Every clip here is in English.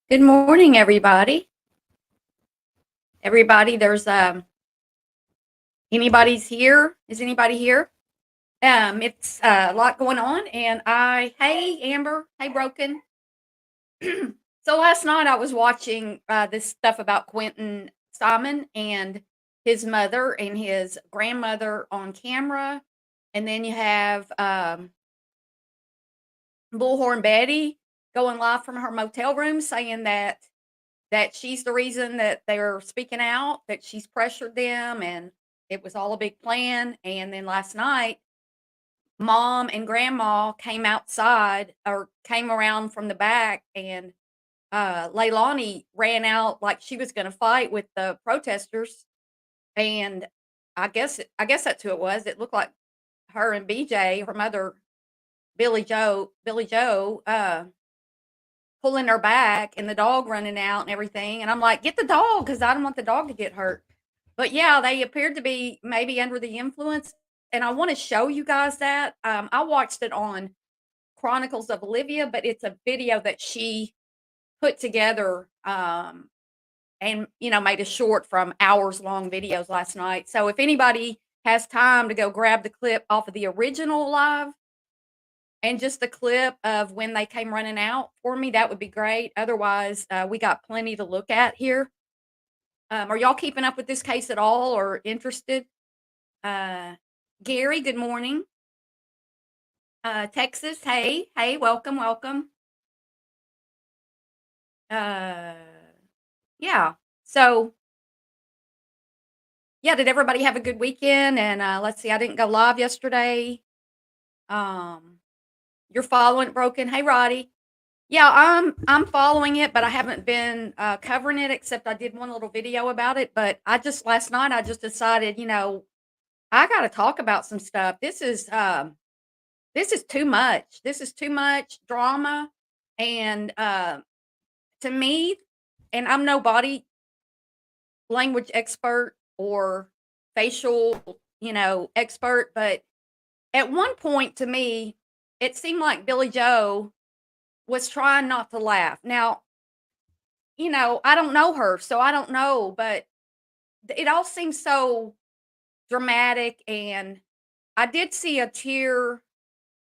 Good morning, everybody. Everybody, there's anybody's here? Is anybody here? It's a lot going on, and hey Amber, hey Broken. So last night I was watching this stuff about Quinton Simon and his mother and his grandmother on camera, and then you have Bullhorn Betty going live from her motel room saying that she's the reason that they're speaking out, that she's pressured them, and it was all a big plan. And then last night, mom and grandma came outside or came around from the back, and Leilani ran out like she was going to fight with the protesters. And I guess that's who it was. It looked like her and BJ, her mother, Billy Joe, pulling her back and the dog running out and everything. And I'm like, get the dog because I don't want the dog to get hurt. But yeah, they appeared to be maybe under the influence. And I want to show you guys that. I watched it on Chronicles of Olivia, but it's a video that she put together and, made a short from hours long videos last night. So if anybody has time to go grab the clip off of the original live, and just the clip of when they came running out for me, that would be great. Otherwise, we got plenty to look at here. Are y'all keeping up with this case at all or interested? Uh, Gary, good morning. Texas, hey, welcome, welcome. Uh, yeah. So, yeah, did everybody have a good weekend? And let's see, I didn't go live yesterday. Um, you're following Broken. Hey, Roddy. Yeah, I'm following it, but I haven't been covering it except I did one little video about it. But I just last night I just decided, I got to talk about some stuff. This is too much. This is too much drama, and to me, and I'm no body language expert or facial, expert, but at one point to me, it seemed like Billy Joe was trying not to laugh. Now, I don't know her, so I don't know, but it all seems so dramatic. And I did see a tear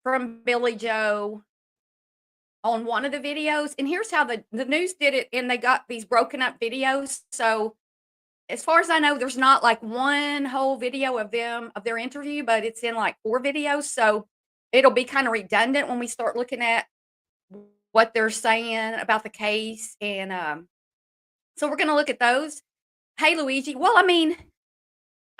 from Billy Joe on one of the videos. And here's how the news did it, and they got these broken up videos. So as far as I know, there's not like one whole video of them of their interview, but it's in like four videos. So it'll be kind of redundant when we start looking at what they're saying about the case. And so we're gonna look at those. Hey, Luigi. Well, I mean,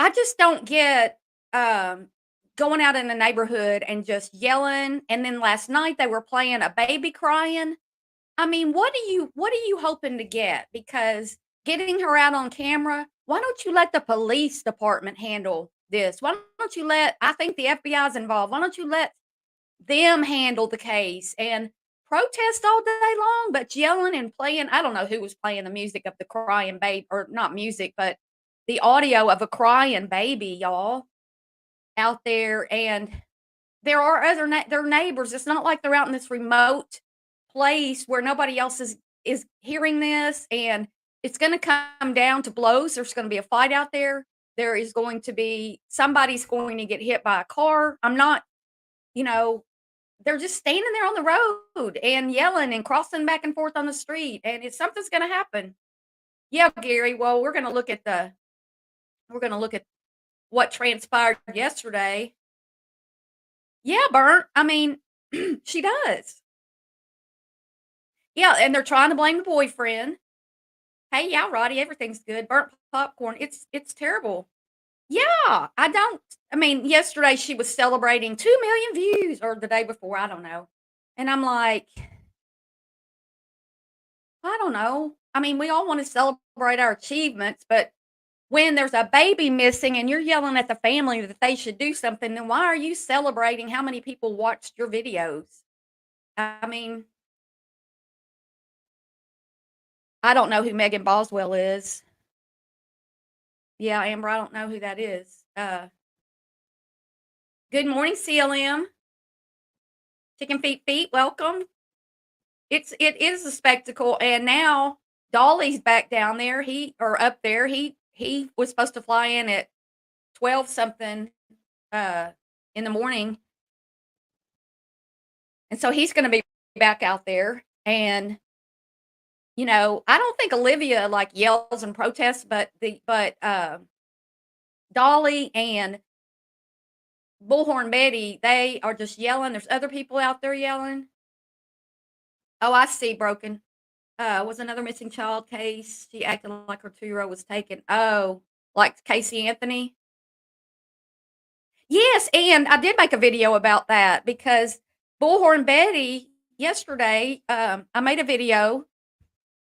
I just don't get going out in the neighborhood and just yelling. And then last night they were playing a baby crying. I mean, what are you hoping to get? Because getting her out on camera, why don't you let the police department handle this? Why don't you let I think the FBI is involved. Why don't you let them handle the case and protest all day long, but yelling and playing. I don't know who was playing the music of the crying baby, or not music, but the audio of a crying baby, y'all, out there. And there are their neighbors. It's not like they're out in this remote place where nobody else is hearing this. And it's going to come down to blows. There's going to be a fight out there. There is going to be somebody's going to get hit by a car. I'm not, you know, they're just standing there on the road and yelling and crossing back and forth on the street, and it's something's gonna happen. Yeah, Gary. Well, we're gonna look at what transpired yesterday. Yeah, Burnt. I mean, she does. Yeah, and they're trying to blame the boyfriend. Hey, yeah, Roddy, everything's good. Burnt popcorn. It's terrible. Yeah, I mean, yesterday she was celebrating 2 million views, or the day before, I don't know. And I'm like, I don't know. I mean, we all want to celebrate our achievements, but when there's a baby missing and you're yelling at the family that they should do something, then why are you celebrating how many people watched your videos? I mean, I don't know who Megan Boswell is. Yeah, Amber, I don't know who that is. Good morning, CLM. Chicken feet, welcome. it is a spectacle, and now Dolly's back down there. He or up there. He was supposed to fly in at 12 something uh in the morning, and so he's going to be back out there. And I don't think Olivia like yells and protests, but Dolly and Bullhorn Betty, they are just yelling. There's other people out there yelling. Oh, I see, broken. Was another missing child case. She acted like her 2-year-old was taken. Oh, like Casey Anthony? Yes, and I did make a video about that because Bullhorn Betty yesterday, I made a video,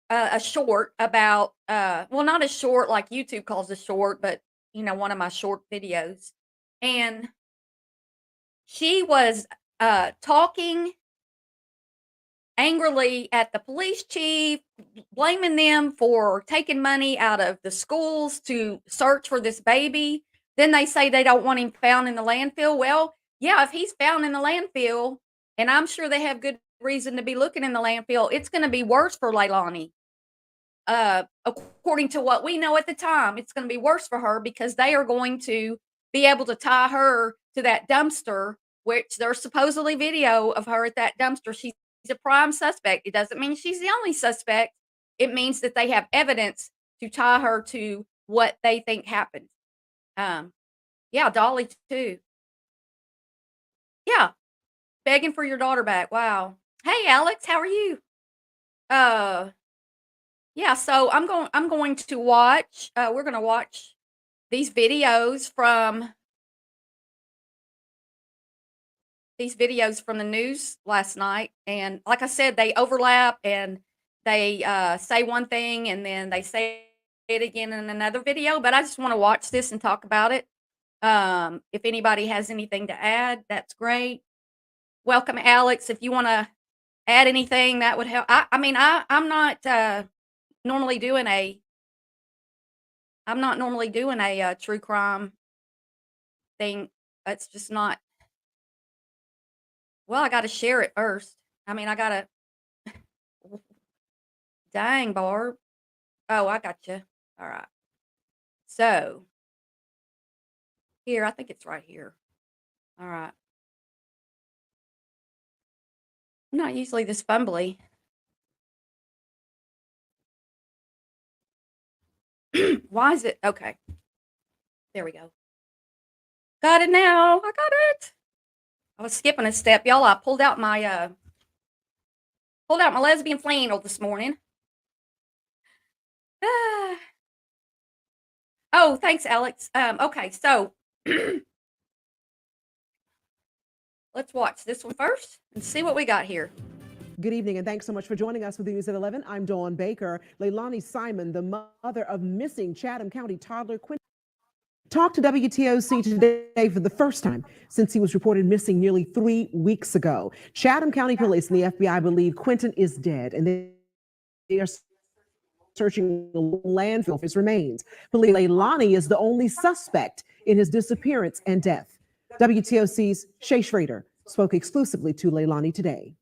a short about, well, not a short like YouTube calls a short, but one of my short videos. And she was talking angrily at the police chief, blaming them for taking money out of the schools to search for this baby. Then they say they don't want him found in the landfill. Well, yeah, if he's found in the landfill, and I'm sure they have good reason to be looking in the landfill, it's going to be worse for Leilani. According to what we know at the time, it's going to be worse for her because they are going to be able to tie her to that dumpster, which there's supposedly video of her at that dumpster. She's a prime suspect. It doesn't mean she's the only suspect. It means that they have evidence to tie her to what they think happened. Yeah, Dolly too. Yeah, begging for your daughter back. Wow. Hey, Alex, how are you? Yeah. So I'm going to watch. We're going to watch these videos from the news last night, and like I said, they overlap and they say one thing and then they say it again in another video. But I just want to watch this and talk about it. If anybody has anything to add, that's great. Welcome, Alex. If you want to add anything, that would help. I'm not normally doing a. I'm not normally doing a true crime thing. It's just not. Well, I got to share it first. I got to. Dang, Barb. Oh, I got you. All right. So here, I think it's right here. All right. I'm not usually this fumbly. Why is it? Okay. There we go. Got it now. I got it. I was skipping a step, y'all. I pulled out my lesbian flannel this morning. Oh, thanks, Alex. Okay, so let's watch this one first and see what we got here. Good evening, and thanks so much for joining us with the News at 11. I'm Dawn Baker. Leilani Simon, the mother of missing Chatham County toddler Quinton, talked to WTOC today for the first time since he was reported missing nearly 3 weeks ago. Chatham County Police and the FBI believe Quinton is dead, and they are searching the landfill for his remains. Police Leilani is the only suspect in his disappearance and death. WTOC's Shay Schrader spoke exclusively to Leilani today.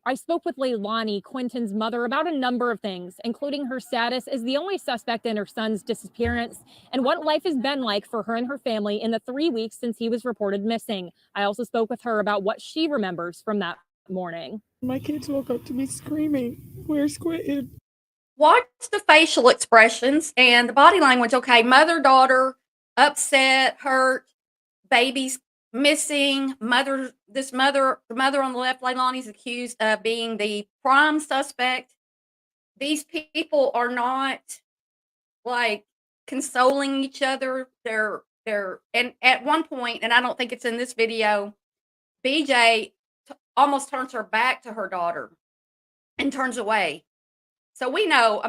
I spoke with Leilani, Quinton's mother, about a number of things, including her status as the only suspect in her son's disappearance and what life has been like for her and her family in the 3 weeks since he was reported missing. I also spoke with her about what she remembers from that morning. My kids woke up to me screaming, "Where's Quinton?" Watch the facial expressions and the body language. Okay, mother, daughter, upset, hurt, baby's missing. The mother on the left, Leilani's accused of being the prime suspect. These people are not like consoling each other. And at one point, and I don't think it's in this video, BJ almost turns her back to her daughter and turns away. So we know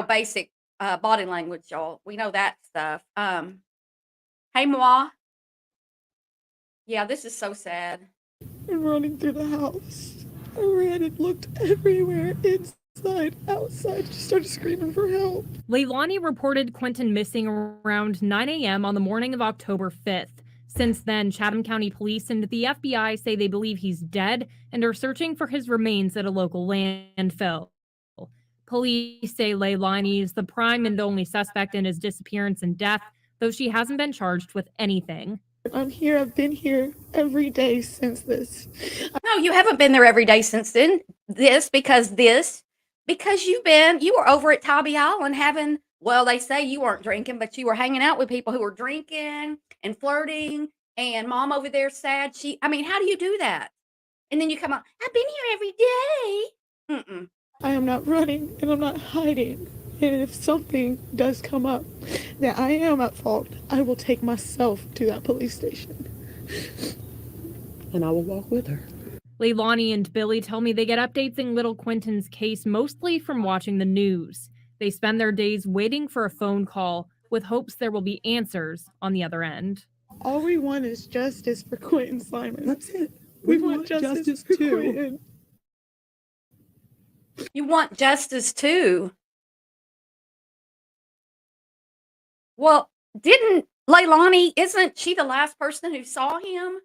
basic body language, y'all. We know that stuff. Hey, moi. Yeah, this is so sad. And running through the house. I ran and looked everywhere, inside, outside, just started screaming for help. Leilani reported Quinton missing around 9 a.m. on the morning of October 5th. Since then, Chatham County Police and the FBI say they believe he's dead and are searching for his remains at a local landfill. Police say Leilani is the prime and only suspect in his disappearance and death, though she hasn't been charged with anything. I'm here. I've been here every day since this. No, you haven't been there every day since then. Because you were over at Tybee Island having, well, they say you weren't drinking, but you were hanging out with people who were drinking and flirting, and mom over there sad. How do you do that? And then you come on, I've been here every day. Mm-mm. I am not running and I'm not hiding. And if something does come up that I am at fault, I will take myself to that police station. And I will walk with her. Leilani and Billy tell me they get updates in little Quinton's case mostly from watching the news. They spend their days waiting for a phone call with hopes there will be answers on the other end. All we want is justice for Quinton Simon. That's it. We want justice for Quinton. You want justice too. Well, didn't Leilani, isn't she the last person who saw him?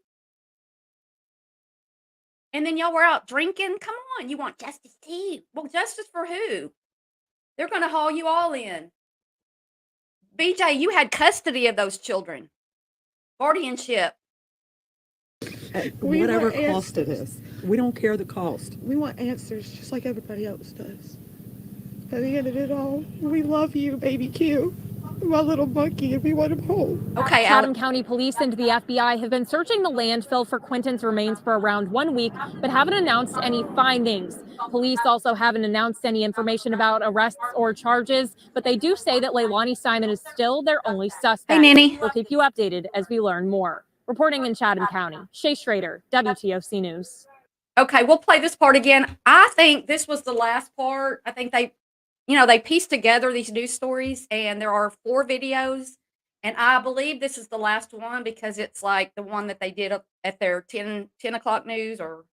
And then y'all were out drinking? Come on, you want justice too. Well, justice for who? They're going to haul you all in. BJ, you had custody of those children. Guardianship. We Whatever want cost it is. We don't care the cost. We want answers just like everybody else does. At the end of it all, we love you, baby Q. My little monkey, and we want him home. Okay, Chatham County Police and the FBI have been searching the landfill for Quinton's remains for around 1 week, but haven't announced any findings. Police also haven't announced any information about arrests or charges, but they do say that Leilani Simon is still their only suspect. Hey, Nanny. We'll keep you updated as we learn more. Reporting in Chatham County, Shay Schrader, WTOC News. Okay, we'll play this part again. I think this was the last part. I think they pieced together these news stories, and there are 4 videos. And I believe this is the last one because it's like the one that they did at their 10 o'clock news or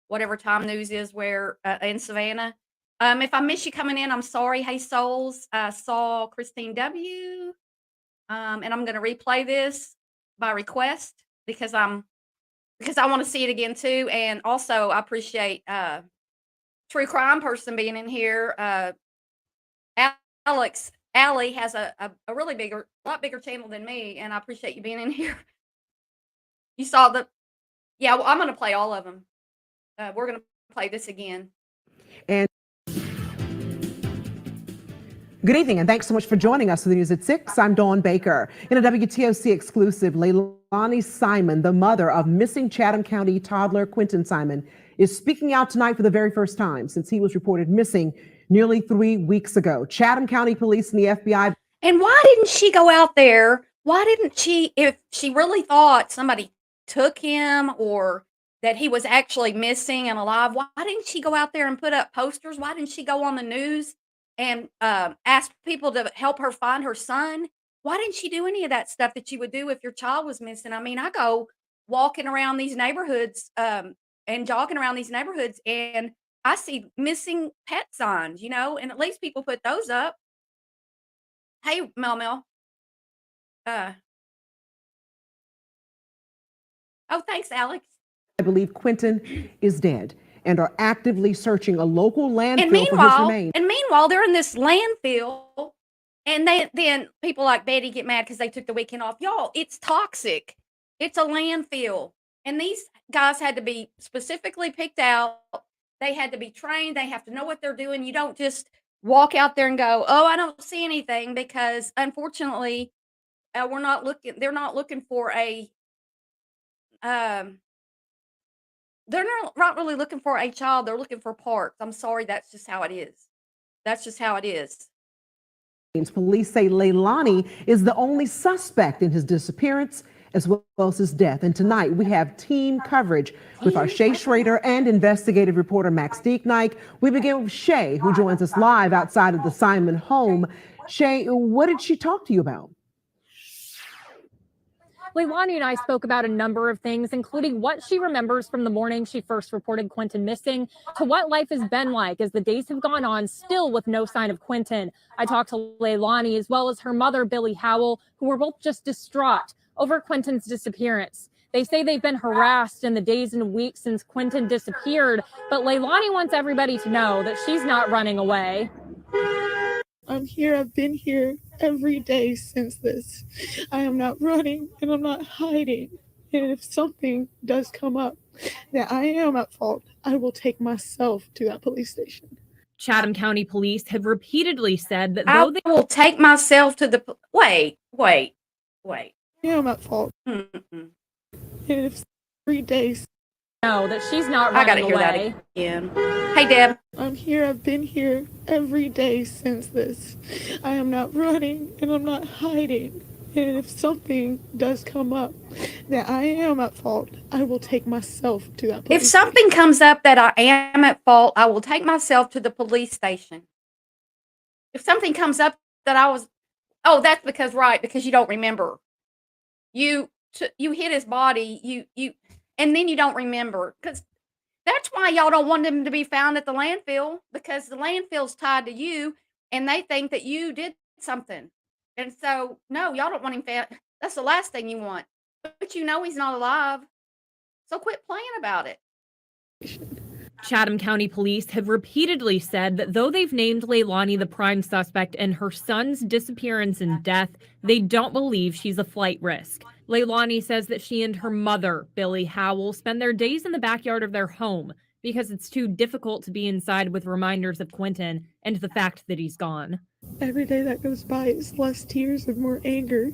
whatever time news is where in Savannah. If I miss you coming in, I'm sorry. Hey, souls. I saw Christine W. And I'm going to replay this by request because I want to see it again too. And also I appreciate true crime person being in here. Allie has a really lot bigger channel than me, and I appreciate you being in here. You saw well, I'm going to play all of them. We're going to play this again. And good evening, and thanks so much for joining us for the news at 6. I'm Dawn Baker. In a WTOC exclusive, Leilani Simon, the mother of missing Chatham County toddler Quinton Simon, is speaking out tonight for the very first time since he was reported missing nearly 3 weeks ago. Chatham County Police and the FBI. And why didn't she go out there? Why didn't she, if she really thought somebody took him or that he was actually missing and alive, why didn't she go out there and put up posters? Why didn't she go on the news and ask people to help her find her son? Why didn't she do any of that stuff that you would do if your child was missing? I go walking around these neighborhoods and jogging around these neighborhoods, and I see missing pet signs, and at least people put those up. Hey, Mel. Oh, thanks, Alex. I believe Quinton is dead and are actively searching a local landfill And for his remains. meanwhile, they're in this landfill, and then people like Betty get mad because they took the weekend off. Y'all, it's toxic. It's a landfill, and these guys had to be specifically picked out. They had to be trained. They have to know what they're doing. You don't just walk out there and go, "Oh, I don't see anything," because unfortunately, they're not looking for a. They're not really looking for a child. They're looking for parts. I'm sorry. That's just how it is. That's just how it is. Police say Leilani is the only suspect in his disappearance as well as his death. And tonight we have team coverage with our Shay Schrader and investigative reporter Max Dieknike. We begin with Shay, who joins us live outside of the Simon home. Shay, what did she talk to you about? Leilani and I spoke about a number of things, including what she remembers from the morning she first reported Quinton missing to what life has been like as the days have gone on, still with no sign of Quinton. I talked to Leilani as well as her mother, Billy Howell, who were both just distraught over Quinton's disappearance. They say they've been harassed in the days and weeks since Quinton disappeared, but Leilani wants everybody to know that she's not running away. I'm here. I've been here every day since this. I am not running and I'm not hiding. And if something does come up that I am at fault, I will take myself to that police station. Chatham County Police have repeatedly said that I though they will take myself to the. Wait. I am at fault. Mm-mm. And if 3 days. know that she's not I running gotta hear away. that again. Hey, Deb. I'm here. I've been here every day since this. I am not running and I'm not hiding. And if something does come up that I am at fault, I will take myself to that police If something comes up that I am at fault, I will take myself to the police station. If something comes up that I was, that's because you don't remember. You hit his body, and then you don't remember, because that's why y'all don't want him to be found at the landfill, because the landfill's tied to you, and they think that you did something. And so, no, y'all don't want him found. That's the last thing you want. But you know he's not alive. So quit playing about it. Chatham County Police have repeatedly said that though they've named Leilani the prime suspect in her son's disappearance and death, they don't believe she's a flight risk. Leilani says that she and her mother, Billy Howell, spend their days in the backyard of their home because it's too difficult to be inside with reminders of Quinton and the fact that he's gone. Every day that goes by is less tears and more anger.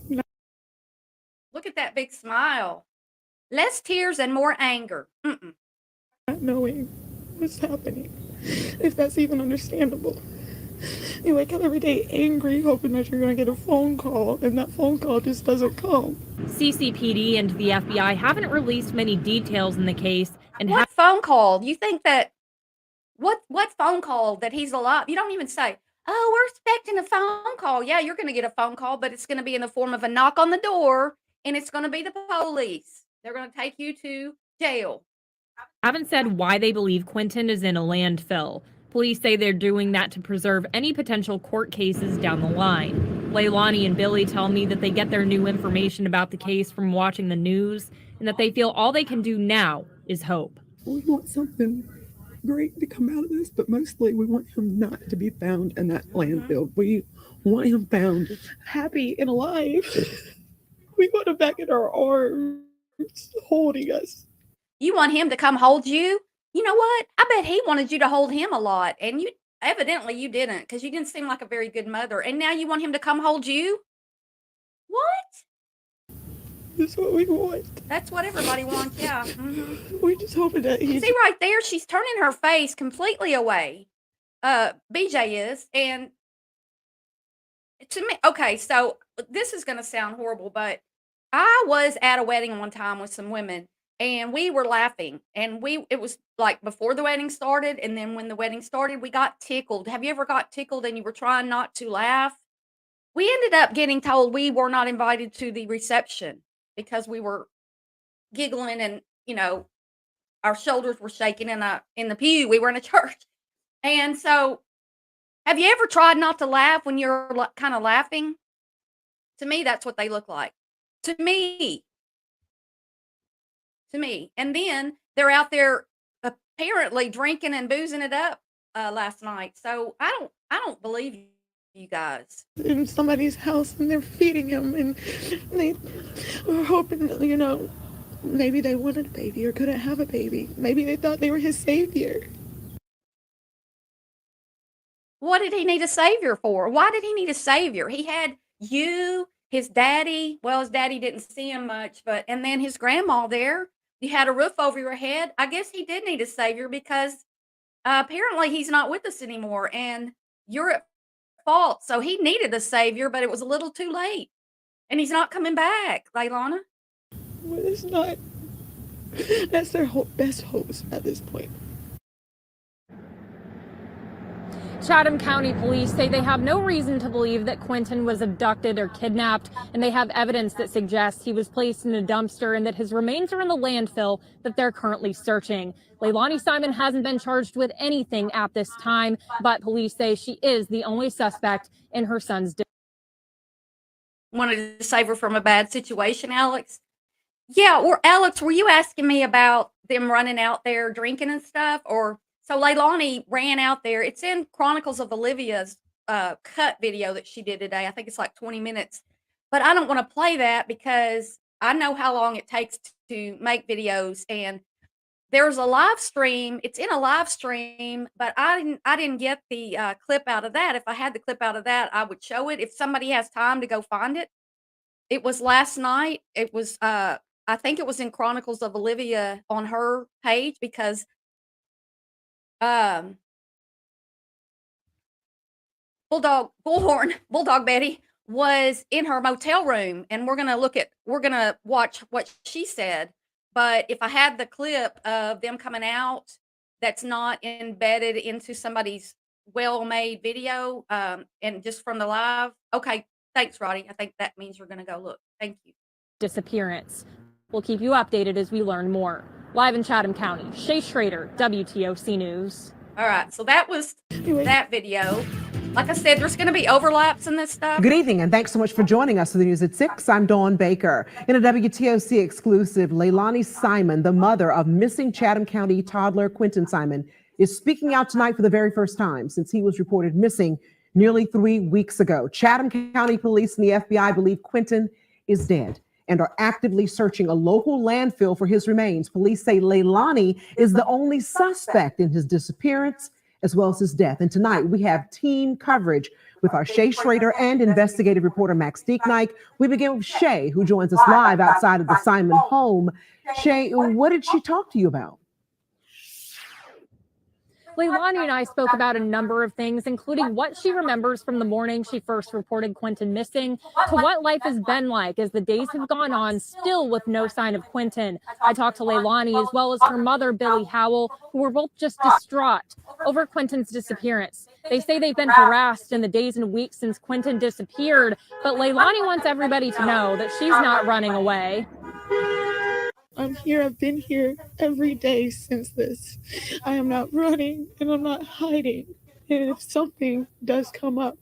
Look at that big smile. Less tears and more anger. Mm-mm. Not knowing what's happening, if that's even understandable. You wake up every day angry, hoping that you're going to get a phone call, and that phone call just doesn't come. CCPD and the FBI haven't released many details in the case. And What phone call? You think that, what phone call that he's alive? You don't even say, oh, we're expecting a phone call. Yeah, you're going to get a phone call, but it's going to be in the form of a knock on the door, and it's going to be the police. They're going to take you to jail. haven't said why they believe Quinton is in a landfill. Police say they're doing that to preserve any potential court cases down the line. Leilani and Billy tell me that they get their new information about the case from watching the news, and that they feel all they can do now is hope. We want something great to come out of this, but mostly we want him not to be found in that landfill. We want him found Happy and alive. We want him back in our arms, holding us. You want him to come hold you? You know what? I bet he wanted you to hold him a lot, and you evidently you didn't, because you didn't seem like a very good mother. And now you want him to come hold you? What? That's what we want. That's what everybody wants. Yeah. Mm-hmm. We just hoping that he's. See right there, she's turning her face completely away. BJ is, and to me, okay. So this is going to sound horrible, but I was at a wedding one time with some women. And we were laughing, and it was like before the wedding started, and then when the wedding started, we got tickled. Have you ever got tickled and you were trying not to laugh? We ended up getting told we were not invited to the reception because we were giggling, and our shoulders were shaking in the pew. We were in a church. And so, have you ever tried not to laugh when you're kind of laughing? To me, that's what they look like. To me. And then they're out there apparently drinking and boozing it up last night. So I don't believe you guys. In somebody's house, and they're feeding him, and they were hoping that, maybe they wanted a baby or couldn't have a baby. Maybe they thought they were his savior. What did he need a savior for? Why did he need a savior? He had you, his daddy. Well, his daddy didn't see him much, and then his grandma there. You had a roof over your head. I guess he did need a savior because apparently he's not with us anymore, and you're at fault. So he needed a savior, but it was a little too late, and he's not coming back, Leilani. Well, it's not. That's their best hopes at this point. Chatham County police say they have no reason to believe that Quinton was abducted or kidnapped, and they have evidence that suggests he was placed in a dumpster and that his remains are in the landfill that they're currently searching. Leilani Simon hasn't been charged with anything at this time, but police say she is the only suspect in her son's death. Wanted to save her from a bad situation, Alex. Yeah, or Alex, were you asking me about them running out there drinking and stuff? Or so Leilani ran out there. It's in Chronicles of Olivia's cut video that she did today. I think it's like 20 minutes. But I don't want to play that because I know how long it takes to make videos. And there's a live stream. It's in a live stream, but I didn't get the clip out of that. If I had the clip out of that, I would show it. If somebody has time to go find it. It was last night. It was I think it was in Chronicles of Olivia on her page because um Bulldog Betty was in her motel room, and we're gonna watch what she said. But if I had the clip of them coming out that's not embedded into somebody's well-made video, and just from the live. Okay, thanks, Roddy. I think that means we're gonna go look. Thank you. Disappearance. We'll keep you updated as we learn more. Live in Chatham County, Shay Schrader, WTOC News. All right, so that was that video. Like I said, there's going to be overlaps in this stuff. Good evening, and thanks so much for joining us for the news at 6. I'm Dawn Baker. In a WTOC exclusive, Leilani Simon, the mother of missing Chatham County toddler Quinton Simon, is speaking out tonight for the very first time since he was reported missing nearly 3 weeks ago. Chatham County Police and the FBI believe Quinton is dead and are actively searching a local landfill for his remains. Police say Leilani is the only suspect in his disappearance as well as his death. And tonight we have team coverage with our Shay Schrader and investigative reporter Max Dieknike. We begin with Shay, who joins us live outside of the Simon home. Shay, what did she talk to you about? Leilani and I spoke about a number of things, including what she remembers from the morning she first reported Quinton missing to what life has been like as the days have gone on, still with no sign of Quinton. I talked to Leilani as well as her mother, Billy Howell, who were both just distraught over Quinton's disappearance. They say they've been harassed in the days and weeks since Quinton disappeared, but Leilani wants everybody to know that she's not running away. I'm here. I've been here every day since this. I am not running and I'm not hiding. And if something does come up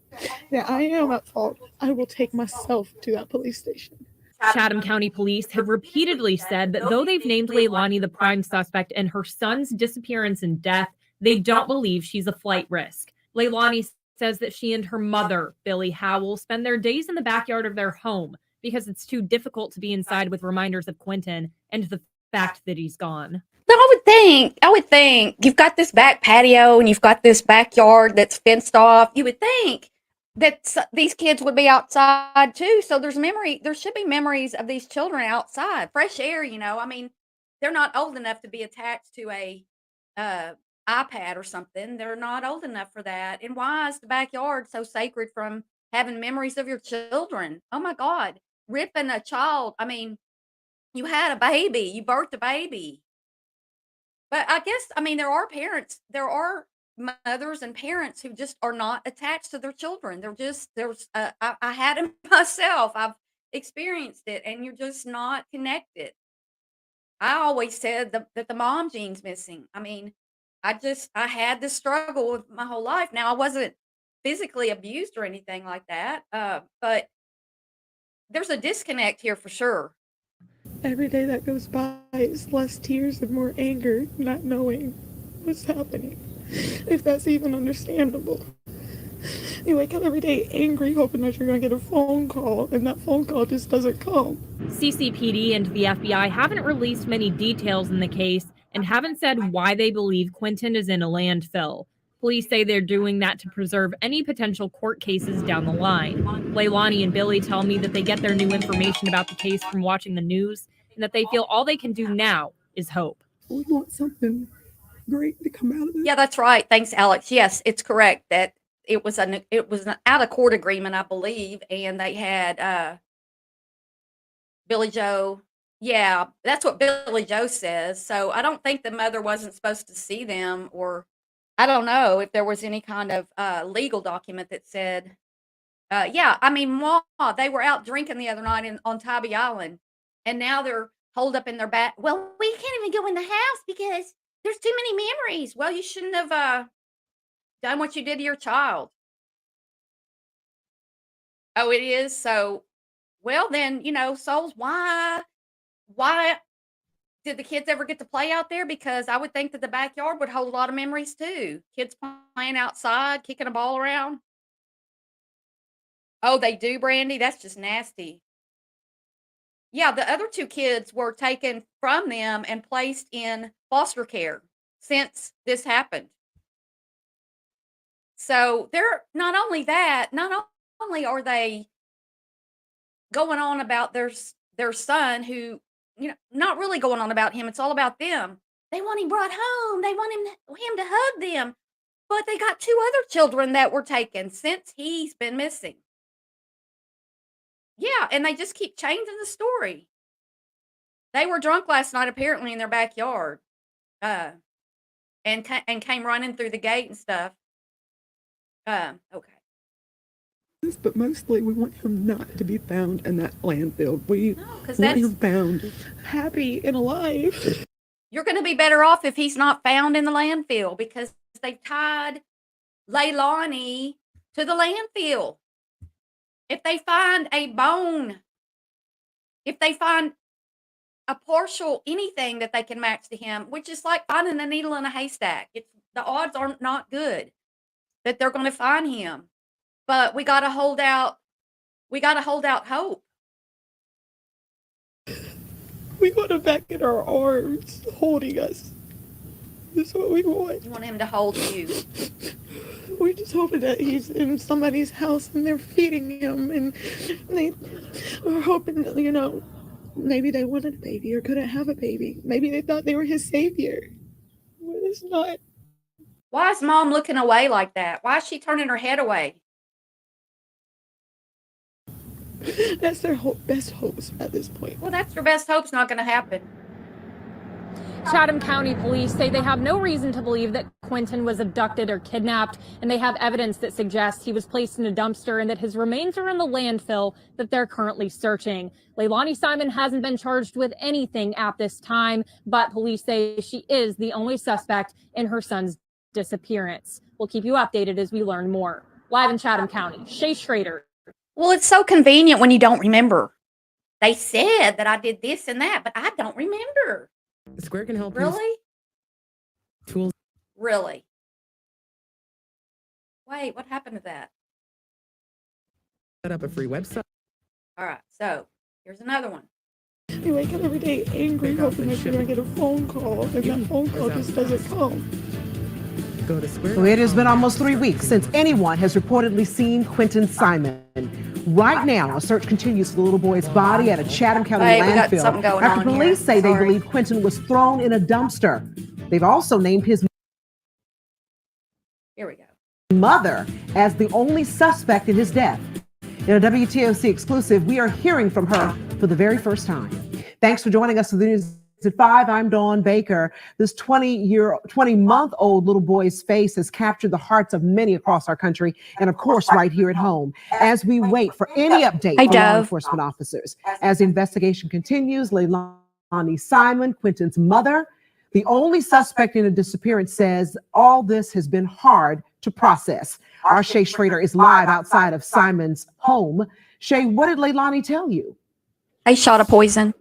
that I am at fault, I will take myself to that police station. Chatham County Police have repeatedly said that though they've named Leilani the prime suspect in her son's disappearance and death, they don't believe she's a flight risk. Leilani says that she and her mother, Billy Howell, spend their days in the backyard of their home because it's too difficult to be inside with reminders of Quinton and the fact that he's gone. I would think you've got this back patio and you've got this backyard that's fenced off. You would think that these kids would be outside too. So there should be memories of these children outside, fresh air, I mean, they're not old enough to be attached to a iPad or something. They're not old enough for that. And why is the backyard so sacred from having memories of your children? Oh my God. Ripping a child. I mean, you had a baby, you birthed a baby. But I guess, there are mothers and parents who just are not attached to their children. I had them myself. I've experienced it, and you're just not connected. I always said that the mom gene's missing. I had this struggle with my whole life. Now, I wasn't physically abused or anything like that, but there's a disconnect here for sure. Every day that goes by is less tears and more anger, not knowing what's happening, if that's even understandable. You wake up every day angry, hoping that you're going to get a phone call, and that phone call just doesn't come. CCPD and the FBI haven't released many details in the case and haven't said why they believe Quinton is in a landfill. Police say they're doing that to preserve any potential court cases down the line. Leilani and Billy tell me that they get their new information about the case from watching the news and that they feel all they can do now is hope. We want something great to come out of this. Yeah, that's right. Thanks, Alex. Yes, it's correct that it was an out of court agreement, I believe, and they had Billy Joe. Yeah, that's what Billy Joe says. So I don't think the mother wasn't supposed to see them or I don't know if there was any kind of legal document that said, yeah, I mean, Ma, they were out drinking the other night on Tybee Island, and now they're holed up in their back. Well, we can't even go in the house because there's too many memories. Well, you shouldn't have done what you did to your child. Oh, it is? So, well, then, souls, why did the kids ever get to play out there? Because I would think that the backyard would hold a lot of memories too. Kids playing outside, kicking a ball around. Oh, they do, Brandy? That's just nasty. Yeah, the other 2 kids were taken from them and placed in foster care since this happened. So they're not only that, not only are they going on about their son who, not really going on about him, it's all about them. They want him brought home. They want him to hug them. But they got 2 other children that were taken since he's been missing. Yeah, and they just keep changing the story. They were drunk last night apparently in their backyard. And came running through the gate and stuff. Okay. But mostly we want him not to be found in that landfill. We No, 'cause want that's him found Happy and alive. you're gonna be better off if he's not found in the landfill because they tied Leilani to the landfill. If they find a bone, if they find a partial anything that they can match to him, which is like finding a needle in a haystack. The odds are not good that they're going to find him. But we got to hold out. We got to hold out hope. We want him back in our arms, holding us. That's what we want. You want him to hold you. We're just hoping that he's in somebody's house and they're feeding him, and they were hoping that, maybe they wanted a baby or couldn't have a baby. Maybe they thought they were his savior. But it's not. Why is Mom looking away like that? Why is she turning her head away? That's their best hopes at this point. Well, that's your best hope's not going to happen. Chatham County police say they have no reason to believe that Quinton was abducted or kidnapped, and they have evidence that suggests he was placed in a dumpster and that his remains are in the landfill that they're currently searching. Leilani Simon hasn't been charged with anything at this time, but police say she is the only suspect in her son's disappearance. We'll keep you updated as we learn more. Live in Chatham County, Shay Schrader. Well, it's so convenient when you don't remember. They said that I did this and that, but I don't remember. Square can help Really? Tools. Really? Wait, what happened to that? Set up a free website. All right, so here's another one. We wake up every day angry, hoping that we're going to get a phone call, and that phone call just doesn't come. Go to Square. Well, it has been almost 3 weeks since anyone has reportedly seen Quinton Simon. Right now, a search continues for the little boy's body at a Chatham County Hey, we got landfill something going after on here. police say they Sorry. believe Quinton was thrown in a dumpster. They've also named his Here we go. mother as the only suspect in his death. In a WTOC exclusive, we are hearing from her for the very first time. Thanks for joining us for the news at 5. I'm Dawn Baker. This 20-month-old little boy's face has captured the hearts of many across our country, and of course, right here at home, as we wait for any update from law enforcement officers. As the investigation continues, Leilani Simon, Quinton's mother, the only suspect in a disappearance, says all this has been hard to process. Our Shay Schrader is live outside of Simon's home. Shay, what did Leilani tell you? A shot of poison.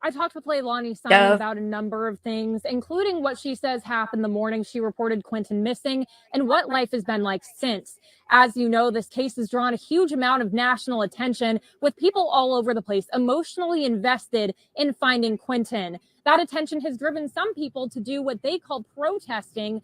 I talked with Leilani Simon Dove. about a number of things, including what she says happened the morning she reported Quinton missing and what life has been like since. As you know, this case has drawn a huge amount of national attention, with people all over the place emotionally invested in finding Quinton. That attention has driven some people to do what they call protesting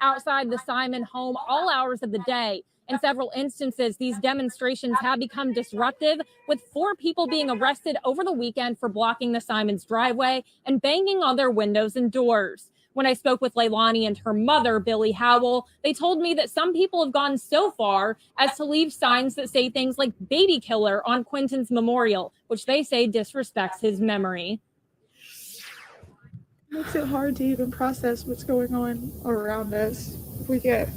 outside the Simon home all hours of the day. In several instances, these demonstrations have become disruptive, with 4 people being arrested over the weekend for blocking the Simons' driveway and banging on their windows and doors. When I spoke with Leilani and her mother, Billy Howell, they told me that some people have gone so far as to leave signs that say things like baby killer on Quinton's memorial, which they say disrespects his memory. Makes it hard to even process what's going on around us. We get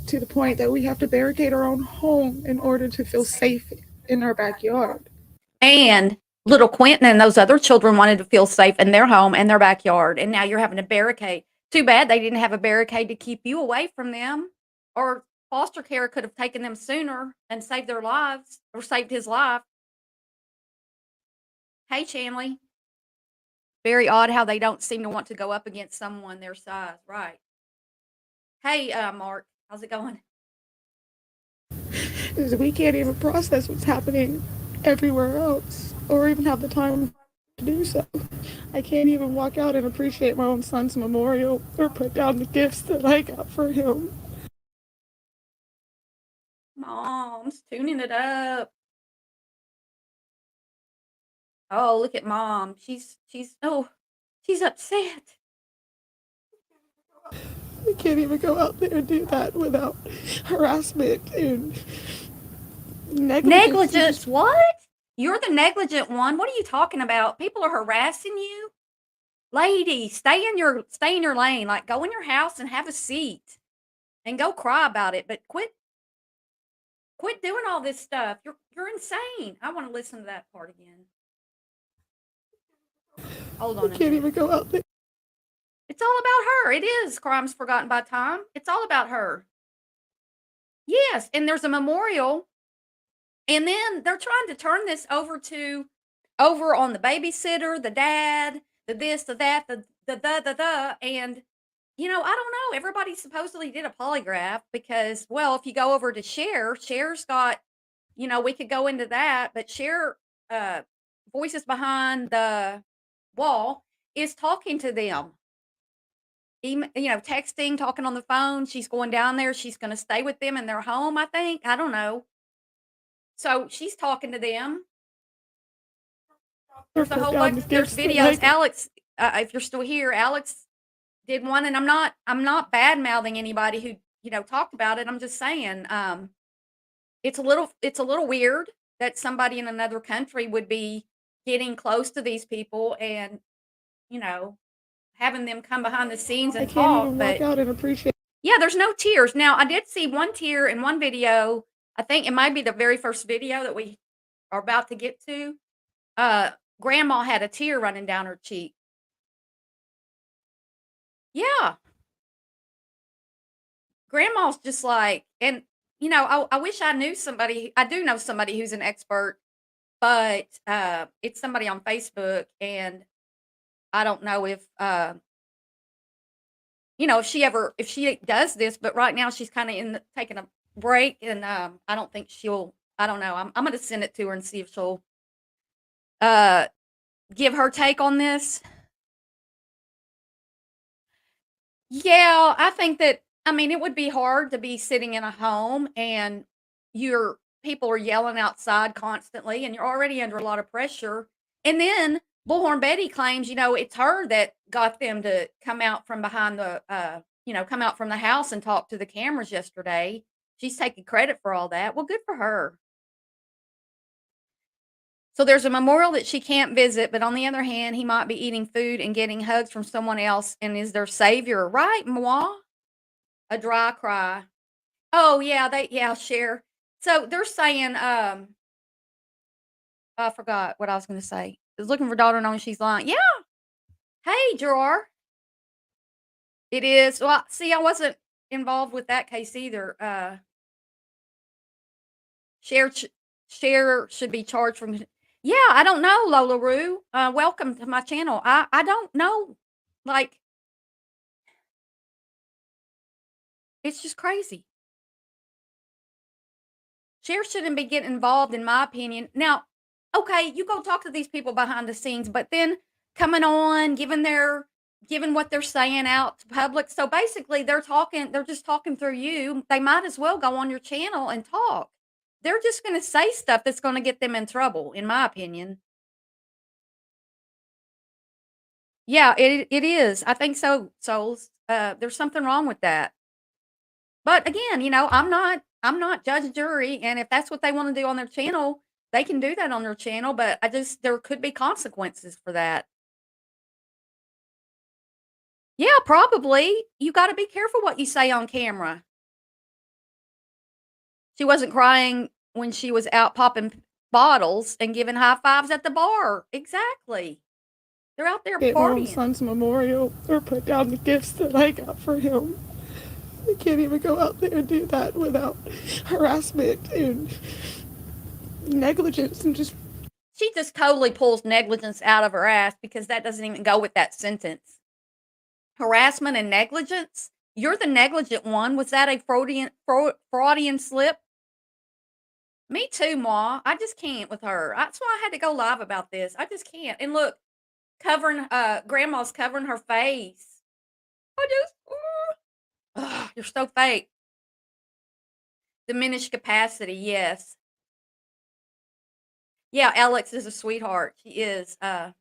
to the point that we have to barricade our own home in order to feel safe in our backyard. And little Quinton and those other children wanted to feel safe in their home and their backyard. And now you're having a barricade. Too bad they didn't have a barricade to keep you away from them. Or foster care could have taken them sooner and saved their lives or saved his life. Hey, Chanley. Very odd how they don't seem to want to go up against someone their size. Right. Hey, Mark. How's it going? Because we can't even process what's happening everywhere else or even have the time to do so. I can't even walk out and appreciate my own son's memorial or put down the gifts that I got for him. Mom's tuning it up. Oh, look at Mom. She's upset. We can't even go out there and do that without harassment and Negligence, what? You're the negligent one. What are you talking about? People are harassing you? Lady, stay in your lane. Like, go in your house and have a seat and go cry about it, but quit doing all this stuff. You're insane. I want to listen to that part again. Hold on. We can't even go out there. It's all about her. It is Crimes Forgotten by Time. It's all about her. Yes, and there's a memorial. And then they're trying to turn this over on the babysitter, the dad, the this, the that, the. And, I don't know. Everybody supposedly did a polygraph because, well, if you go over to Cher's got, we could go into that, but Cher, Voices Behind the Wall, is talking to them. Texting, talking on the phone. She's going down there. She's going to stay with them in their home, I think. I don't know. So she's talking to them. There's a whole bunch. There's videos. Alex, if you're still here, Alex did one, and I'm not bad mouthing anybody who talked about it. I'm just saying, it's a little weird that somebody in another country would be getting close to these people and having them come behind the scenes and I can't talk. even But walk out and appreciate. yeah, there's no tears. Now I did see one tear in one video. I think it might be the very first video that we are about to get to. Grandma had a tear running down her cheek. Yeah. Grandma's just like, and I wish I knew somebody. I do know somebody who's an expert, but it's somebody on Facebook, and I don't know if if she does this, but right now she's kind of taking a break, and I don't think I don't know. I'm going to send it to her and see if she'll give her take on this. Yeah, I think that, it would be hard to be sitting in a home and your people are yelling outside constantly and you're already under a lot of pressure. And then Bullhorn Betty claims, it's her that got them to come out from behind come out from the house and talk to the cameras yesterday. She's taking credit for all that. Well, good for her. So there's a memorial that she can't visit, but on the other hand, he might be eating food and getting hugs from someone else and is their savior. Right, moi? A dry cry. Oh, yeah, share. So they're saying, I forgot what I was going to say. Is looking for daughter knowing she's lying. Yeah. Hey, Jar. It is. Well, see, I wasn't involved with that case either. Share should be charged from. Yeah, I don't know, Lola Roo. Welcome to my channel. I don't know. Like, it's just crazy. Share shouldn't be getting involved, in my opinion. Now, okay, you go talk to these people behind the scenes, but then coming on, giving what they're saying out to public. So basically they're just talking through you. They might as well go on your channel and talk. They're just going to say stuff that's going to get them in trouble, in my opinion. Yeah, it is. I think so, Souls. There's something wrong with that. But again, I'm not judge, jury, and if that's what they want to do on their channel, they can do that on their channel, but there could be consequences for that. Yeah, probably. You gotta be careful what you say on camera. She wasn't crying when she was out popping bottles and giving high fives at the bar. Exactly. They're out there At my partying. son's memorial or put down the gifts that I got for him. I can't even go out there and do that without harassment and negligence and just She just totally pulls negligence out of her ass because that doesn't even go with that sentence. Harassment and negligence? You're the negligent one. Was that a Freudian slip? Me too, Ma. I just can't with her. That's why I had to go live about this. I just can't. And look, grandma's covering her face. I just, you're so fake. Diminished capacity, yes. Yeah, Alex is a sweetheart. She is. Hey,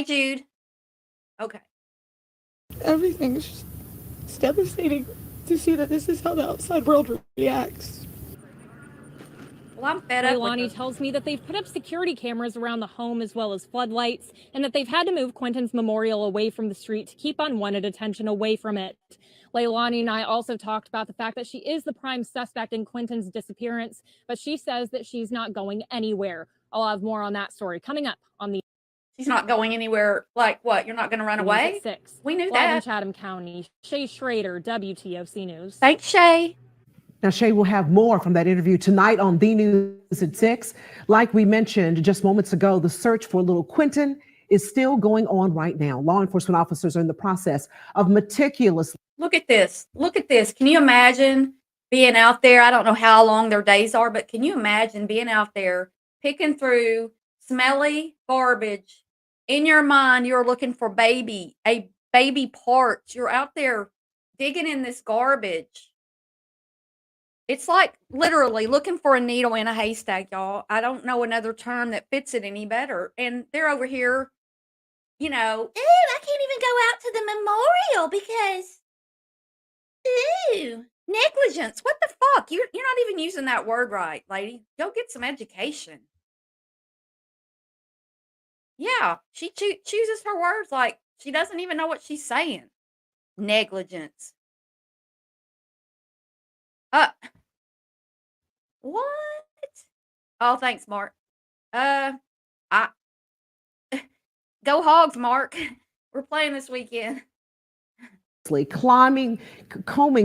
Jude. Okay. everything is just it's devastating to see that this is how the outside world reacts. Well, I'm fed up with Leilani her. tells me that they've put up security cameras around the home as well as floodlights, and that they've had to move Quinton's memorial away from the street to keep unwanted attention away from it. Leilani and I also talked about the fact that she is the prime suspect in Quinton's disappearance, but she says that she's not going anywhere. I'll have more on that story coming up on the She's not going anywhere. Like what? You're not going to run news away? at 6. We knew Live in that. Chatham County, Shay Schrader, WTOC News. Thanks, Shay. Now, Shay will have more from that interview tonight on The News at 6. Like we mentioned just moments ago, the search for little Quinton is still going on right now. Law enforcement officers are in the process of meticulous. Look at this. Look at this. Can you imagine being out there? I don't know how long their days are, but can you imagine being out there picking through smelly garbage? In your mind, you're looking for baby parts. You're out there digging in this garbage. It's like literally looking for a needle in a haystack, y'all. I don't know another term that fits it any better. And they're over here, ooh, I can't even go out to the memorial because, ooh, negligence. What the fuck? You're not even using that word right, lady. Go get some education. Yeah, she chooses her words like she doesn't even know what she's saying. Negligence. What? Oh, thanks, Mark. I go Hogs, Mark. We're playing this weekend. Combing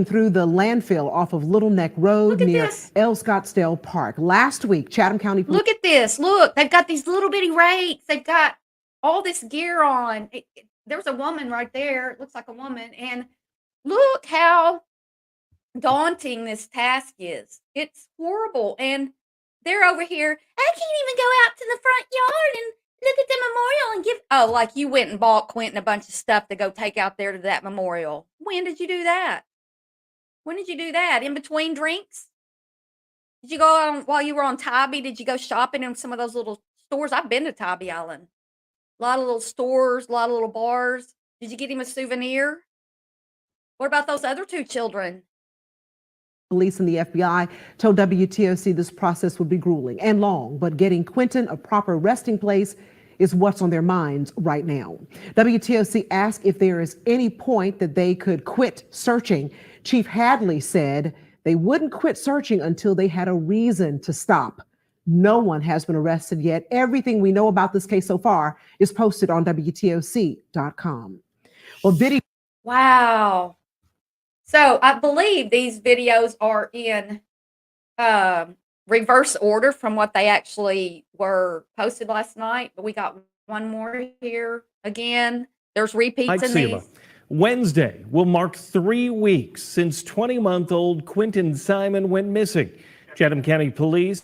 through the landfill off of Little Neck Road Look at near this. El Scottsdale Park. Last week, Chatham County Police. Look at this. Look, they've got these little bitty rakes. They've got all this gear on. There's a woman right there. It looks like a woman. And look how daunting this task is. It's horrible. And they're over here. I can't even go out to the front yard and look at the memorial and give. Oh, like you went and bought Quinton a bunch of stuff to go take out there to that memorial. When did you do that? When did you do that? In between drinks? Did you go on while you were on Tybee? Did you go shopping in some of those little stores? I've been to Tybee Island. A lot of little stores, a lot of little bars. Did you get him a souvenir? What about those other two children? Police and the FBI told WTOC this process would be grueling and long, but getting Quinton a proper resting place is what's on their minds right now. WTOC asked if there is any point that they could quit searching. Chief Hadley said they wouldn't quit searching until they had a reason to stop. No one has been arrested yet. Everything we know about this case so far is posted on WTOC.com. Well, video. Wow. So I believe these videos are in reverse order from what they actually were posted last night. But we got one more here. Again, there's repeats in these. Wednesday will mark 3 weeks since 20-month-old Quinton Simon went missing. Chatham County Police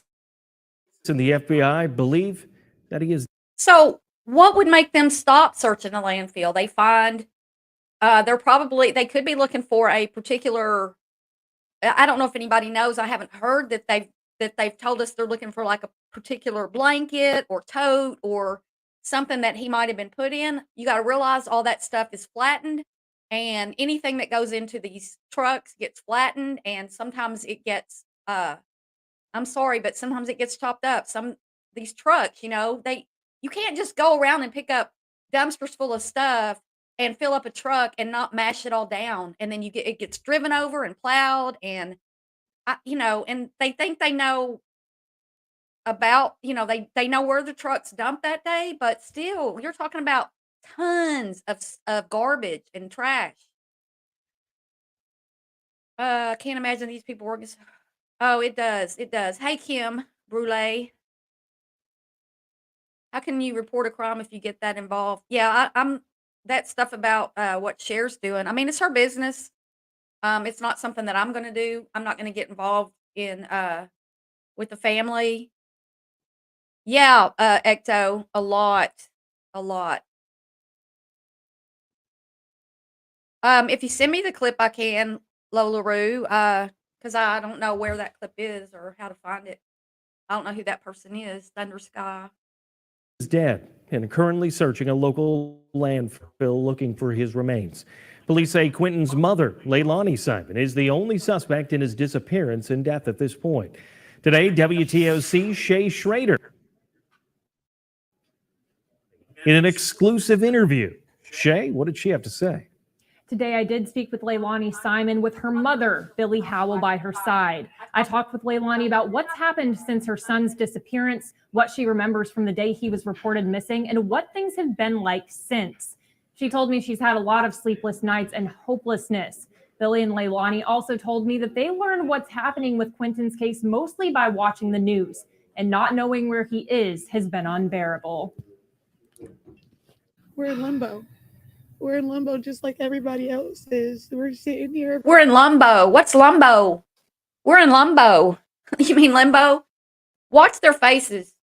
and the FBI believe that he is. So what would make them stop searching the landfill? They find they could be looking for a particular. I don't know if anybody knows. I haven't heard that they've told us they're looking for like a particular blanket or tote or something that he might have been put in. You got to realize all that stuff is flattened, and anything that goes into these trucks gets flattened, and sometimes it gets. I'm sorry, but sometimes it gets chopped up. These trucks, you can't just go around and pick up dumpsters full of stuff and fill up a truck and not mash it all down, and then it gets driven over and plowed, and and they think they know about, they know where the trucks dumped that day, but still, you're talking about tons of garbage and trash. I can't imagine these people working. Oh, it does. It does. Hey, Kim Brule. How can you report a crime if you get that involved? Yeah, I'm that stuff about what Cher's doing. I mean, it's her business. It's not something that I'm going to do. I'm not going to get involved in with the family. Yeah, Ecto, a lot, a lot. If you send me the clip, I can, Lola Roo, because I don't know where that clip is or how to find it. I don't know who that person is. Thunder Sky. Is dead and currently searching a local landfill looking for his remains. Police say Quinton's mother, Leilani Simon, is the only suspect in his disappearance and death at this point. Today, WTOC Shay Schrader in an exclusive interview. Shay, what did she have to say? Today, I did speak with Leilani Simon with her mother, Billy Howell, by her side. I talked with Leilani about what's happened since her son's disappearance, what she remembers from the day he was reported missing, and what things have been like since. She told me she's had a lot of sleepless nights and hopelessness. Billy and Leilani also told me that they learned what's happening with Quinton's case mostly by watching the news, and not knowing where he is has been unbearable. We're in limbo. We're in limbo just like everybody else is. We're sitting here. We're in limbo. What's limbo? We're in limbo. You mean limbo? Watch their faces.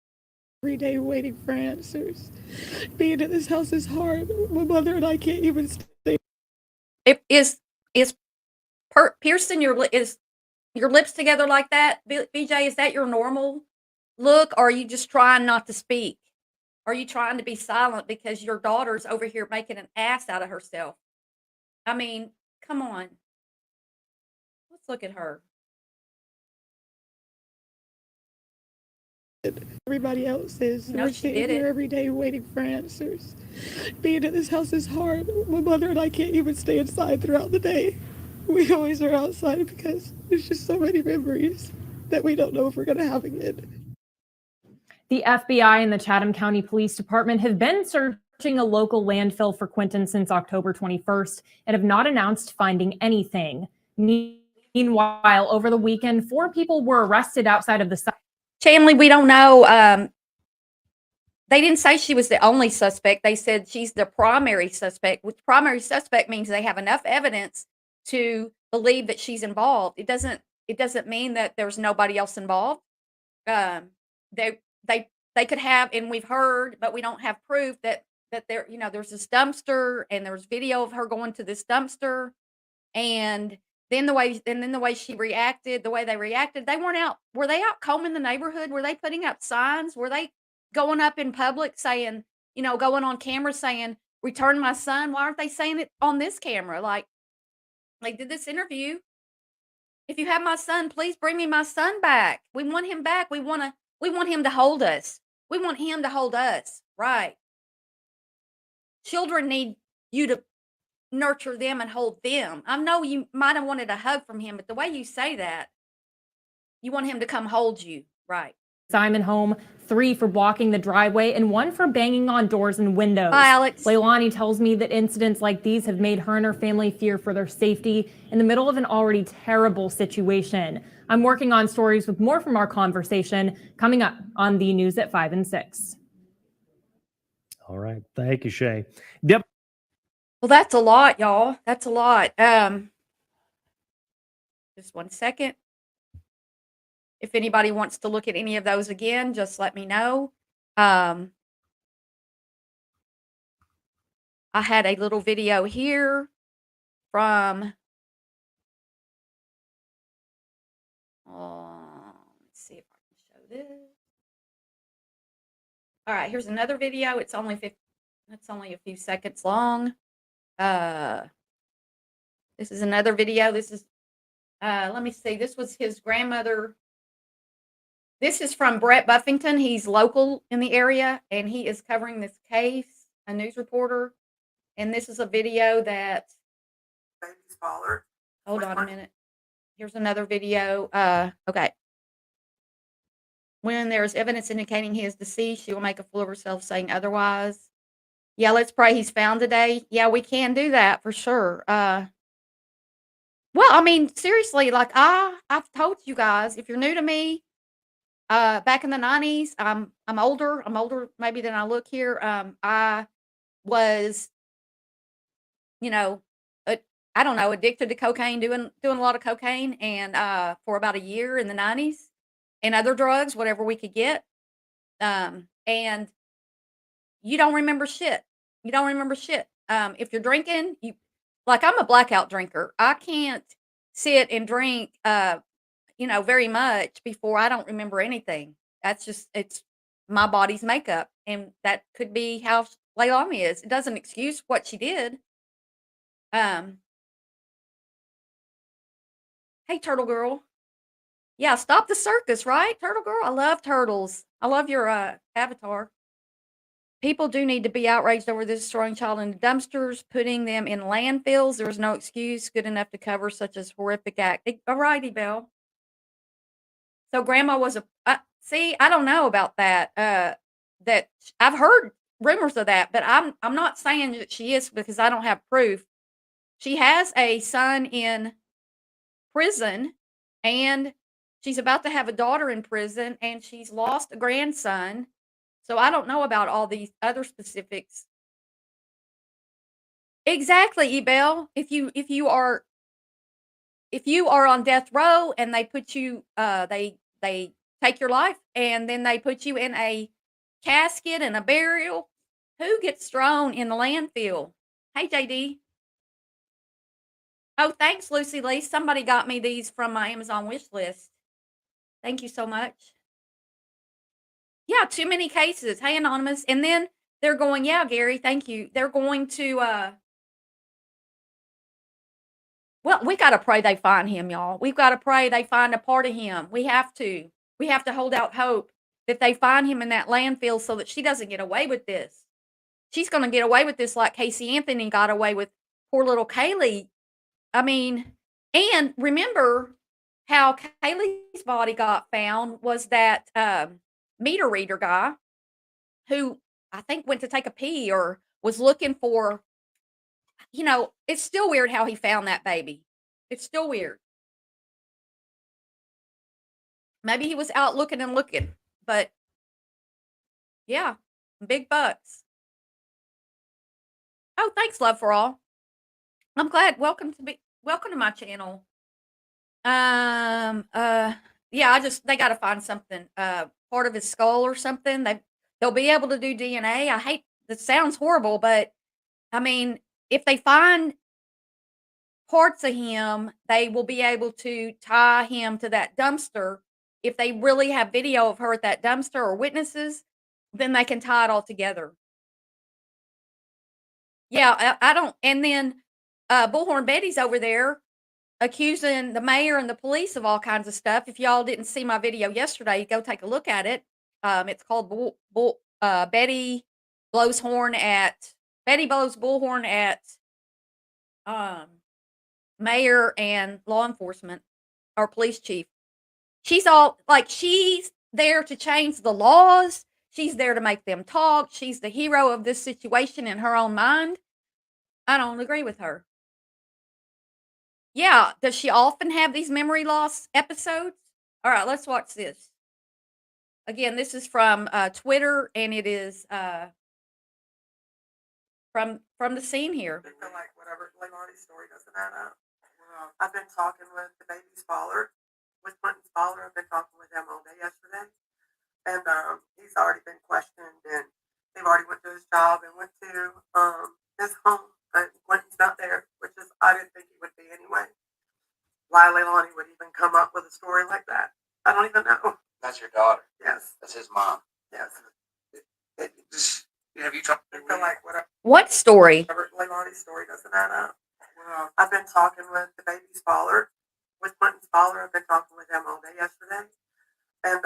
Every day waiting for answers. Being in this house is hard. My mother and I can't even stay. Is piercing your lips together like that, BJ? Is that your normal look, or are you just trying not to speak? Are you trying to be silent because your daughter's over here making an ass out of herself? I mean, come on. Let's look at her. Everybody else is. No, We're she sitting did here it. every day waiting for answers. Being in this house is hard. My mother and I can't even stay inside throughout the day. We always are outside because there's just so many memories that we don't know if we're going to have again. The FBI and the Chatham County Police Department have been searching a local landfill for Quinton since October 21st and have not announced finding anything. Meanwhile, over the weekend, 4 people were arrested outside of the site. Chanley, we don't know. They didn't say she was the only suspect. They said she's the primary suspect, which primary suspect means they have enough evidence to believe that she's involved. It doesn't mean that there's nobody else involved. They could have, and we've heard, but we don't have proof that there's this dumpster and there's video of her going to this dumpster, and then the way she reacted, the way they reacted, they weren't out. Were they out combing the neighborhood? Were they putting up signs? Were they going up in public saying, going on camera saying, "Return my son"? Why aren't they saying it on this camera? Like they did this interview. If you have my son, please bring me my son back. We want him back. We want him to hold us. We want him to hold us. Right. Children need you to nurture them and hold them. I know you might have wanted a hug from him, but the way you say that, you want him to come hold you. Right. Simon home, 3 for blocking the driveway and 1 for banging on doors and windows. Hi, Alex. Leilani tells me that incidents like these have made her and her family fear for their safety in the middle of an already terrible situation. I'm working on stories with more from our conversation coming up on the news at 5 and 6. All right. Thank you, Shay. Well, that's a lot, y'all. That's a lot. Just 1 second. If anybody wants to look at any of those again, just let me know. I had a little video here from let's see if I can show this. All right, here's another video. It's only a few seconds long. This is another video. This is let me see. This was his grandmother. This is from Brett Buffington. He's local in the area, and he is covering this case. a news reporter, and this is a video that. Baby's father. Hold on a minute. Here's another video. Okay. When there is evidence indicating he is deceased, she will make a fool of herself saying otherwise. Yeah, let's pray he's found today. Yeah, we can do that for sure. Well, I mean, seriously, like I've told you guys, if you're new to me, back in the 90s, I'm older. I'm older maybe than I look here. I was, you know, I don't know, addicted to cocaine, doing a lot of cocaine, and for about a year in the 90s, and other drugs, whatever we could get. And you don't remember shit. You don't remember shit. If you're drinking, like I'm a blackout drinker. I can't sit and drink, very much before I don't remember anything. That's just it's my body's makeup, and that could be how Leilani is. It doesn't excuse what she did. Hey, Turtle Girl. Yeah, stop the circus, right, Turtle Girl? I love turtles. I love your avatar. People do need to be outraged over this destroying child in dumpsters, putting them in landfills. There is no excuse good enough to cover such as horrific act. Alrighty, Belle. So Grandma was see, I don't know about that. That I've heard rumors of that, but I'm not saying that she is because I don't have proof. She has a son in prison, and she's about to have a daughter in prison, and she's lost a grandson. So I don't know about all these other specifics. Exactly, Ebel. If you are on death row and they put you they take your life and then they put you in a casket and a burial, who gets thrown in the landfill? Hey, JD. Oh, thanks, Lucy Lee. Somebody got me these from my Amazon wish list. Thank you so much. Yeah, too many cases. Hey, Anonymous. And then they're going, yeah, Gary, thank you. They're going to, well, we got to pray they find him, y'all. We've got to pray they find a part of him. We have to. We have to hold out hope that they find him in that landfill so that she doesn't get away with this. She's going to get away with this like Casey Anthony got away with poor little Kaylee. I mean, and remember how Kaylee's body got found was that meter reader guy who I think went to take a pee or was looking for, it's still weird how he found that baby. It's still weird. Maybe he was out looking and looking, but yeah, big bucks. Oh, thanks, Love for All. I'm glad. Welcome to my channel. Yeah, they got to find something, part of his skull or something. They'll be able to do DNA. I hate that sounds horrible, but I mean, if they find parts of him, they will be able to tie him to that dumpster. If they really have video of her at that dumpster or witnesses, then they can tie it all together. Yeah, I don't. And then Bullhorn Betty's over there accusing the mayor and the police of all kinds of stuff. If y'all didn't see my video yesterday, go take a look at it. It's called Betty blows bullhorn at mayor and law enforcement or police chief. She's there to change the laws. She's there to make them talk. She's the hero of this situation in her own mind. I don't agree with her. Yeah, does she often have these memory loss episodes? All right, let's watch this. Again, this is from Twitter, and it is from the scene here. I feel like whatever Leilani's story doesn't add up. I've been talking with the baby's father, with Quinton's father. I've been talking with him all day yesterday, and he's already been questioned, and they've already went to his job and went to his home, and Quinton's not there, which is I didn't think he would be anyway. Why Leilani would even come up with a story like that, I don't even know. That's your daughter. Yes. That's his mom. Yes. Have you talked to I feel like whatever What story? Leilani's story doesn't add up. I've been talking with the baby's father, with Quinton's father. I've been talking with him all day yesterday, And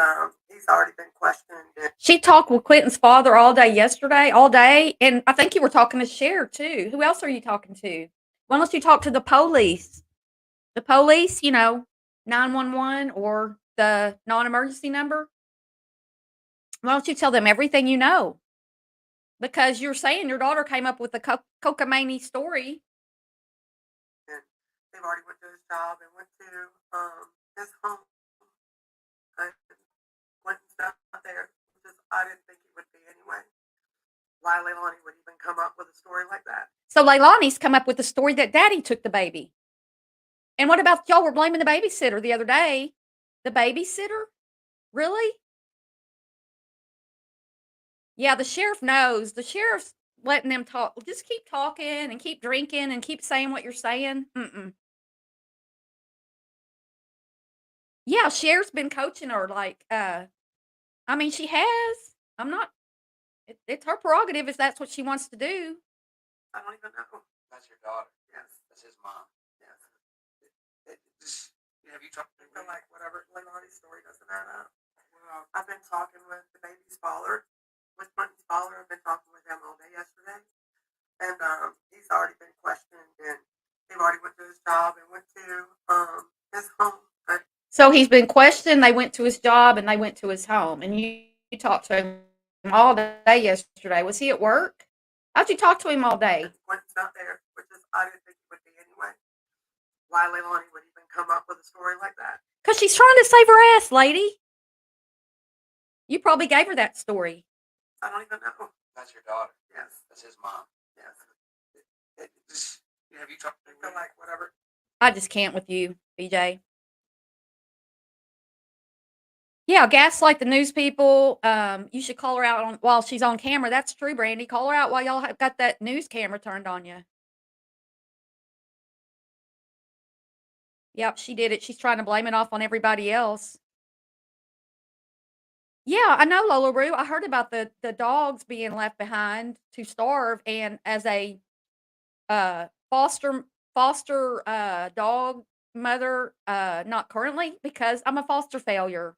he's already been questioned. And She talked with Quinton's father all day yesterday, all day, and I think you were talking to Cher too. Who else are you talking to? Why don't you talk to the police? The police, 911 or the non-emergency number. Why don't you tell them everything you know? Because you're saying your daughter came up with the cockamamie story. they've already went to his job and went to his home. And Quinton's not there, which is I didn't think he would be anyway. Why Leilani would even come up with a story like that? So Leilani's come up with the story that Daddy took the baby. And what about y'all were blaming the babysitter the other day? The babysitter? Really? Yeah, the sheriff knows. The sheriff's letting them talk. Just keep talking and keep drinking and keep saying what you're saying. Yeah, Cher's been coaching her she has. I'm not it's her prerogative if that's what she wants to do. I don't even know. That's your daughter. Yes. That's his mom. Yes. Have you talked to him? Like whatever Leilani's story doesn't add up. Well, I've been talking with the baby's father, with Quinton's father. I've been talking with him all day yesterday. And he's already been questioned and they've already went to his job and went to his home. So he's been questioned, they went to his job and they went to his home. And you talked to him all day yesterday. Was he at work? How'd you talk to him all day? Quinton's not there, which is I didn't think he would be anyway. Why Leilani would even come up with a story like that? Because she's trying to save her ass, lady. You probably gave her that story. I don't even know. That's your daughter. Yes. That's his mom. Yes. Have you talked to him? Like whatever. I just can't with you, BJ. Yeah, gaslight the news people. You should call her out while she's on camera. That's true, Brandy. Call her out while y'all have got that news camera turned on you. Yep, she did it. She's trying to blame it off on everybody else. Yeah, I know, Lola Roo. I heard about the dogs being left behind to starve, and as a foster dog mother, not currently because I'm a foster failure.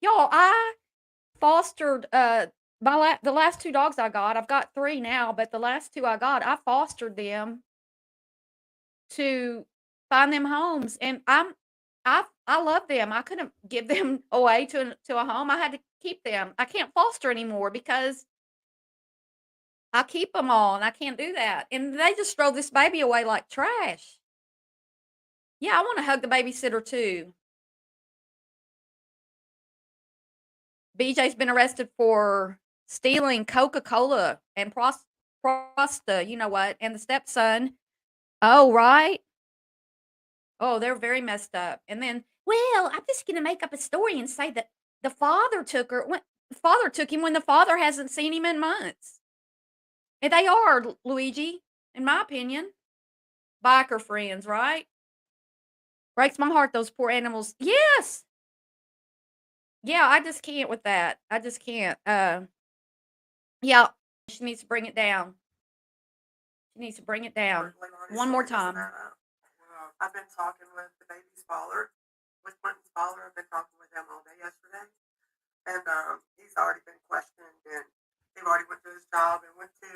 Y'all, I fostered the last 2 dogs I got. I've got 3 now, but the last 2 I got, I fostered them to find them homes, and I love them. I couldn't give them away to a home. I had to keep them. I can't foster anymore because I keep them all, and I can't do that. And they just throw this baby away like trash. Yeah, I want to hug the babysitter too. BJ's been arrested for stealing Coca-Cola and Prosta, you know what, and the stepson. Oh, right. Oh, they're very messed up. And then, well, I'm just going to make up a story and say that the father took her. The father took him when the father hasn't seen him in months. And they are, Luigi, in my opinion. Biker friends, right? Breaks my heart, those poor animals. Yes. Yeah, I just can't with that. I just can't. Yeah, she needs to bring it down. She needs to bring it down. One more time. I've been talking with the baby's father, with Quinton's father. I've been talking with him all day yesterday. And he's already been questioned and they've already went to his job and went to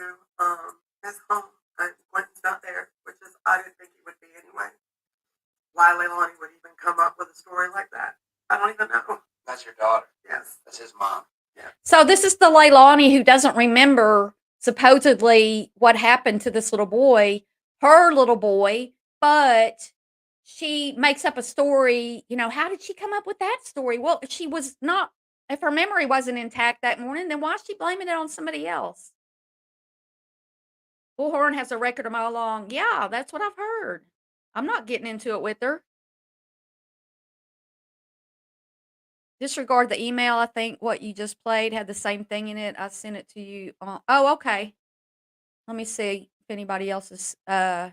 his home. And Quinton's not there, which is I didn't think he would be anyway. Why Leilani would even come up with a story like that? I don't even know. That's your daughter. Yes. That's his mom. Yeah. So this is the Leilani who doesn't remember supposedly what happened to this little boy, her little boy, but she makes up a story. How did she come up with that story? Well, if her memory wasn't intact that morning, then why is she blaming it on somebody else? Bullhorn has a record a mile long. Yeah, that's what I've heard. I'm not getting into it with her. Disregard the email. I think what you just played had the same thing in it. I sent it to you. Oh, okay. Let me see if anybody else is. Yeah,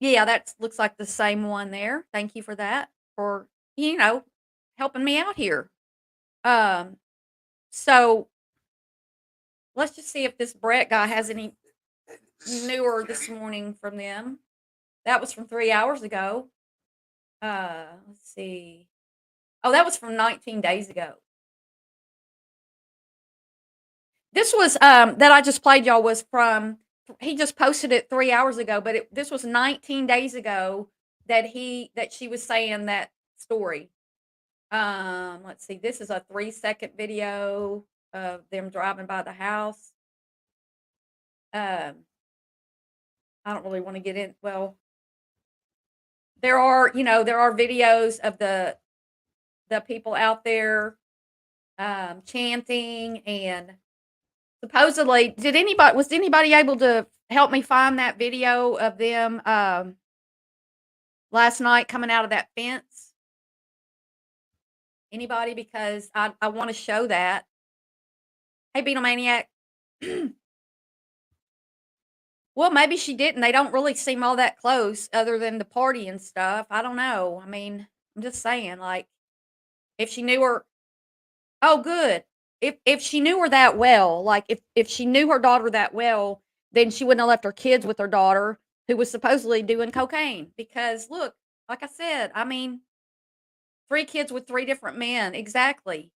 that looks like the same one there. Thank you for that. For helping me out here. So let's just see if this Brett guy has any newer this morning from them. That was from 3 hours ago. Let's see. Oh, that was from 19 days ago. This was that I just played y'all was from he just posted it 3 hours ago, but this was 19 days ago that she was saying that story. Let's see. This is a 3-second video of them driving by the house. I don't really want to get in. Well, there are videos of the people out there chanting, and supposedly was anybody able to help me find that video of them last night coming out of that fence? Anybody? Because I want to show that. Hey, Beatlemaniac. Well, maybe she didn't. They don't really seem all that close other than the party and stuff. I don't know. I mean, I'm just saying, like, if she knew her. Oh, good. If she knew her that well, like if she knew her daughter that well, then she wouldn't have left her kids with her daughter who was supposedly doing cocaine. Because look, like I said, I mean, 3 kids with 3 different men. Exactly.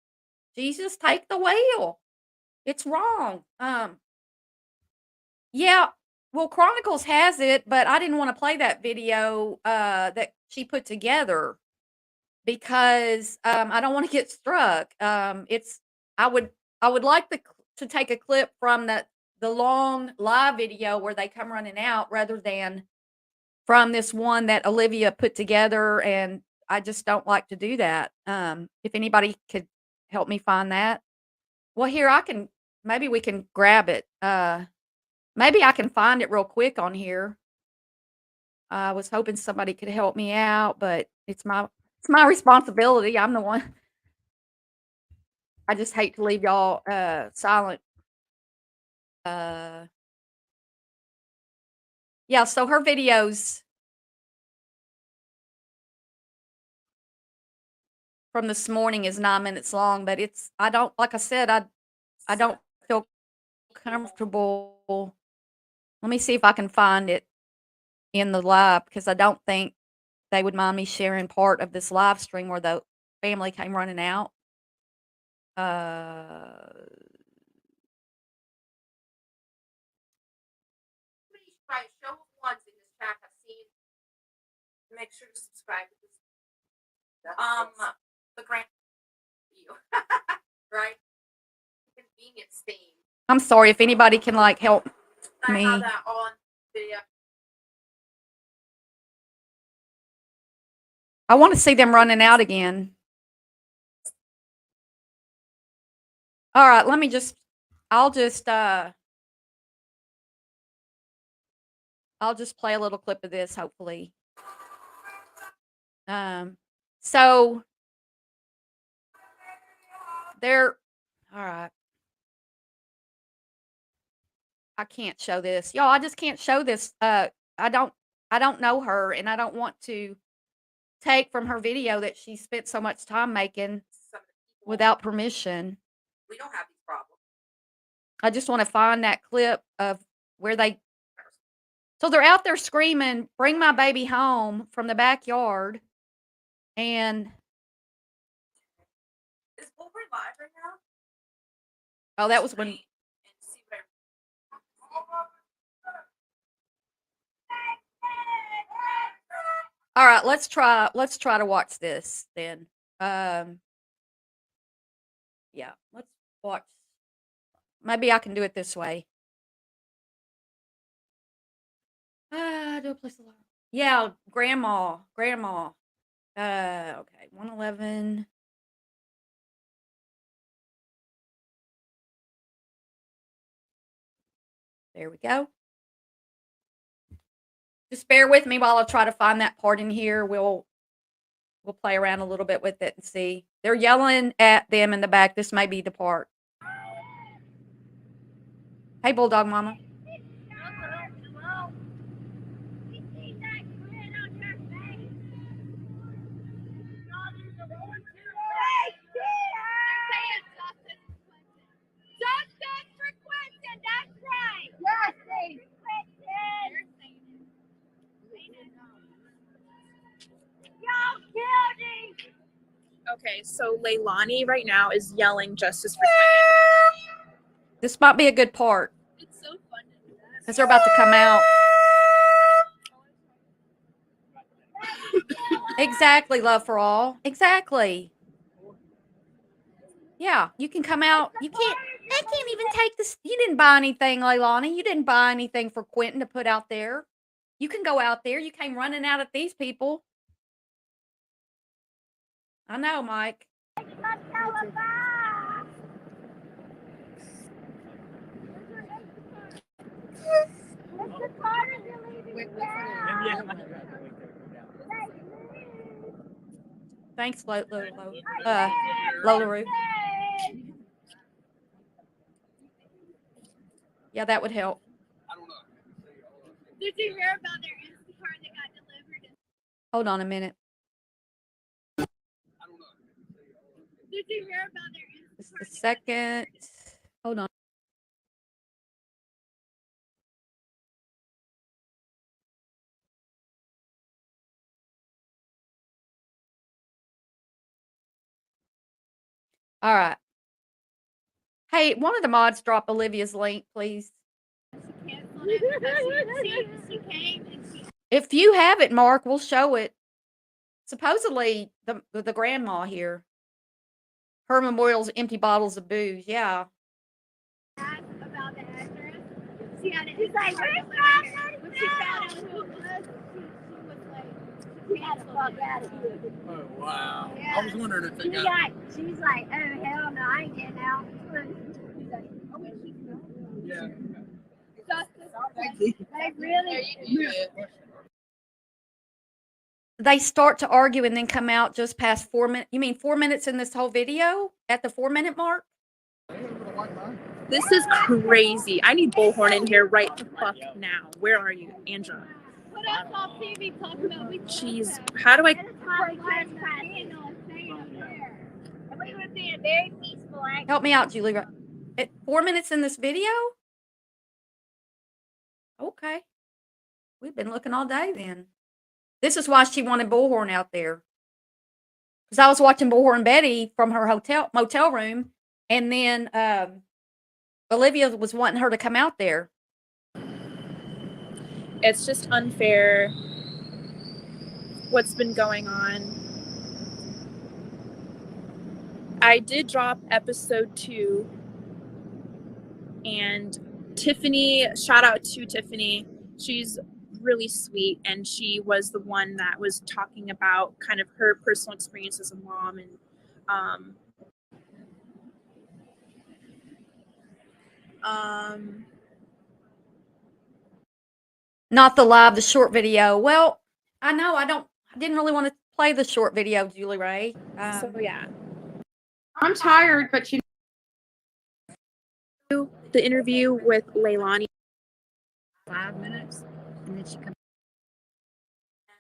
Jesus, take the wheel. It's wrong. Yeah. Well, Chronicles has it, but I didn't want to play that video that she put together because I don't want to get struck. I would like to take a clip from the long live video where they come running out rather than from this one that Olivia put together, and I just don't like to do that. If anybody could help me find that. Well, here maybe we can grab it. Maybe I can find it real quick on here. I was hoping somebody could help me out, but it's my responsibility. I'm the one. I just hate to leave y'all silent. Yeah, so her videos from this morning is 9 minutes long, but I don't, like I said, I don't feel comfortable. Let me see if I can find it in the live because I don't think they would mind me sharing part of this live stream where the family came running out. Please try a show of ones in this chat. I've seen. Make sure to subscribe to this. The grant you right convenience theme. I'm sorry if anybody can like help me. I have that on video. I want to see them running out again. All right, I'll just play a little clip of this, hopefully. So they're all right. I can't show this. Y'all, I just can't show this. I don't know her, and I don't want to take from her video that she spent so much time making without permission. We don't have these problems. I just want to find that clip of where so they're out there screaming, "Bring my baby home," from the backyard. And is Wolverine live right now? Oh, that was when. All right, let's try to watch this then. Yeah, let's watch. Maybe I can do it this way. Do a place alarm. Yeah, grandma. Okay, 111. There we go. Just bear with me while I try to find that part in here. We'll play around a little bit with it and see. They're yelling at them in the back. This may be the part. Hey, Bulldog Mama. Justice for Quinton, that's right. Justice. Y'all killed him. Okay, Okay, so Leilani right now is yelling justice for Quinton. This might be a good part It's so fun to do that. because they're about to come out. Exactly, love for all. Exactly. Yeah, you can come out. You can't. They can't even take this. You didn't buy anything, Leilani. You didn't buy anything for Quinton to put out there. You can go out there. You came running out at these people. I know, Mike. Thanks, Lolaroo. Yeah, that would help. Did you hear about their Instacart that got delivered? Hold on a minute. Did you hear about their Instacart? Just a second. Hold on. All right. Hey, one of the mods drop Olivia's link, please. She canceled it because she came and she. If you have it, Mark, we'll show it. Supposedly, the grandma here. Her memorial's empty bottles of booze. Yeah. Asked about the address. She had it. She's like, when she found out who it was, she was like, she had to fuck out of here. Oh, wow. Yeah. I was wondering if they got She's like, oh, hell no, I ain't getting out. She's like, oh, wait, she's not. Yeah. Justice. They really. They start to argue and then come out just past 4 minutes. You mean 4 minutes in this whole video? At the 4-minute mark? This is crazy. I need Bullhorn in here right the fuck now. Where are you, Angela? Put us on TV talking about we. Jeez, how do I? We would be a very peaceful act. Help me out, Julie. At 4 minutes in this video? Okay. We've been looking all day then. This is why she wanted Bullhorn out there. Because I was watching Bullhorn Betty from her motel room, and then Olivia was wanting her to come out there. It's just unfair what's been going on. I did drop episode 2, and Tiffany, shout out to Tiffany. She's really sweet, and she was the one that was talking about kind of her personal experience as a mom, and Not the short video. Well, I know I didn't really want to play the short video, Julie Ray. So yeah, I'm tired, but the interview with Leilani, 5 minutes, and then she comes.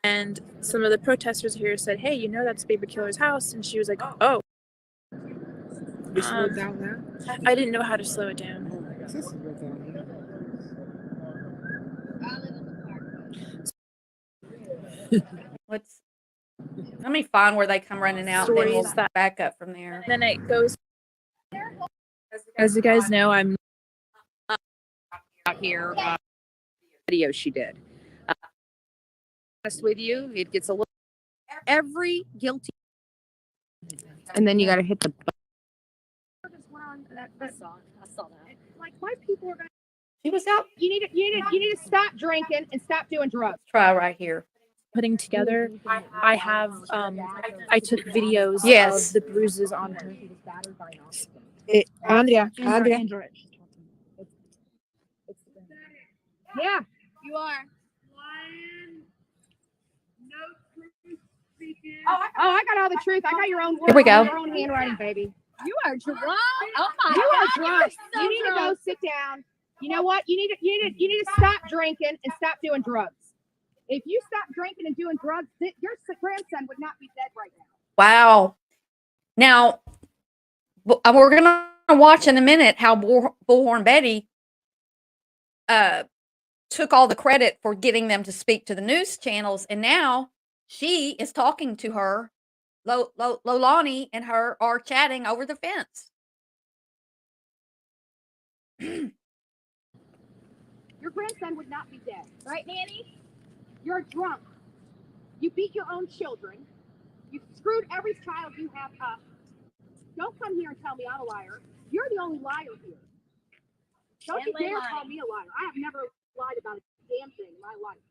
and some of the protesters here said, "Hey, you know that's Baby Killer's house," and she was like, "Oh." You slow it down now? I didn't know how to slow it down. Let me find where they come running out, and then we'll Stories that- back up from there. Then it goes. As you guys know, I'm Out here, video she did. Honest with you, it gets a little. Every guilty. And then you got to hit the. I saw that. Like, why people are going to. She was out. You need to stop drinking and stop doing drugs. Try right here. putting together. I have I took videos Yes. of the bruises on her. Andrea. Yeah, you are. Oh, I got all the truth. I got your own Here we go. Your own handwriting, baby. You are drunk. Oh my You are God, drunk. so You need to go drunk. sit down. You know what? You need to stop drinking and stop doing drugs. If you stop drinking and doing drugs, your grandson would not be dead right now. Wow. Now, we're going to watch in a minute how Bullhorn Betty took all the credit for getting them to speak to the news channels. And now she is talking to her, Lolani and her are chatting over the fence. Your grandson would not be dead. Right, Nanny? You're drunk. You beat your own children. You screwed every child you have up. Don't come here and tell me I'm a liar. You're the only liar here. Don't you dare call me a liar. I have never lied about a damn thing in my life.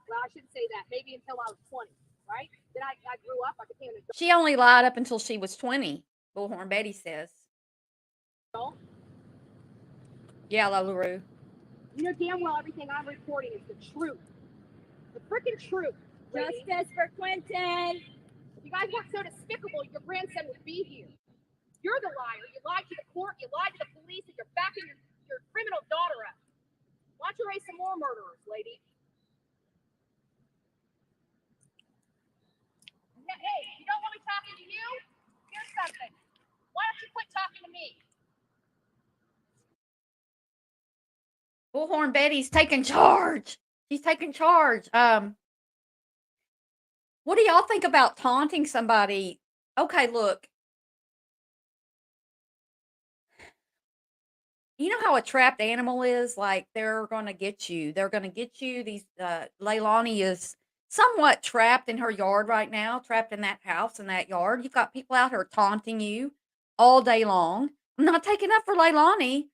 Well, I shouldn't say that. Maybe until I was 20, right? Then I grew up. I became an adult. She only lied up until she was 20, Bullhorn Betty says. Yeah, LaRue. You know damn well everything I'm reporting is the truth. The freaking truth. lady. Justice for Quinton. If you guys weren't so despicable, your grandson would be here. You're the liar. You lied to the court, you lied to the police, and you're backing your criminal daughter up. Why don't you raise some more murderers, lady? Hey, you don't want me talking to you? Here's something. Why don't you quit talking to me? Bullhorn Betty's taking charge. She's taking charge. What do y'all think about taunting somebody? Okay, look. You know how a trapped animal is? Like, they're going to get you. They're going to get you. Leilani is somewhat trapped in her yard right now, trapped in that house, in that yard. You've got people out here taunting you all day long. I'm not taking up for Leilani.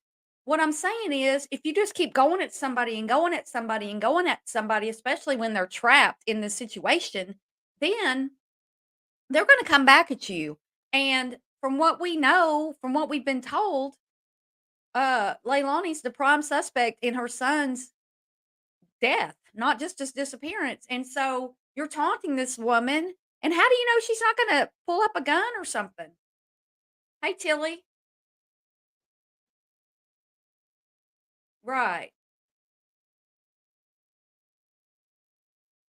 What I'm saying is, if you just keep going at somebody and going at somebody and going at somebody, especially when they're trapped in this situation, then they're going to come back at you. And from what we know, from what we've been told, Leilani's the prime suspect in her son's death, not just his disappearance. And so you're taunting this woman. And how do you know she's not going to pull up a gun or something? Hey, Tilly. Right.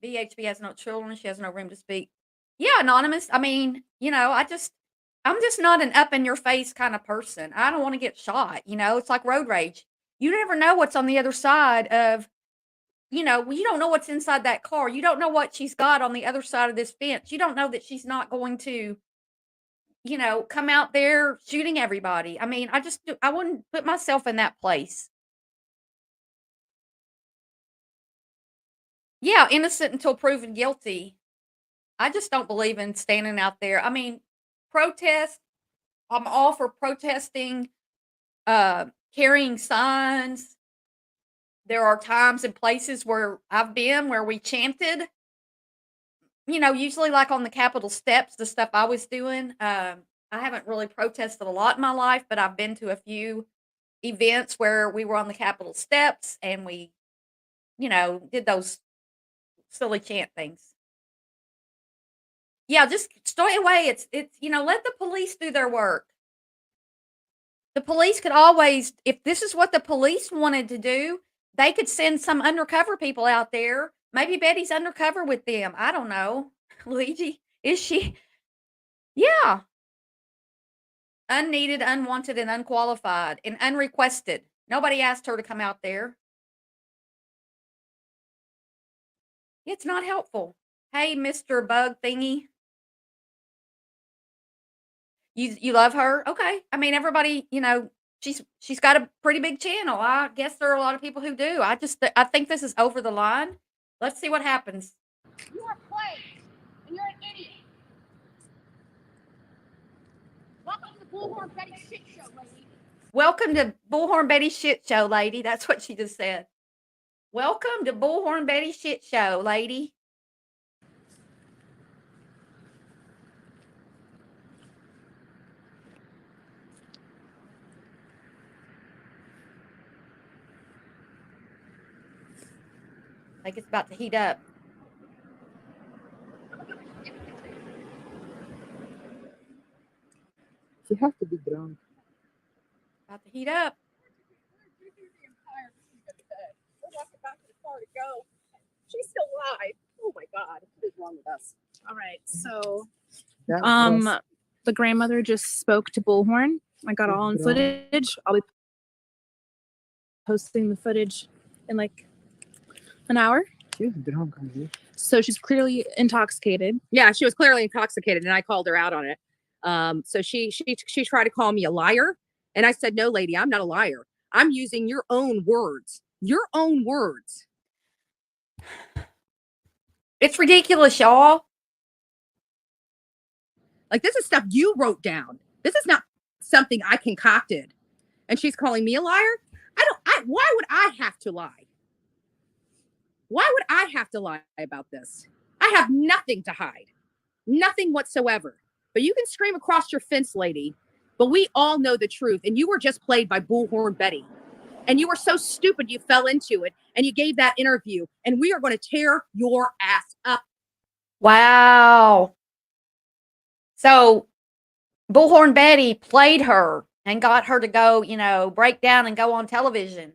BHB has no children. She has no room to speak. Yeah, anonymous. I mean, I'm just not an up in your face kind of person. I don't want to get shot. It's like road rage. You never know what's on the other side of, you don't know what's inside that car. You don't know what she's got on the other side of this fence. You don't know that she's not going to, come out there shooting everybody. I mean, I wouldn't put myself in that place. Yeah, innocent until proven guilty. I just don't believe in standing out there. I mean, protest. I'm all for protesting, carrying signs. There are times and places where I've been where we chanted, usually like on the Capitol steps, the stuff I was doing. I haven't really protested a lot in my life, but I've been to a few events where we were on the Capitol steps and we, did those silly chant things. Yeah, just stay away. It's let the police do their work. The police could always, if this is what the police wanted to do, they could send some undercover people out there. Maybe Betty's undercover with them. I don't know. Luigi, is she? Yeah. Unneeded, unwanted, and unqualified, and unrequested. Nobody asked her to come out there. It's not helpful. Hey, Mr. Bug Thingy. You love her? Okay. I mean, everybody, she's got a pretty big channel. I guess there are a lot of people who do. I think this is over the line. Let's see what happens. You are playing, and you're an idiot. Welcome to the Bullhorn Betty shit show, lady. Welcome to Bullhorn Betty shit show, lady. That's what she just said. Welcome to Bullhorn Betty shit show, lady. Like it's about to heat up. You have to be drunk. About to heat up. We're walking back to the car to go. She's still alive. Oh my God. What is wrong with us? All right. So, That was the grandmother just spoke to Bullhorn. I got all on footage. I'll be posting the footage in like an hour. She was drunk, So she's clearly intoxicated. Yeah, she was clearly intoxicated, and I called her out on it. So she tried to call me a liar, and I said, "No, lady, I'm not a liar. I'm using your own words. Your own words." It's ridiculous, y'all. Like, this is stuff you wrote down. This is not something I concocted. And she's calling me a liar? Why would I have to lie? Why would I have to lie about this? I have nothing to hide. Nothing whatsoever. But you can scream across your fence, lady. But we all know the truth. And you were just played by Bullhorn Betty. And you were so stupid you fell into it. And you gave that interview. And we are going to tear your ass up. Wow. So Bullhorn Betty played her and got her to go, break down and go on television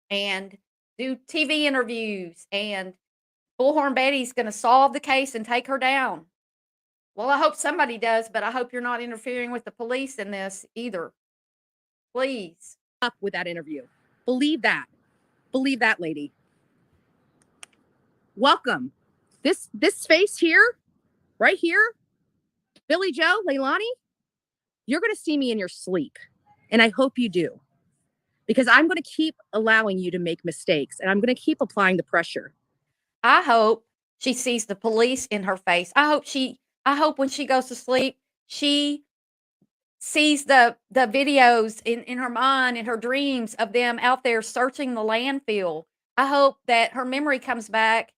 and do TV interviews. And Bullhorn Betty's going to solve the case and take her down. Well, I hope somebody does, but I hope you're not interfering with the police in this either. Please. Up with that interview. Believe that. Believe that, lady. Welcome. This face here, right here, Billy Joe, Leilani, you're going to see me in your sleep. And I hope you do. Because I'm going to keep allowing you to make mistakes. And I'm going to keep applying the pressure. I hope she sees the police in her face. I hope when she goes to sleep, she sees the videos in her mind, in her dreams of them out there searching the landfill. I hope that her memory comes back,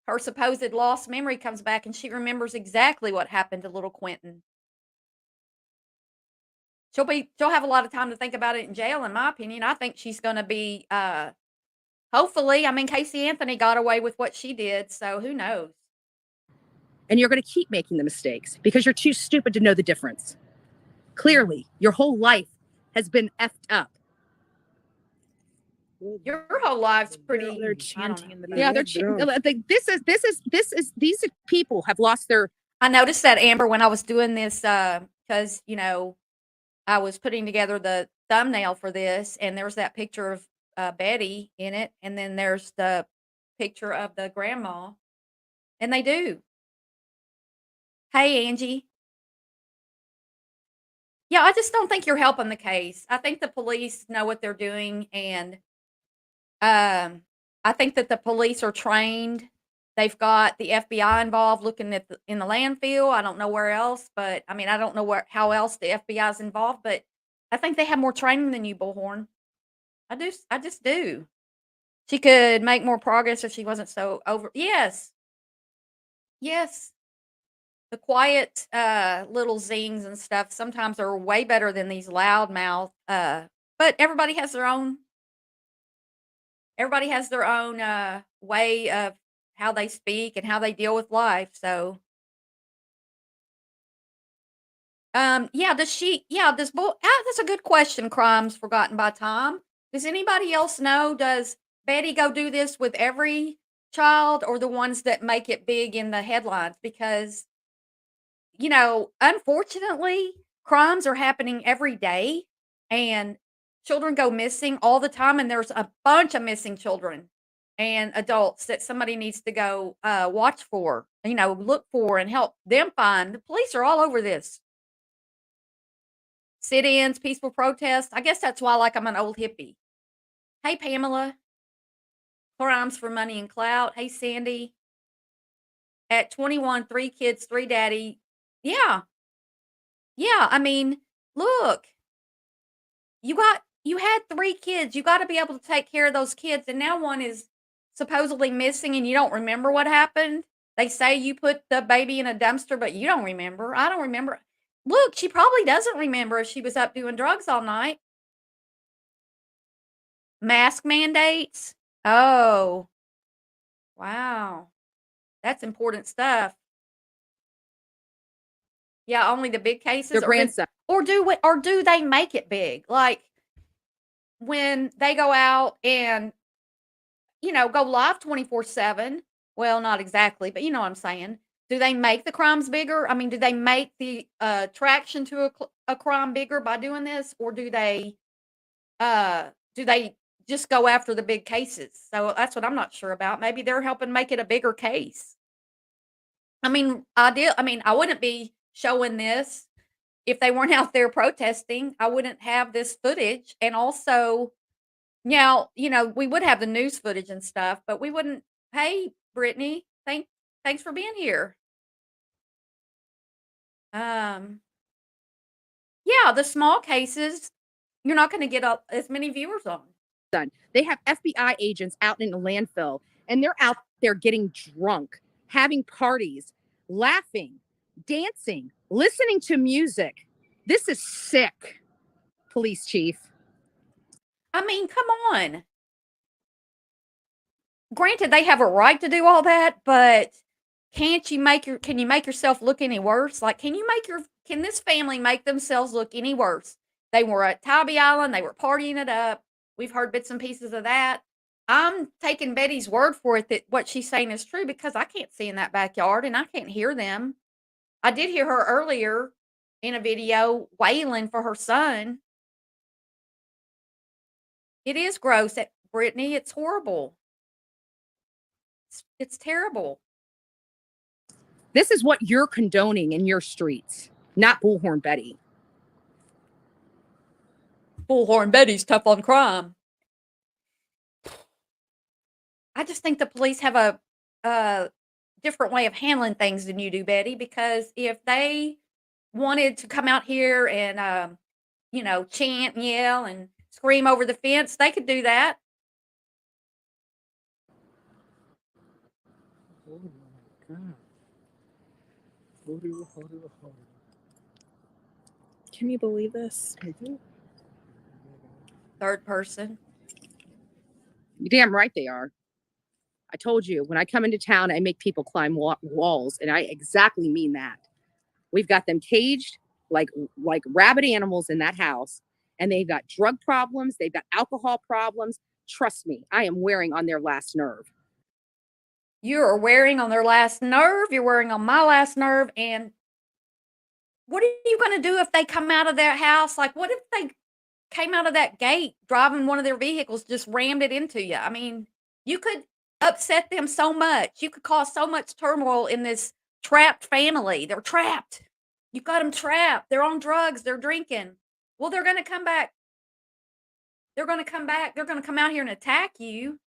her supposed lost memory comes back, and she remembers exactly what happened to little Quinton. She'll have a lot of time to think about it in jail, in my opinion. I think she's going to be, hopefully, Casey Anthony got away with what she did, so who knows? And you're going to keep making the mistakes because you're too stupid to know the difference. Clearly, your whole life has been effed up. Your whole life's pretty. They're chanting in the back. Yeah, these people have lost their. I noticed that, Amber, when I was doing this, because I was putting together the thumbnail for this, and there was that picture of Betty in it, and then there's the picture of the grandma, and they do. Hey, Angie. Yeah, I just don't think you're helping the case. I think the police know what they're doing, and I think that the police are trained. They've got the FBI involved looking in the landfill. I don't know where else, but I don't know how else the FBI is involved, but I think they have more training than you, Bullhorn. I just do. She could make more progress if she wasn't so over. Yes. Yes. The quiet little zings and stuff sometimes are way better than these loudmouth. But everybody has their own. Everybody has their own way of how they speak and how they deal with life. So, that's a good question. Crimes forgotten by Tom. Does anybody else know? Does Betty go do this with every child or the ones that make it big in the headlines? Because unfortunately, crimes are happening every day and children go missing all the time. And there's a bunch of missing children and adults that somebody needs to go watch for, look for and help them find. The police are all over this. Sit-ins, peaceful protests. I guess that's why I'm an old hippie. Hey, Pamela. Crimes for money and clout. Hey, Sandy. At 21, 3 kids, 3 daddy. Yeah. Yeah. Look, you had 3 kids. You got to be able to take care of those kids. And now one is supposedly missing and you don't remember what happened. They say you put the baby in a dumpster, but you don't remember. I don't remember. Look, she probably doesn't remember if she was up doing drugs all night. Mask mandates. Oh, wow. That's important stuff. Yeah, only the big cases. Their grandson. Or do they make it big? Like when they go out and go live 24/7. Well, not exactly, but you know what I'm saying. Do they make the crimes bigger? Do they make the attraction to a crime bigger by doing this, or do they just go after the big cases? So that's what I'm not sure about. Maybe they're helping make it a bigger case. I mean, I wouldn't be showing this if they weren't out there protesting. I wouldn't have this footage. And also, now, we would have the news footage and stuff, but we wouldn't. Hey, Brittany, thanks for being here. Um, yeah, the small cases, you're not going to get as many viewers on. They have FBI agents out in a landfill, and they're out there getting drunk, having parties, laughing, dancing, listening to music. This is sick, police chief. I mean, come on. Granted, they have a right to do all that, but can you make yourself look any worse? Like, can this family make themselves look any worse? They were at Tybee Island, they were partying it up. We've heard bits and pieces of that. I'm taking Betty's word for it that what she's saying is true because I can't see in that backyard and I can't hear them. I did hear her earlier in a video wailing for her son. It is gross, Brittany. It's horrible. It's terrible. This is what you're condoning in your streets, not Bullhorn Betty. Bullhorn Betty's tough on crime. I just think the police have a different way of handling things than you do, Betty, because if they wanted to come out here and, chant and yell and scream over the fence, they could do that. Oh my God. Can you believe this? Third person. You're damn right they are. I told you, when I come into town, I make people climb walls, and I exactly mean that. We've got them caged like rabid animals in that house, and they've got drug problems, they've got alcohol problems. Trust me, I am wearing on their last nerve. You're wearing on their last nerve. You're wearing on my last nerve. And what are you going to do if they come out of their house? Like, what if they came out of that gate driving one of their vehicles, just rammed it into you? I mean, you could upset them so much. You could cause so much turmoil in this trapped family. They're trapped. You got them trapped. They're on drugs. They're drinking. Well, they're going to come back. They're going to come back. They're going to come out here and attack you.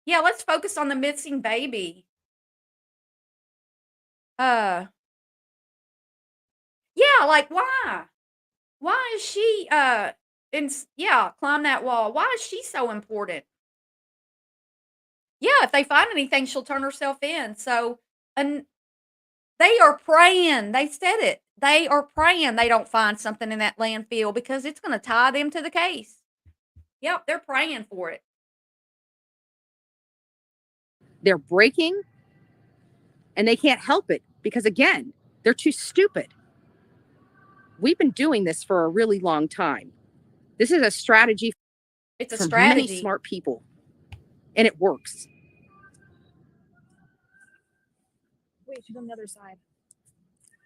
Yeah, let's focus on the missing baby. Yeah, like why? Why is she climb that wall? Why is she so important? Yeah, if they find anything, she'll turn herself in. So, and they are praying. They said it. They are praying they don't find something in that landfill because it's going to tie them to the case. Yep, they're praying for it. They're breaking, and they can't help it because, again, they're too stupid. We've been doing this for a really long time. This is a strategy. It's a from strategy. Many smart people, and it works. Wait, she's on the other side.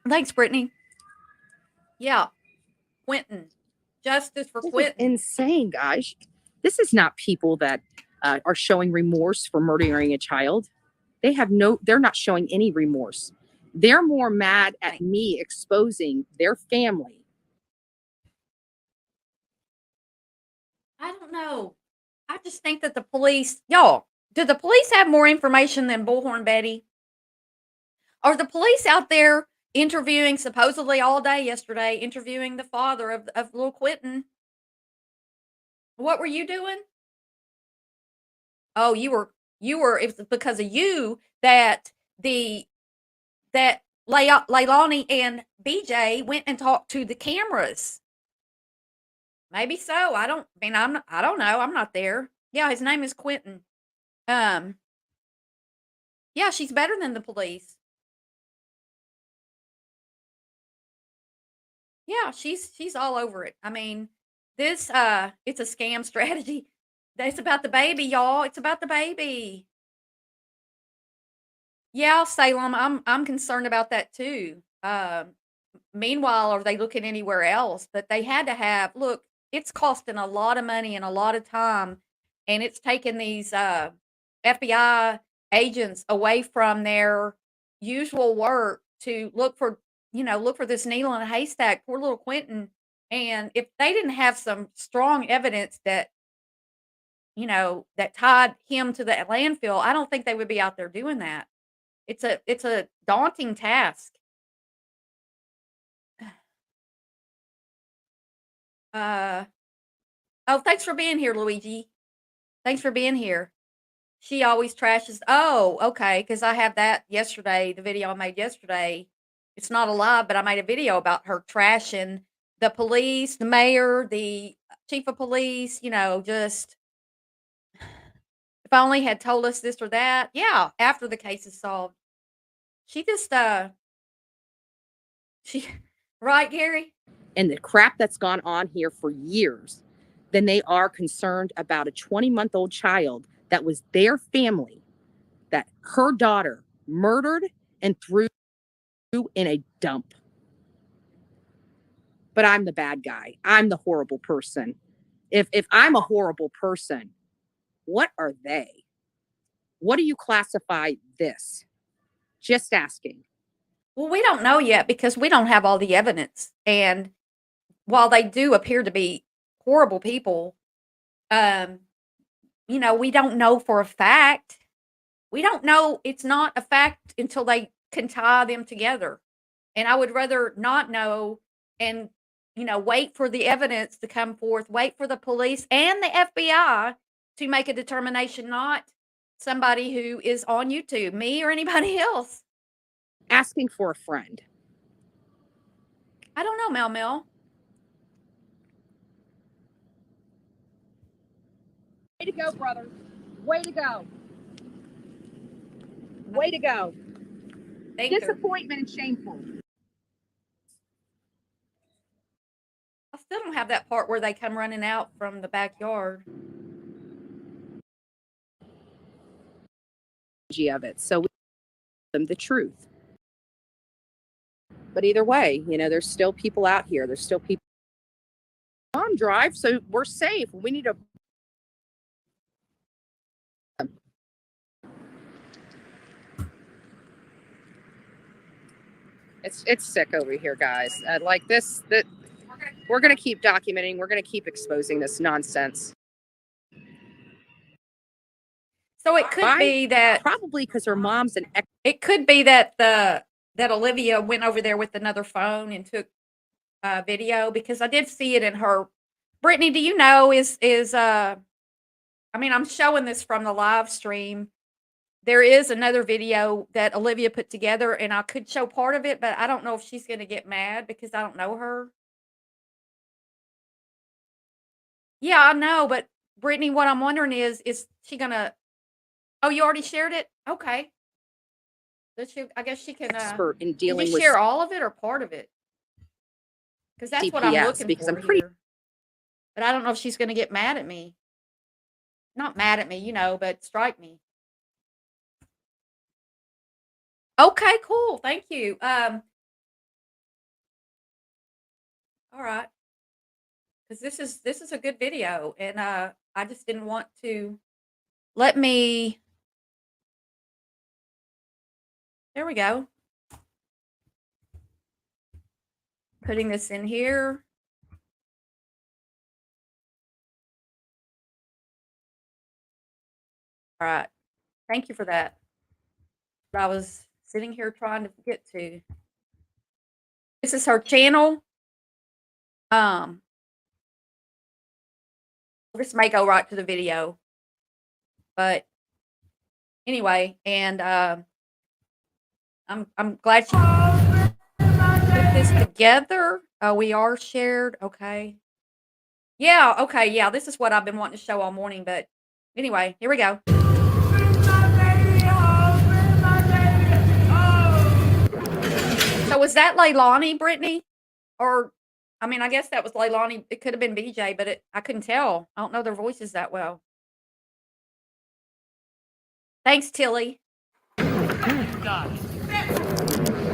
Thanks, Brittany. Yeah, Quinton. Justice for This Quinton. is insane, guys. This is not people that are showing remorse for murdering a child. They're not showing any remorse. They're more mad at me exposing their family. I don't know. I just think that the police, y'all, do the police have more information than Bullhorn Betty? Are the police out there interviewing supposedly all day yesterday, interviewing the father of little Quinton? What were you doing? Oh, you were, it was because of you that Leilani and BJ went and talked to the cameras. Maybe so. I don't know. I'm not there. Yeah, his name is Quinton. Yeah, she's better than the police. Yeah, she's all over it. I mean, this it's a scam strategy. It's about the baby, y'all. It's about the baby. Yeah, Salem, I'm concerned about that too. Meanwhile, are they looking anywhere else? But they had to have, look, it's costing a lot of money and a lot of time, and it's taking these FBI agents away from their usual work to look for, look for this needle in a haystack, poor little Quinton. And if they didn't have some strong evidence that, that tied him to the landfill, I don't think they would be out there doing that. It's a daunting task. Oh, thanks for being here, Luigi. Thanks for being here. She always trashes. Oh, okay. Because I have that yesterday, the video I made yesterday. It's not alive, but I made a video about her trashing the police, the mayor, the chief of police, just if I only had told us this or that. Yeah, after the case is solved. She just, she, right, Gary? And the crap that's gone on here for years than they are concerned about a 20-month-old child that was their family, that her daughter murdered and threw in a dump. But I'm the bad guy. I'm the horrible person. If I'm a horrible person, what are they? What do you classify this? Just asking. Well, we don't know yet because we don't have all the evidence. And while they do appear to be horrible people, we don't know for a fact. We don't know. It's not a fact until they can tie them together. And I would rather not know and, wait for the evidence to come forth, wait for the police and the FBI to make a determination, not somebody who is on YouTube, me or anybody else. Asking for a friend. I don't know, Mel Mel. Way to go, brother. Way to go. Way to go. Disappointment and shameful. I still don't have that part where they come running out from the backyard. Of it. So we tell them the truth. But either way, there's still people out here. There's still people on drive, so we're safe. We need to. It's sick over here, guys. Like this, that we're gonna keep documenting. We're gonna keep exposing this nonsense. So it could be that probably because her mom's an. It could be that that Olivia went over there with another phone and took video, because I did see it in her. Brittany, do you know I'm showing this from the live stream. There is another video that Olivia put together, and I could show part of it, but I don't know if she's going to get mad because I don't know her. Yeah, I know, but Brittany, what I'm wondering is she going to... Oh, you already shared it? Okay. I guess she can... expert in dealing did you with share all of it or part of it? Because that's what I'm looking because for I'm pretty here. But I don't know if she's going to get mad at me. Not mad at me, but strike me. Okay, cool. Thank you. All right. Because this is a good video, and I just didn't want to. Let me. There we go. Putting this in here. All right. Thank you for that. I was sitting here trying to get to. This is her channel. This may go right to the video. But anyway, and I'm glad she put this together. We are shared. Okay. Yeah, okay, yeah. This is what I've been wanting to show all morning, but anyway, here we go. So was that Leilani, Brittany? Or, I guess that was Leilani. It could have been BJ, but I couldn't tell. I don't know their voices that well. Thanks, Tilly.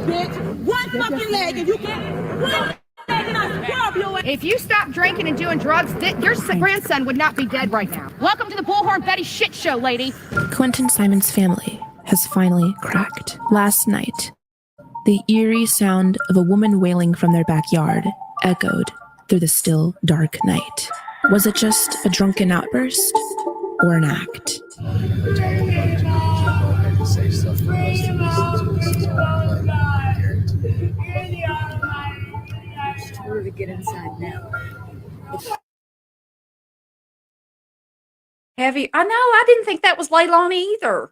Bitch, one fucking leg and you can one leg and I scrub your ass. If you stop drinking and doing drugs, your grandson would not be dead right now. Welcome to the Bullhorn Betty shit show, lady. Quinton Simon's family has finally cracked. Last night, the eerie sound of a woman wailing from their backyard echoed through the still, dark night. Was it just a drunken outburst or an act? To get inside now. Heavy. I know. I didn't think that was Leilani either.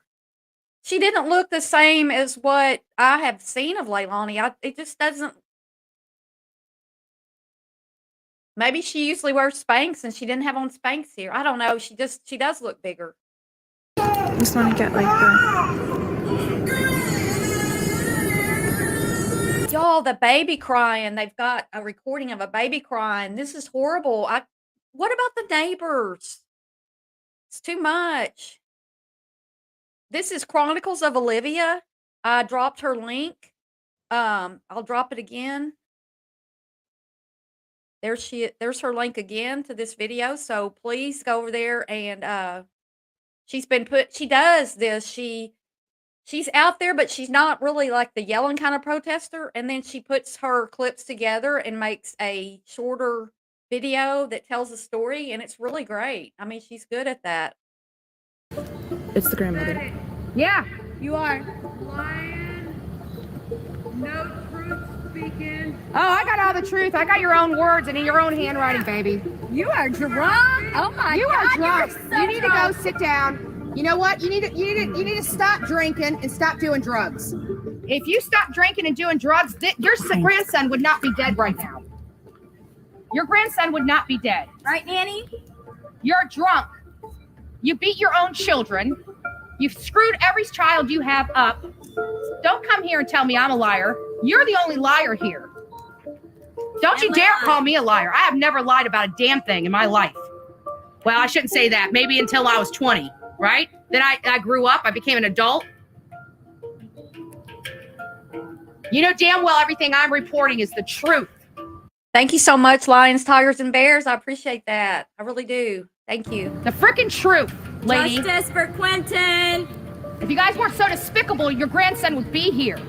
She didn't look the same as what I have seen of Leilani. It just doesn't. Maybe she usually wears Spanx and she didn't have on Spanx here. I don't know. She does look bigger. I just want to get like the... Y'all, the baby crying. They've got a recording of a baby crying. This is horrible. What about the neighbors? It's too much. This is Chronicles of Olivia. I dropped her link. I'll drop it again. There's her link again to this video. So please go over there and she does this. She's out there, but she's not really like the yelling kind of protester. And then she puts her clips together and makes a shorter video that tells a story, and it's really great. I mean, she's good at that. It's the grandmother. Yeah, you are. Lying. No truth speaking. Oh, I got all the truth. I got your own words and in your own handwriting, baby. You are drunk. Oh my God. You are drunk. You need to go sit down. You know what? You need to stop drinking and stop doing drugs. If you stop drinking and doing drugs, your grandson would not be dead right now. Your grandson would not be dead. Right, Nanny? You're drunk. You beat your own children. You've screwed every child you have up. Don't come here and tell me I'm a liar. You're the only liar here. Don't you dare call me a liar. I have never lied about a damn thing in my life. Well, I shouldn't say that. Maybe until I was 20, right? Then I grew up. I became an adult. You know damn well everything I'm reporting is the truth. Thank you so much, Lions, Tigers, and Bears. I appreciate that. I really do. Thank you. The freaking truth, lady. Justice for Quinton. If you guys weren't so despicable, your grandson would be here.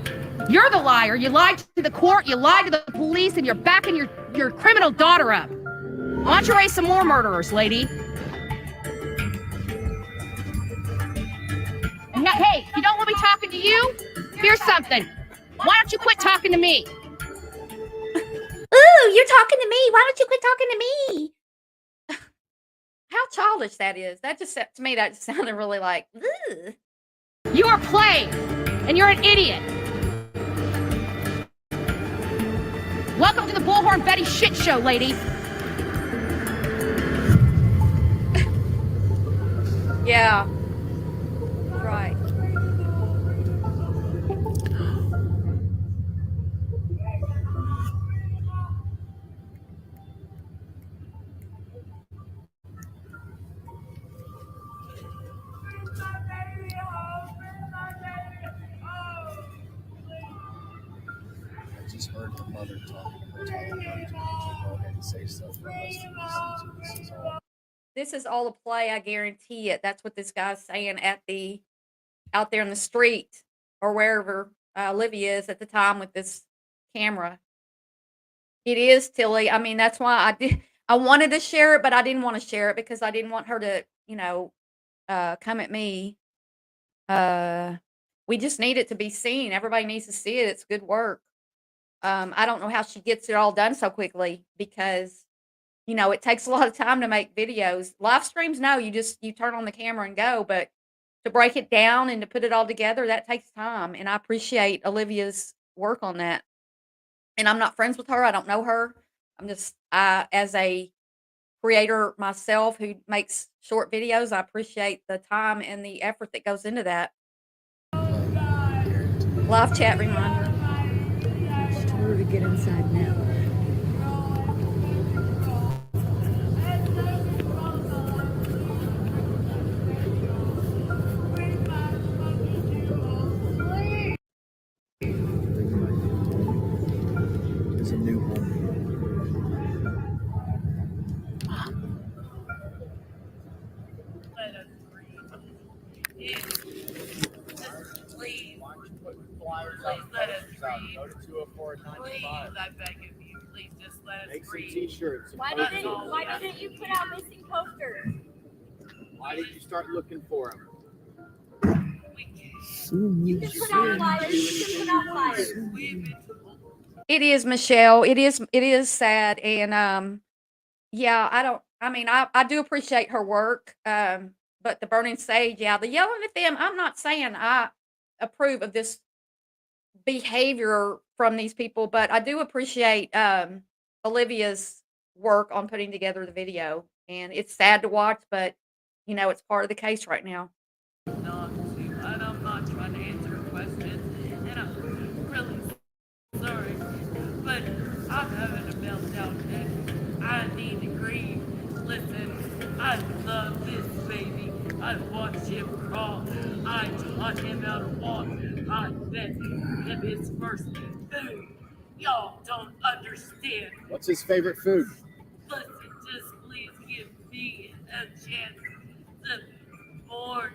You're the liar. You lied to the court, you lied to the police, and you're backing your criminal daughter up. Why don't you raise some more murderers, lady? And hey, if you don't want me talking to you, here's something. Why don't you quit talking to me? Ooh, you're talking to me. Why don't you quit talking to me? How childish that is. That just, to me, that just sounded really like, ugh. You are playing, and you're an idiot. Welcome to the Bullhorn Betty shit show, lady. Yeah. Right. I just heard her mother talking to her, telling her to go ahead and say stuff for us to listen to. This is all a play. I guarantee it. That's what this guy's saying out there in the street or wherever Olivia is at the time with this camera. It is, Tilly. I mean, that's why I wanted to share it, but I didn't want to share it because I didn't want her to, come at me. We just need it to be seen. Everybody needs to see it. It's good work. I don't know how she gets it all done so quickly because, it takes a lot of time to make videos. Live streams, no, you turn on the camera and go, but to break it down and to put it all together, that takes time. And I appreciate Olivia's work on that. And I'm not friends with her. I don't know her. I'm just, as a creator myself who makes short videos, I appreciate the time and the effort that goes into that. Live chat reminder. Tell her to get inside now. It's a new home. Please. Why don't you put flyers Please out? let us posters out, breathe. Go to 204 and Please, 95. I beg of you. Please just let us Make some breathe. t-shirts. and Why posters. didn't you put out missing posters? Why did you start looking for them? You can put out flyers. You can put out flyers. It is, Michelle. It is sad. And yeah, I do appreciate her work. But the burning sage, yeah, the yelling at them, I'm not saying I approve of this behavior from these people, but I do appreciate Olivia's work on putting together the video. And it's sad to watch, but it's part of the case right now. Not to, and I'm not trying to answer questions, and I'm really sorry, but I'm having a meltdown, and I need to grieve. Listen, I love this baby. I watched him crawl. I taught him how to walk. I fed him his first food. Y'all don't understand. What's his favorite food? Listen, just please give me a chance to mourn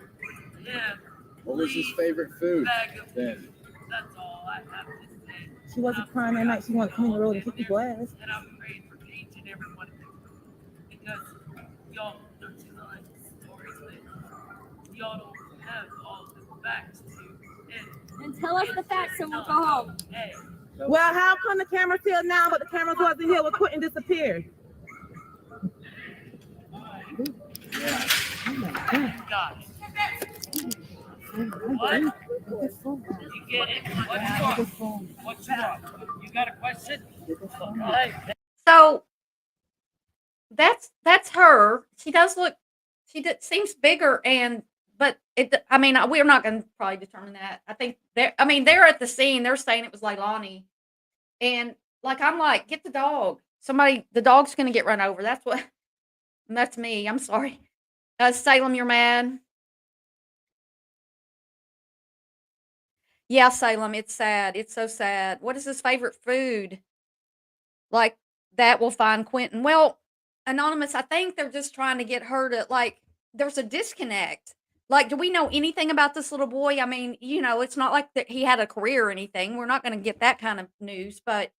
him. What was his Please, favorite food beg of you. then? That's all I have to say. She wasn't crying that night. She wanted to come in the road and kick people's ass. And I'm praying for each and every one of you. Because y'all don't like stories, but y'all don't have all the facts to. And tell us the facts and we'll go home. Hey, Well, how come the camera still now, but the cameras wasn't here when Quinton disappeared? God. What? You get it? What's wrong? You got a question? Hey. So that's her. She does look. Seems bigger, but we're not going to probably determine that. I think they're at the scene. They're saying it was Leilani, and I'm like, get the dog. The dog's going to get run over. That's me. I'm sorry. Salem, you're mad. Yeah, Salem, it's sad. It's so sad. What is his favorite food? Like, that will find Quinton. Well, Anonymous, I think they're just trying to get her to, there's a disconnect. Do we know anything about this little boy? I mean, it's not like that he had a career or anything. We're not going to get that kind of news, but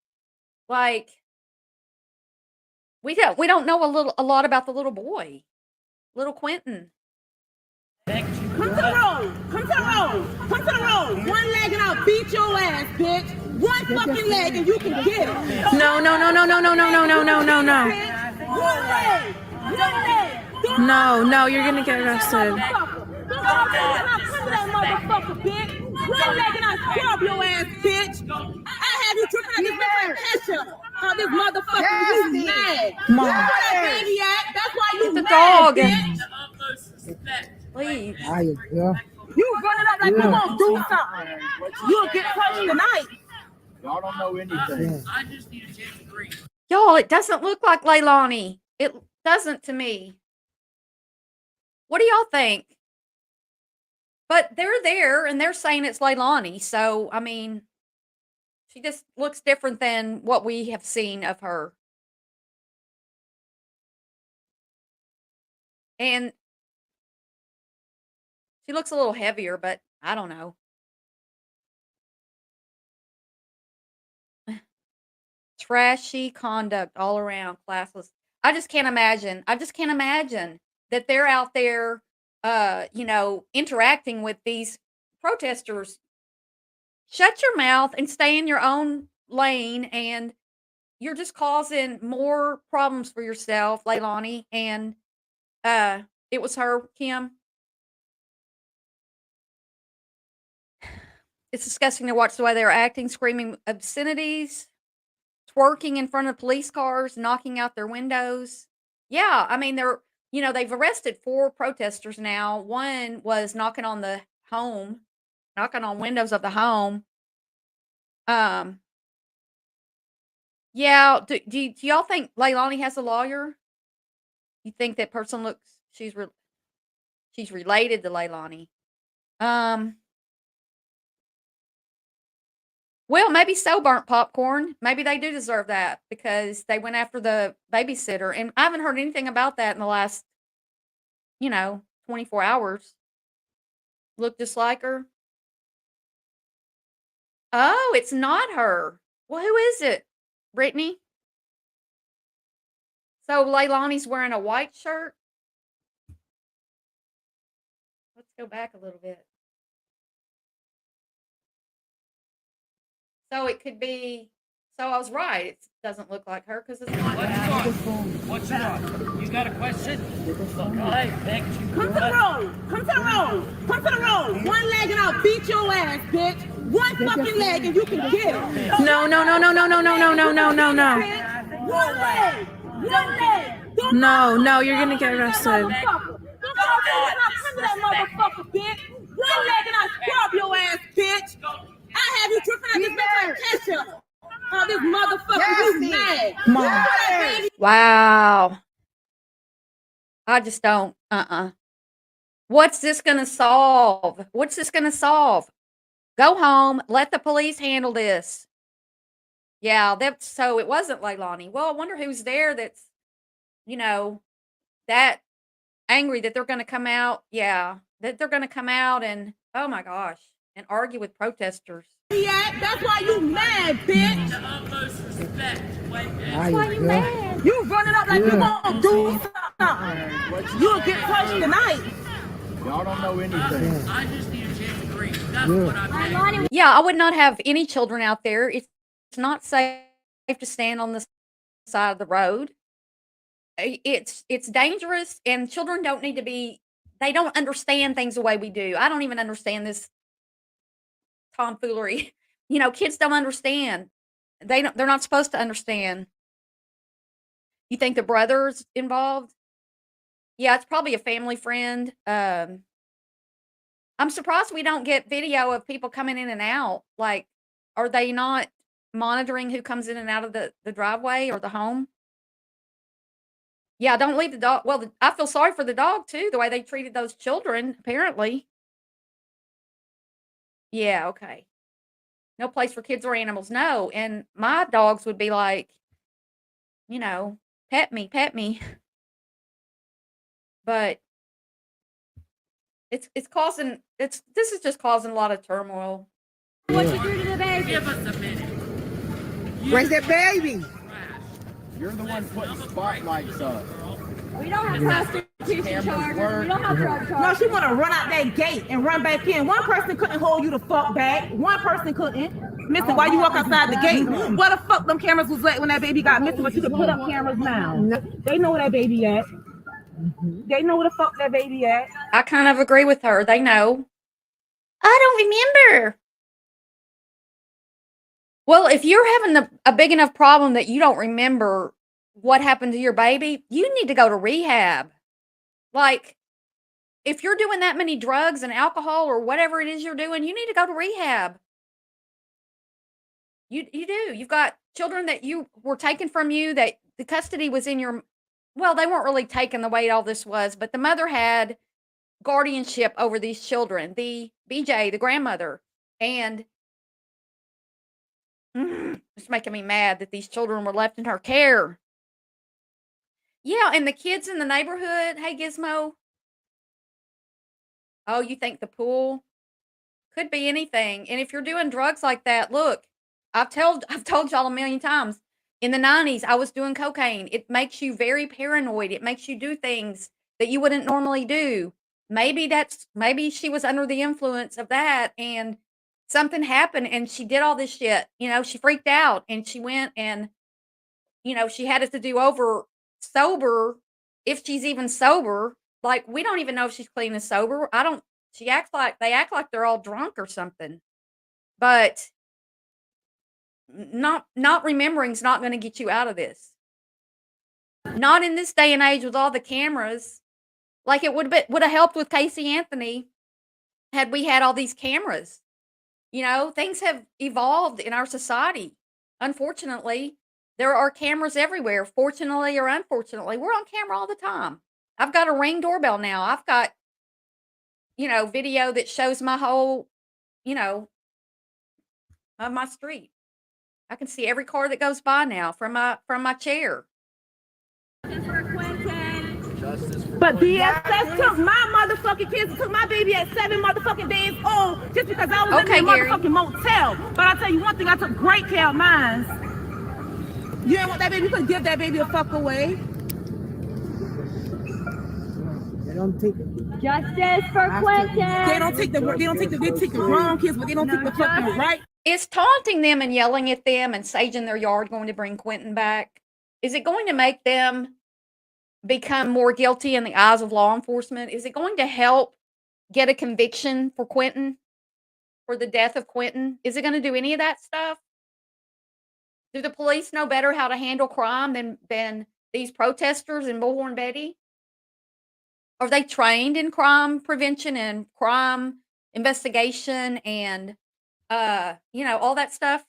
we don't know a lot about the little boy, little Quinton. Come to the road. Come to the road. Come to the road. One leg and I'll beat your ass, bitch. One fucking leg and you can get it. No, no, no, no, no, no, no, no, no, no, no, no. One leg. One leg. No, you're gonna get arrested. Come to that motherfucker, bitch. One leg and I'll scrub your ass, bitch. I have you tripping at this ketchup. Oh, this motherfucker, you mad. Mom. Where that baby at? That's why you The mad, dog. bitch. Please. You running up like you won't do something. You'll get punched tonight. Y'all don't know anything. I just need a chance to breathe. Y'all, it doesn't look like Leilani. It doesn't to me. What do y'all think? But they're there and they're saying it's Leilani. So, she just looks different than what we have seen of her. And she looks a little heavier, but I don't know. Trashy conduct all around, classless. I just can't imagine that they're out there, interacting with these protesters. Shut your mouth and stay in your own lane, and you're just causing more problems for yourself, Leilani. And it was her, Kim. It's disgusting to watch the way they were acting, screaming obscenities, twerking in front of police cars, knocking out their windows. Yeah, they've arrested 4 protesters now. One was knocking on windows of the home. Yeah, do y'all think Leilani has a lawyer? You think that person she's related to Leilani? Well, maybe so, burnt popcorn. Maybe they do deserve that because they went after the babysitter. And I haven't heard anything about that in the last, 24 hours. Look just like her. Oh, it's not her. Well, who is it? Brittany? So Leilani's wearing a white shirt? Let's go back a little bit. So it could be, so I was right. It doesn't look like her because it's not that. What you want? You got a question? Look, I begged you. Come to the road. Come to the road. Come to the road. One leg and I'll beat your ass, bitch. One fucking leg and you can get it. No, no, no, no, no, no, no, no, no, no, no, no. One leg. One leg. No, no, you're gonna get arrested. Come to that motherfucker, bitch. One leg and I'll scrub your ass, bitch. I have you dripping out this bitch like ketchup. Oh, this motherfucker, you mad. Come on. Wow. I just don't. What's this going to solve? What's this going to solve? Go home. Let the police handle this. Yeah, that's so it wasn't Leilani. Well, I wonder who's there that's, that angry that they're going to come out. Yeah, that they're going to come out and, oh my gosh, and argue with protesters. Yeah, that's why you mad, bitch. The utmost respect, white man. That's why you mad. You running up like you gonna do something. You'll get punched tonight. Y'all don't know anything. I just need a chance to grieve. That's what I'm saying. Yeah, I would not have any children out there. It's not safe to stand on the side of the road. It's dangerous, and children don't need to be. They don't understand things the way we do. I don't even understand this tomfoolery. Kids don't understand. They're not supposed to understand. You think the brother's involved? Yeah, it's probably a family friend. I'm surprised we don't get video of people coming in and out. Like, are they not monitoring who comes in and out of the driveway or the home? Yeah, don't leave the dog. Well, I feel sorry for the dog too, the way they treated those children, apparently. Yeah, okay. No place for kids or animals. No. And my dogs would be like, pet me, pet me. But this is just causing a lot of turmoil. What you do to the baby? Give us a minute. Where's that baby? You're the one putting spotlights up. We don't have prostitution charges. We don't have drug charges. No, she want to run out that gate and run back in. One person couldn't hold you the fuck back. One person couldn't. Mister, why you walk outside the gate? Where the fuck them cameras was at when that baby got missing? But you can put up cameras now. They know where that baby at. They know where the fuck that baby at. I kind of agree with her. They know. I don't remember. Well, if you're having a big enough problem that you don't remember what happened to your baby, you need to go to rehab. Like, if you're doing that many drugs and alcohol or whatever it is you're doing, you need to go to rehab. You do. You've got children that you were taken from you, that the custody was in your, well, they weren't really taken the way all this was, but the mother had guardianship over these children, the BJ, the grandmother, and it's making me mad that these children were left in her care. Yeah, and the kids in the neighborhood, hey, Gizmo. Oh, you think the pool? Could be anything. And if you're doing drugs like that, look, I've told y'all a million times. In the 90s, I was doing cocaine. It makes you very paranoid. It makes you do things that you wouldn't normally do. Maybe she was under the influence of that and something happened and she did all this shit. She freaked out and she went and, she had it to do over sober, if she's even sober. Like, we don't even know if she's clean and sober. They act like they're all drunk or something. But not remembering's not going to get you out of this. Not in this day and age with all the cameras. Like, it would have helped with Casey Anthony had we had all these cameras. Things have evolved in our society. Unfortunately, there are cameras everywhere. Fortunately or unfortunately, we're on camera all the time. I've got a Ring doorbell now. I've got, video that shows my whole, of my street. I can see every car that goes by now from my chair. But DSS took my motherfucking kids and took my baby at 7 motherfucking days old just because I was Okay, in that Gary. motherfucking motel. But I tell you one thing, I took great care of mine. You ain't want that baby, you could give that baby a fuck away. They don't take it. Justice for Quinton. They take the wrong kids, but they don't take the fucking right. Is taunting them and yelling at them and saging their yard going to bring Quinton back? Is it going to make them become more guilty in the eyes of law enforcement? Is it going to help get a conviction for Quinton, for the death of Quinton? Is it going to do any of that stuff? Do the police know better how to handle crime than these protesters in Bullhorn Betty? Are they trained in crime prevention and crime investigation and all that stuff?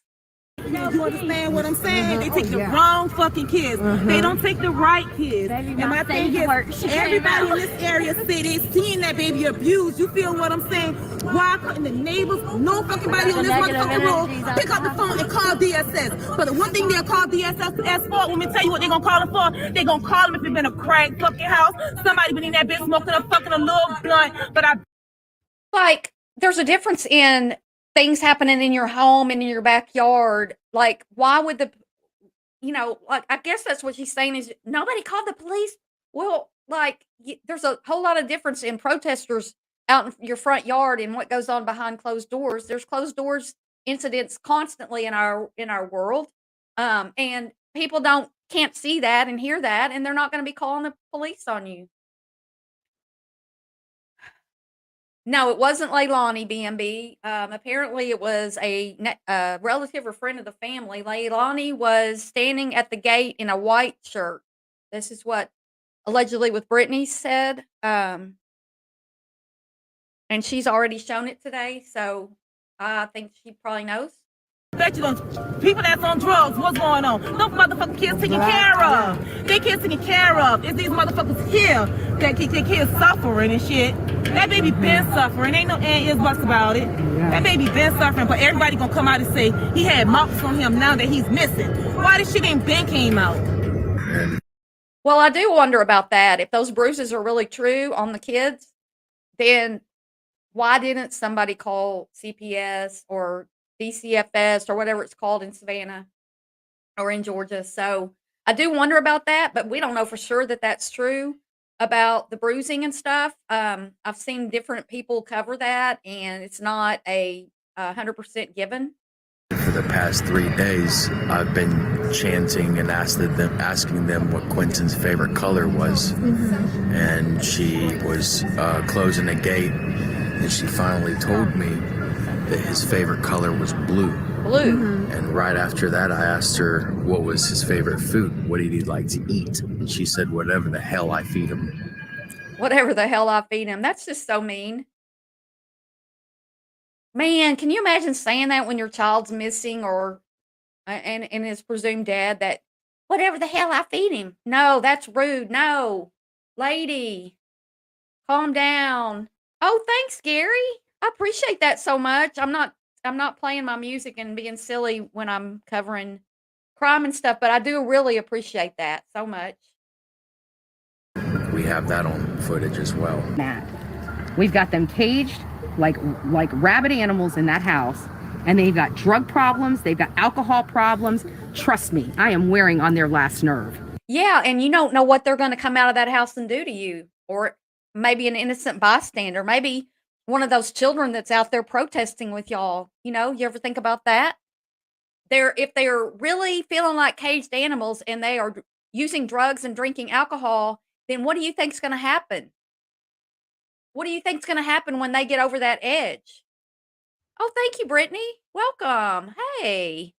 You understand what I'm saying? They take the wrong fucking kids. They don't take the right kids. And my thing is, everybody in this area say they seen that baby abused. You feel what I'm saying? Why couldn't the neighbors, no fucking body on this motherfucking road, pick up the phone and call DSS? But the one thing they'll call DSS for, let me tell you what they're gonna call it for. They're gonna call them if it's been a crack fucking house. Somebody been in that bitch smoking a fucking a little blunt. But there's a difference in things happening in your home and in your backyard. Like, why would I guess that's what she's saying is nobody called the police. Well, there's a whole lot of difference in protesters out in your front yard and what goes on behind closed doors. There's closed doors incidents constantly in our world. And people can't see that and hear that, and they're not going to be calling the police on you. No, it wasn't Leilani, BMB. Apparently, it was a relative or friend of the family. Leilani was standing at the gate in a white shirt. This is what allegedly with Brittany said. And she's already shown it today, so I think she probably knows. Bet you don't. People that's on drugs, what's going on? Those motherfucking kids taken care of. They kids taken care of. It's these motherfuckers here that keep their kids suffering and shit. That baby been suffering. Ain't no ifs, buts about it. That baby been suffering, but everybody gonna come out and say he had marks on him now that he's missing. Why this shit ain't been came out? Well, I do wonder about that. If those bruises are really true on the kids, then why didn't somebody call CPS or DCFS or whatever it's called in Savannah or in Georgia? So I do wonder about that, but we don't know for sure that that's true about the bruising and stuff. I've seen different people cover that, and it's not a 100% given. For the past 3 days, I've been chanting and asking them what Quinton's favorite color was. And she was closing a gate, and she finally told me that his favorite color was blue. And right after that, I asked her what was his favorite food. What did he like to eat? And she said, whatever the hell I feed him. Whatever the hell I feed him. That's just so mean. Man, can you imagine saying that when your child's missing or and is presumed dead, that whatever the hell I feed him? No, that's rude. No. Lady, calm down. Oh, thanks, Gary. I appreciate that so much. I'm not playing my music and being silly when I'm covering crime and stuff, but I do really appreciate that so much. We have that on footage as well. Matt, we've got them caged like rabid animals in that house, and they've got drug problems, they've got alcohol problems. Trust me, I am wearing on their last nerve. Yeah, and you don't know what they're going to come out of that house and do to you, or maybe an innocent bystander, maybe one of those children that's out there protesting with y'all. You ever think about that? If they're really feeling like caged animals and they are using drugs and drinking alcohol, then what do you think's going to happen? What do you think's going to happen when they get over that edge? Oh, thank you, Brittany. Welcome. Hey.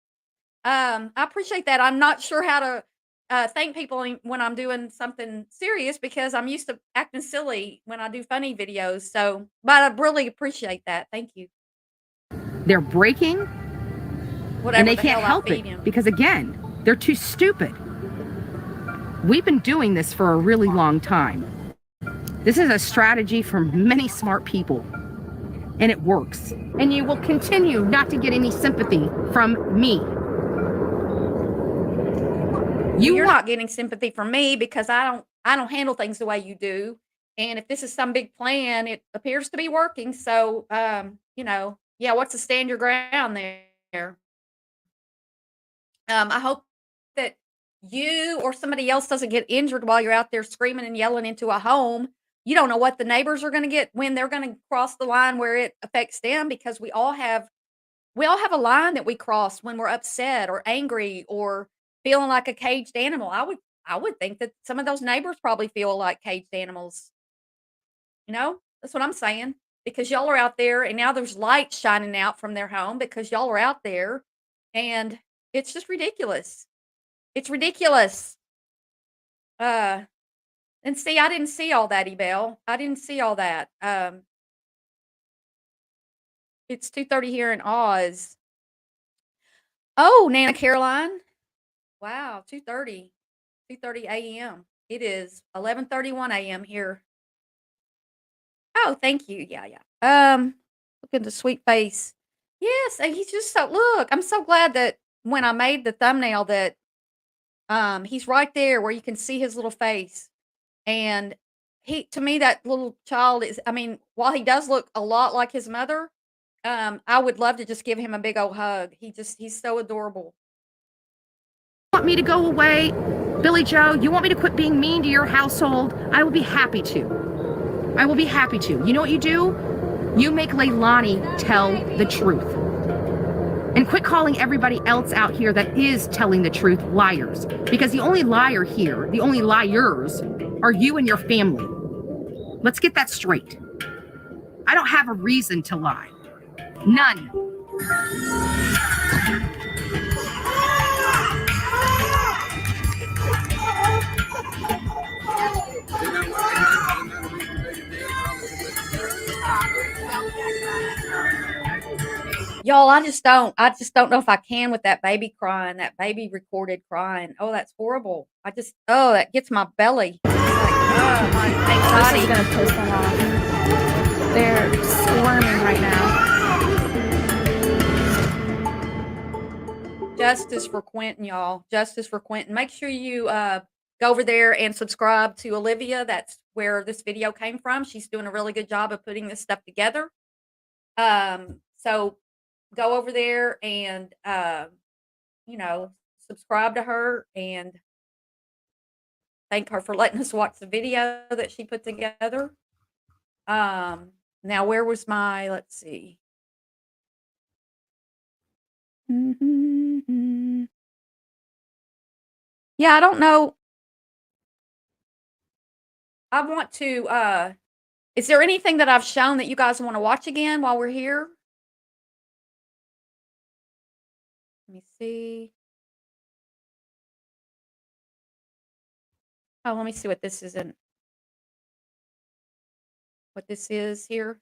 I appreciate that. I'm not sure how to thank people when I'm doing something serious because I'm used to acting silly when I do funny videos. So, but I really appreciate that. Thank you. They're breaking, Whatever and they the can't hell I help feed it him. because, again, they're too stupid. We've been doing this for a really long time. This is a strategy from many smart people, and it works. And you will continue not to get any sympathy from me. You're not getting sympathy from me because I don't handle things the way you do. And if this is some big plan, it appears to be working. So, yeah, what's the stand your ground there? I hope that you or somebody else doesn't get injured while you're out there screaming and yelling into a home. You don't know what the neighbors are going to get when they're going to cross the line where it affects them, because we all have a line that we cross when we're upset or angry or feeling like a caged animal. I would think that some of those neighbors probably feel like caged animals. That's what I'm saying. Because y'all are out there and now there's light shining out from their home because y'all are out there, and it's just ridiculous. It's ridiculous. Uh and see, I didn't see all that, Ebel. I didn't see all that. It's 2:30 here in Oz. Oh, Nana Caroline. Wow, 2:30 a.m. It is 11:31 a.m. here. Oh, thank you. Yeah, yeah. Look at the sweet face. Yes, and he's just so look, I'm so glad that when I made the thumbnail that he's right there where you can see his little face. And he to me that little child is, I mean, while he does look a lot like his mother, I would love to just give him a big old hug. He's so adorable. Want me to go away? Billy Joe, you want me to quit being mean to your household? I will be happy to. I will be happy to. You know what you do? You make Leilani tell the truth. And quit calling everybody else out here that is telling the truth liars. Because the only liar here, the only liars, are you and your family. Let's get that straight. I don't have a reason to lie. None. Y'all, I just don't know if I can with that baby crying, that baby recorded crying. Oh, that's horrible. Oh, that gets my belly. It's like, oh, my This is anxiety. gonna piss them off. They're squirming right now. Justice for Quinton, y'all. Justice for Quinton. Make sure you go over there and subscribe to Olivia. That's where this video came from. She's doing a really good job of putting this stuff together. So go over there and subscribe to her and thank her for letting us watch the video that she put together. Now where was my, let's see. Yeah, I don't know. I want to is there anything that I've shown that you guys want to watch again while we're here? Let me see. Oh, let me see what this is what this is here.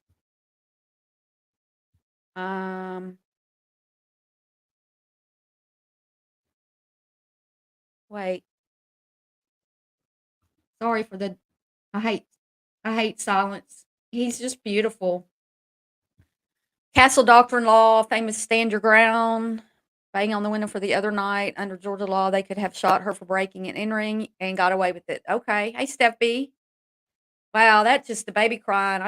Wait. Sorry for the I hate silence. He's just beautiful. Castle Doctrine-Law, famous stand your ground, bang on the window for the other night. Under Georgia law, they could have shot her for breaking and entering and got away with it. Okay. Hey, Steph B. Wow, that's just the baby crying.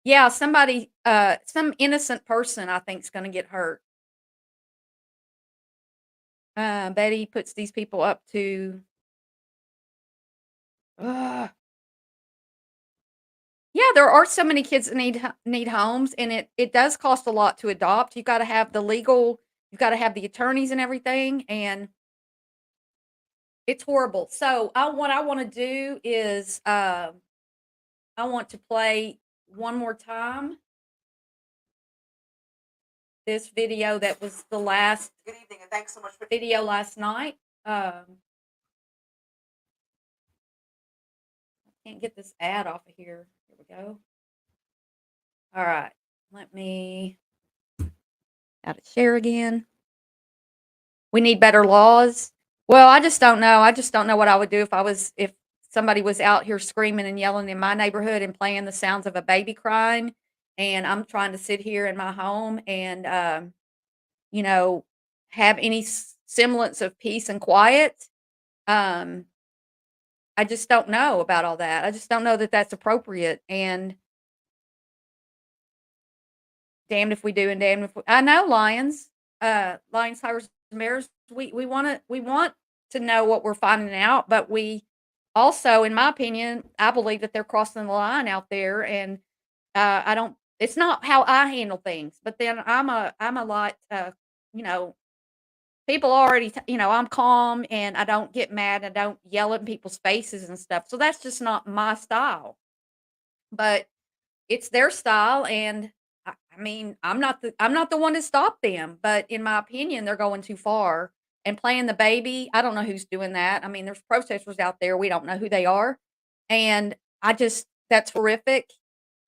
Yeah, somebody, some innocent person, I think, is going to get hurt. Betty puts these people up to. Yeah, there are so many kids that need homes, and it does cost a lot to adopt. You've got to have you've got to have the attorneys and everything, and it's horrible. So, what I want to do is, I want to play one more time this video that was the last. Good evening, and thanks so much for video last night. Can't get this ad off of here. Here we go. All right. Let me out of share again. We need better laws. Well, I just don't know. I just don't know what I would do if somebody was out here screaming and yelling in my neighborhood and playing the sounds of a baby crying, and I'm trying to sit here in my home and have any semblance of peace and quiet. I just don't know about all that. I just don't know that that's appropriate, and damned if we do and damned if we I know Lions, Tigers, and Bears, we want to know what we're finding out, but we also, in my opinion, I believe that they're crossing the line out there, and, I don't it's not how I handle things, but then I'm a lot, you know, people already I'm calm, and I don't get mad, I don't yell in people's faces and stuff, so that's just not my style, but it's their style, and I mean, I'm not the one to stop them, but in my opinion, they're going too far and playing the baby. I don't know who's doing that. I mean, there's protesters out there. We don't know who they are, and I just that's horrific.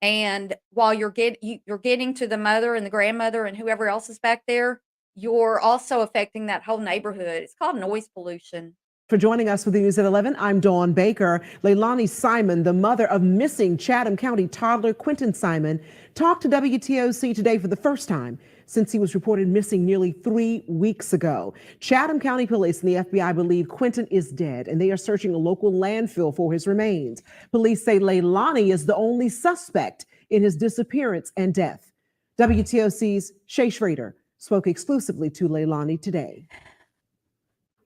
And while you're getting to the mother and the grandmother and whoever else is back there, you're also affecting that whole neighborhood. It's called noise pollution. For joining us with the News at 11, I'm Dawn Baker. Leilani Simon, the mother of missing Chatham County toddler Quinton Simon, talked to WTOC today for the first time since he was reported missing nearly 3 weeks ago. Chatham County Police and the FBI believe Quinton is dead, and they are searching a local landfill for his remains. Police say Leilani is the only suspect in his disappearance and death. WTOC's Shay Schrader spoke exclusively to Leilani today.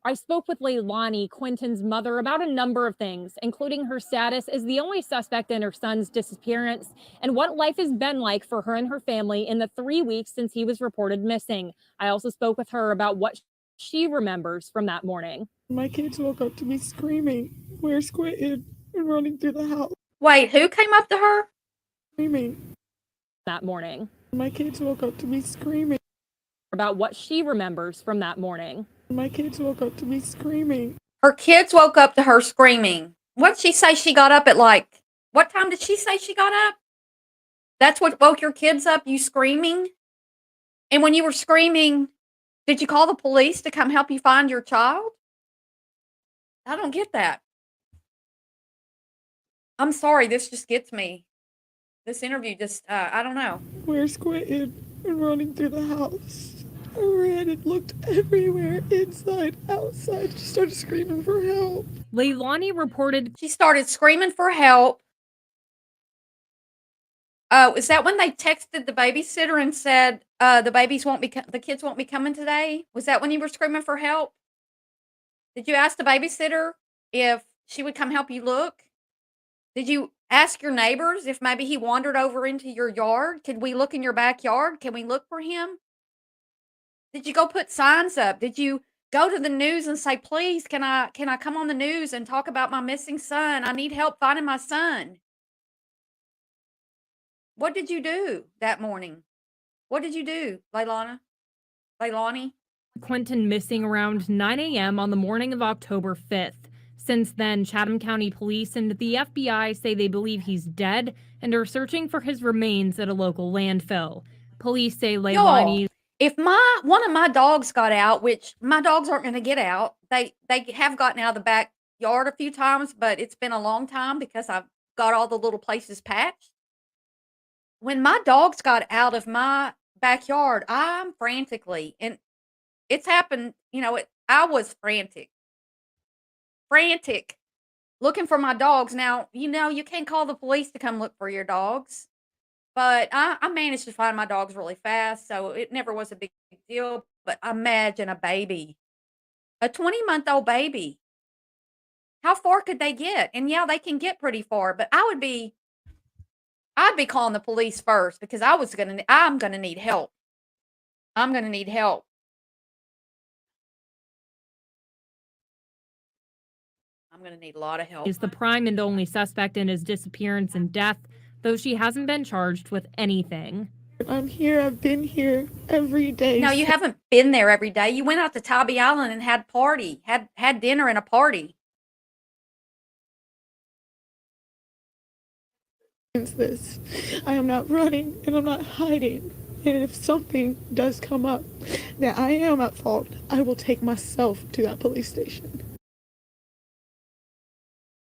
I spoke with Leilani, Quinton's mother, about a number of things, including her status as the only suspect in her son's disappearance and what life has been like for her and her family in the 3 weeks since he was reported missing. I also spoke with her about what she remembers from that morning. My kids woke up to me screaming, "Where's Quinton?" and running through the house. Wait, who came up to her? Screaming. That morning. My kids woke up to me screaming. About what she remembers from that morning. My kids woke up to me screaming. Her kids woke up to her screaming. What'd she say she got up at, like, what time did she say she got up? That's what woke your kids up, you screaming? And when you were screaming, did you call the police to come help you find your child? I don't get that. I'm sorry, this just gets me. This interview just, I don't know. Where's Quinton? And running through the house. I ran and looked everywhere, inside, outside. She started screaming for help. Leilani reported she started screaming for help. Is that when they texted the babysitter and said the kids won't be coming today? Was that when you were screaming for help? Did you ask the babysitter if she would come help you look? Did you ask your neighbors if maybe he wandered over into your yard? Could we look in your backyard? Can we look for him? Did you go put signs up? Did you go to the news and say, please, can I come on the news and talk about my missing son? I need help finding my son. What did you do that morning? What did you do, Leilani? Quinton missing around 9 a.m. on the morning of October 5th. Since then, Chatham County Police and the FBI say they believe he's dead and are searching for his remains at a local landfill. Police say Leilani... If one of my dogs got out, which my dogs aren't going to get out, they have gotten out of the backyard a few times, but it's been a long time because I've got all the little places patched. When my dogs got out of my backyard, I'm frantically, and it's happened, I was frantic, looking for my dogs. Now, you can't call the police to come look for your dogs. But I managed to find my dogs really fast, so it never was a big deal. But imagine a baby, a 20-month-old baby. How far could they get? And yeah, they can get pretty far, but I'd be calling the police first because I'm gonna need help. I'm gonna need help. I'm gonna need a lot of help. Is the prime and only suspect in his disappearance and death, though she hasn't been charged with anything. I'm here. I've been here every day. No, you haven't been there every day. You went out to Tybee Island and had dinner and a party. This. I am not running and I'm not hiding. And if something does come up that I am at fault, I will take myself to that police station.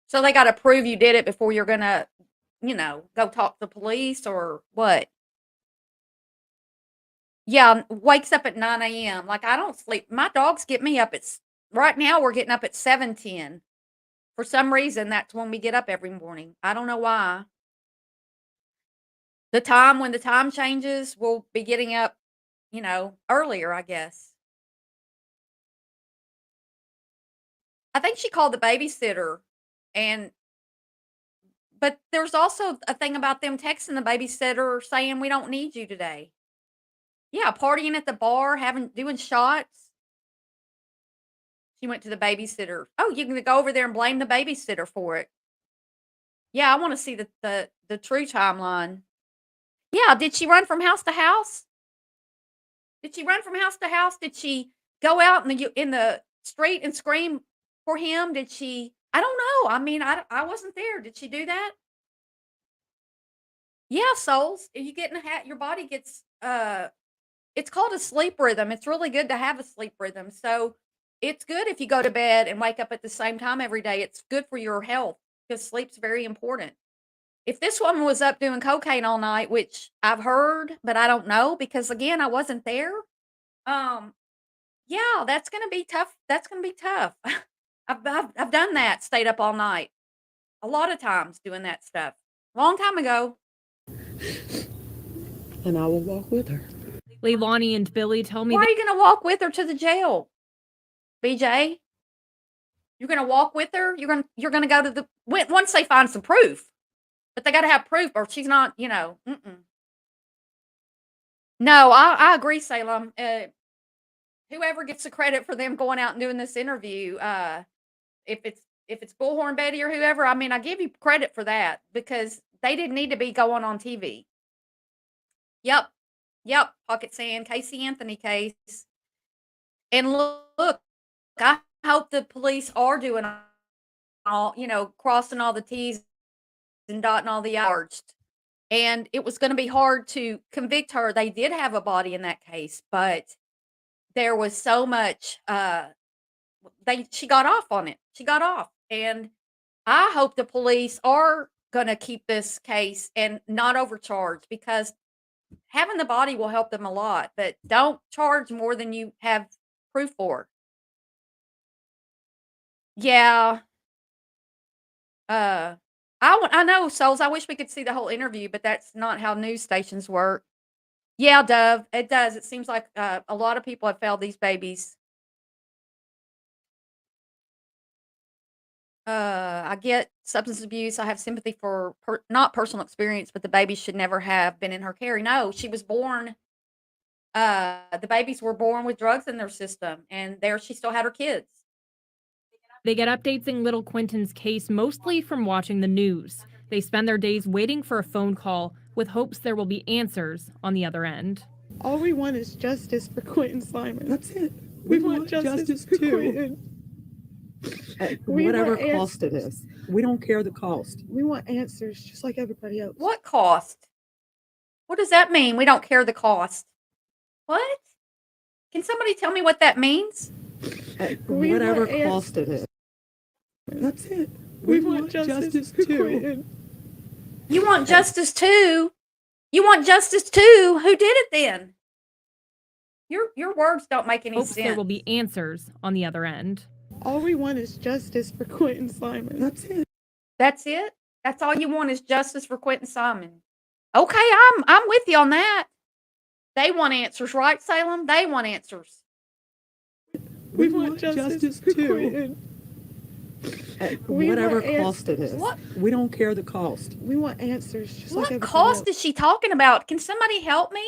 So they got to prove you did it before you're going to, go talk to the police or what? Yeah, wakes up at 9 a.m. Like, I don't sleep. My dogs get me up right now we're getting up at 7:10. For some reason, that's when we get up every morning. I don't know why. When the time changes, we'll be getting up, earlier, I guess. I think she called the babysitter and but there's also a thing about them texting the babysitter saying we don't need you today. Yeah, partying at the bar, doing shots. She went to the babysitter. Oh, you can go over there and blame the babysitter for it. Yeah, I want to see the true timeline. Yeah, did she run from house to house? Did she run from house to house? Did she go out in the street and scream for him? Did she? I don't know. I mean, I wasn't there. Did she do that? Yeah, souls. You get in a hat, your body gets it's called a sleep rhythm. It's really good to have a sleep rhythm. So it's good if you go to bed and wake up at the same time every day. It's good for your health because sleep's very important. If this woman was up doing cocaine all night, which I've heard, but I don't know because again, I wasn't there. Um, yeah, that's gonna be tough. That's gonna be tough. I've done that, stayed up all night. A lot of times doing that stuff. Long time ago. And I will walk with her. Leilani and Billy tell me Why are you gonna walk with her to the jail? BJ? You're gonna walk with her? You're gonna go to the once they find some proof. But they gotta have proof or she's not, No, I agree, Salem. Whoever gets the credit for them going out and doing this interview, if it's Bullhorn Betty or whoever, I mean, I give you credit for that because they didn't need to be going on TV. Yep. Pocket Sand, Casey Anthony case. And look, I hope the police are doing all, crossing all the T's and dotting all the I's. And it was going to be hard to convict her. They did have a body in that case, but there was so much she got off on it. She got off. And I hope the police are going to keep this case and not overcharge because having the body will help them a lot, but don't charge more than you have proof for. Yeah. I know, Souls. I wish we could see the whole interview, but that's not how news stations work. Yeah, Dove, it does. It seems like a lot of people have failed these babies. I get substance abuse. I have sympathy for not personal experience, but the baby should never have been in her care. No, she was born. The babies were born with drugs in their system, and there she still had her kids. they get updates in little Quinton's case mostly from watching the news. They spend their days waiting for a phone call with hopes there will be answers on the other end. All we want is justice for Quinton Simon. That's it. We want justice for too. Quinton. At We whatever want cost it is. We don't care the cost. We want answers just like everybody else. What cost? What does that mean? We don't care the cost. What? Can somebody tell me what that means? At We whatever want cost it is. That's it. We want justice for Quinton. You want justice too? You want justice too? Who did it then? Your words don't make any Hopes sense. there will be answers on the other end. All we want is justice for Quinton Simon. That's it. That's it? That's all you want is justice for Quinton Simon. Okay, I'm with you on that. They want answers, right, Salem? They want answers. We want justice for Quinton. At We whatever want cost it is. What? We don't care the cost. We want answers just like What everybody cost else. is she talking about? Can somebody help me?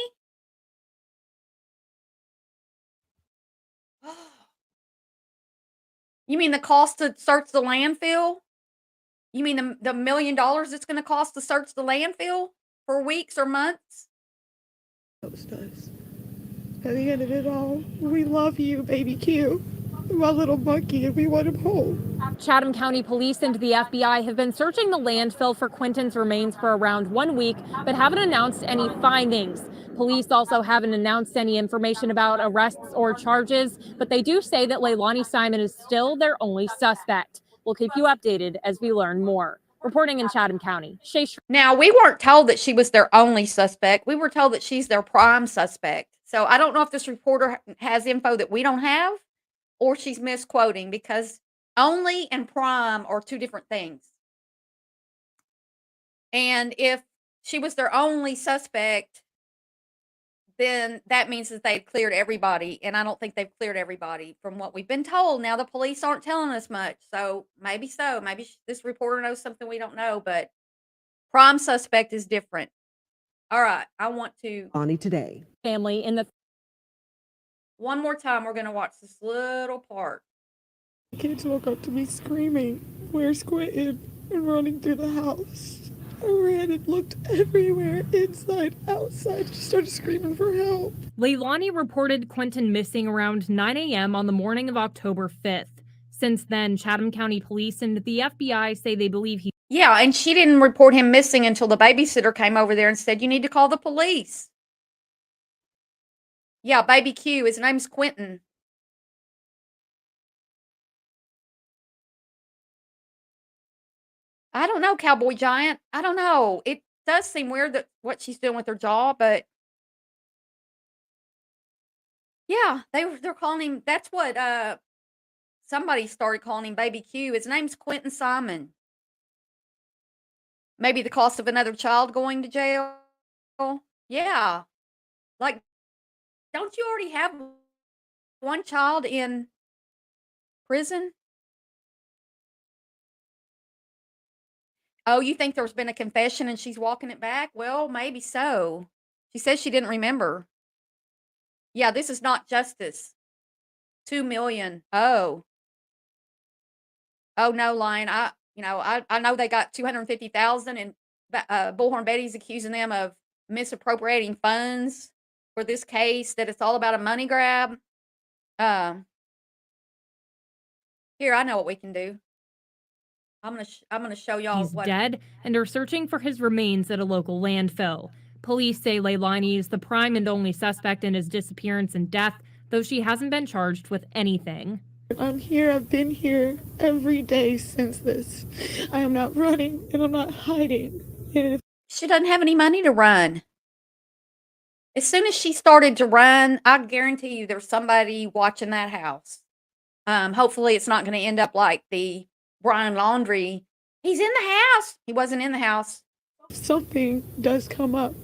You mean the cost to search the landfill? You mean the $1 million it's going to cost to search the landfill for weeks or months? Helps us. At the end of it all, we love you, baby Q. My little monkey, and we want him home. Chatham County Police and the FBI have been searching the landfill for Quinton's remains for around 1 week, but haven't announced any findings. Police also haven't announced any information about arrests or charges, but they do say that Leilani Simon is still their only suspect. We'll keep you updated as we learn more. Reporting in Chatham County, Shay. Now, we weren't told that she was their only suspect. We were told that she's their prime suspect. So I don't know if this reporter has info that we don't have or she's misquoting because Only and prime are two different things. And if she was their only suspect, then that means that they've cleared everybody, and I don't think they've cleared everybody from what we've been told. Now the police aren't telling us much, so. Maybe this reporter knows something we don't know, but prime suspect is different. All right, I want to. Leilani today. Family in the One more time, we're going to watch this little part. Kids woke up to me screaming, "Where's Quinton?" and running through the house. I ran and looked everywhere, inside, outside, just started screaming for help. Leilani reported Quinton missing around 9 a.m. on the morning of October 5th. Since then, Chatham County Police and the FBI say they believe he. Yeah, and she didn't report him missing until the babysitter came over there and said, "You need to call the police." Yeah, baby Q. His name's Quinton. I don't know, Cowboy Giant. I don't know. It does seem weird that what she's doing with her jaw, but yeah, they're calling him. That's what somebody started calling him Baby Q. His name's Quinton Simon. Maybe the cost of another child going to jail. Yeah, like, don't you already have one child in prison? Oh, you think there's been a confession and she's walking it back? Well, maybe so. She says she didn't remember. Yeah, this is not justice. 2 million. Oh. Oh no, Lion. I know they got 250,000, and Bullhorn Betty's accusing them of misappropriating funds for this case, that it's all about a money grab. Here, I know what we can do. I'm gonna show y'all He's what. dead and are searching for his remains at a local landfill. Police say Leilani is the prime and only suspect in his disappearance and death, though she hasn't been charged with anything. I'm here. I've been here every day since this. I am not running and I'm not hiding. And She doesn't have any money to run. As soon as she started to run, I guarantee you there's somebody watching that house. Hopefully it's not going to end up like the Brian Laundrie. He's in the house. He wasn't in the house. if something does come up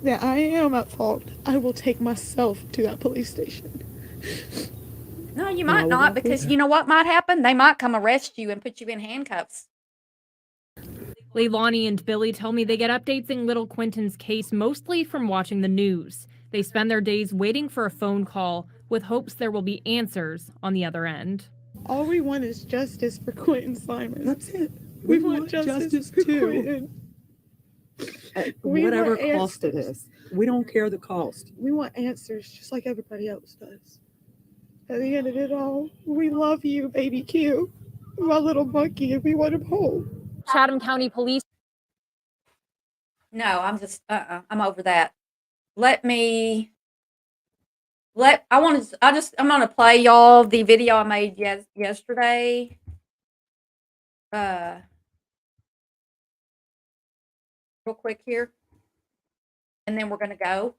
that I am at fault, I will take myself to that police station. No, you might not, because you know what might happen? They might come arrest you and put you in handcuffs. Leilani and Billy tell me they get updates in little Quinton's case mostly from watching the news. They spend their days waiting for a phone call with hopes there will be answers on the other end. All we want is justice for Quinton Simon. That's it. We want justice for Quinton. At We whatever want cost it is. We don't care the cost. We want answers just like everybody else does. At the end of it all, we love you, baby Q. My little monkey, and we want him home. Chatham County Police. No, I'm just, I'm over that. I'm gonna play y'all the video I made yesterday. Real quick here. And then we're gonna go.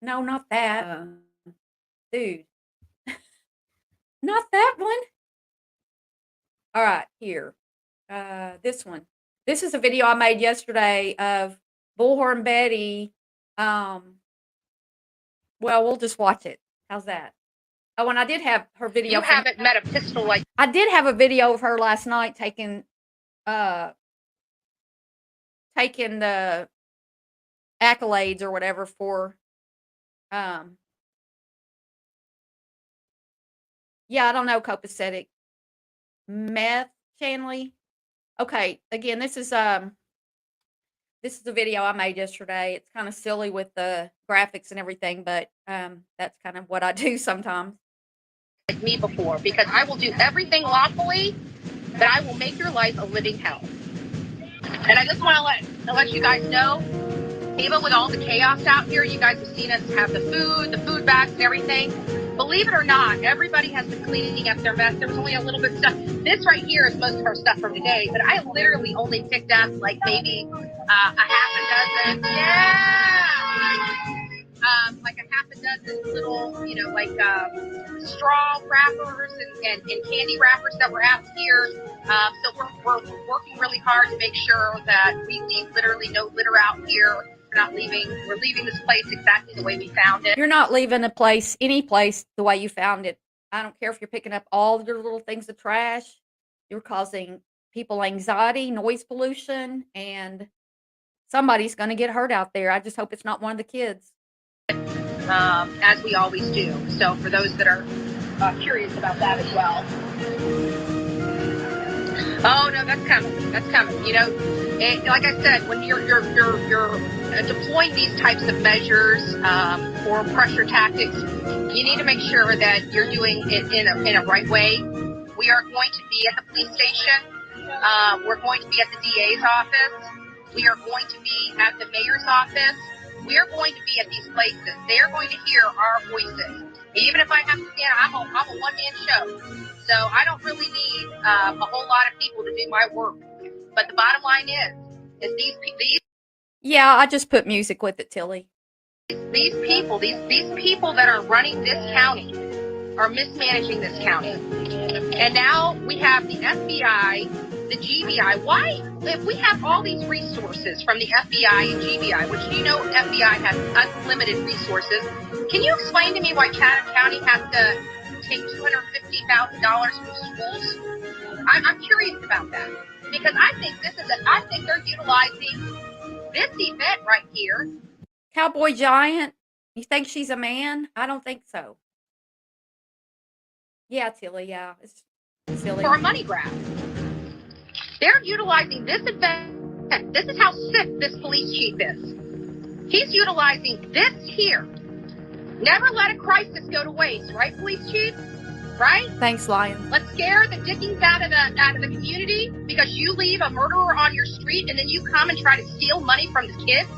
No, not that. Dude. Not that one. All right, here. This one. This is a video I made yesterday of Bullhorn Betty. Well, we'll just watch it. How's that? Oh, and I did have her video. You haven't met a pistol like. I did have a video of her last night taking the accolades or whatever for yeah, I don't know, copacetic meth Chanley. Okay, again, this is a video I made yesterday. It's kind of silly with the graphics and everything, but that's kind of what I do sometimes. Like me before, because I will do everything lawfully, but I will make your life a living hell. And I just want to let you guys know, even with all the chaos out here, you guys have seen us have the food bags and everything. Believe it or not, everybody has been cleaning up their mess. There was only a little bit of stuff. This right here is most of our stuff from today, but I literally only picked up like maybe a half a dozen. Yeah! like a half a dozen little, straw wrappers and candy wrappers that were out here. So we're working really hard to make sure that we leave literally no litter out here. We're leaving this place exactly the way we found it. You're not leaving any place the way you found it. I don't care if you're picking up all your little things of trash. You're causing people anxiety, noise pollution, and somebody's going to get hurt out there. I just hope it's not one of the kids. As we always do. So for those that are curious about that as well. Oh no, that's coming. That's coming. Like I said, when you're deploying these types of measures or pressure tactics, you need to make sure that you're doing it in a right way. We are going to be at the police station. We're going to be at the DA's office. We are going to be at the mayor's office. We are going to be at these places. They are going to hear our voices. Even if I have to stand, I'm a one-man show. So I don't really need a whole lot of people to do my work. But the bottom line is these Yeah, I just put music with it, Tilly. These people that are running this county are mismanaging this county. And now we have the FBI, the GBI. Why, if we have all these resources from the FBI and GBI, which FBI has unlimited resources, can you explain to me why Chatham County has to take $250,000 from schools? I'm curious about that because I think they're utilizing this event right here. Cowboy Giant, you think she's a man? I don't think so. Yeah, Tilly, yeah. It's silly. For a money grab. They're utilizing this event. This is how sick this police chief is. He's utilizing this here. Never let a crisis go to waste, right, police chief? Right? Thanks, Lion. Let's scare the dickens out of the community because you leave a murderer on your street and then you come and try to steal money from the kids.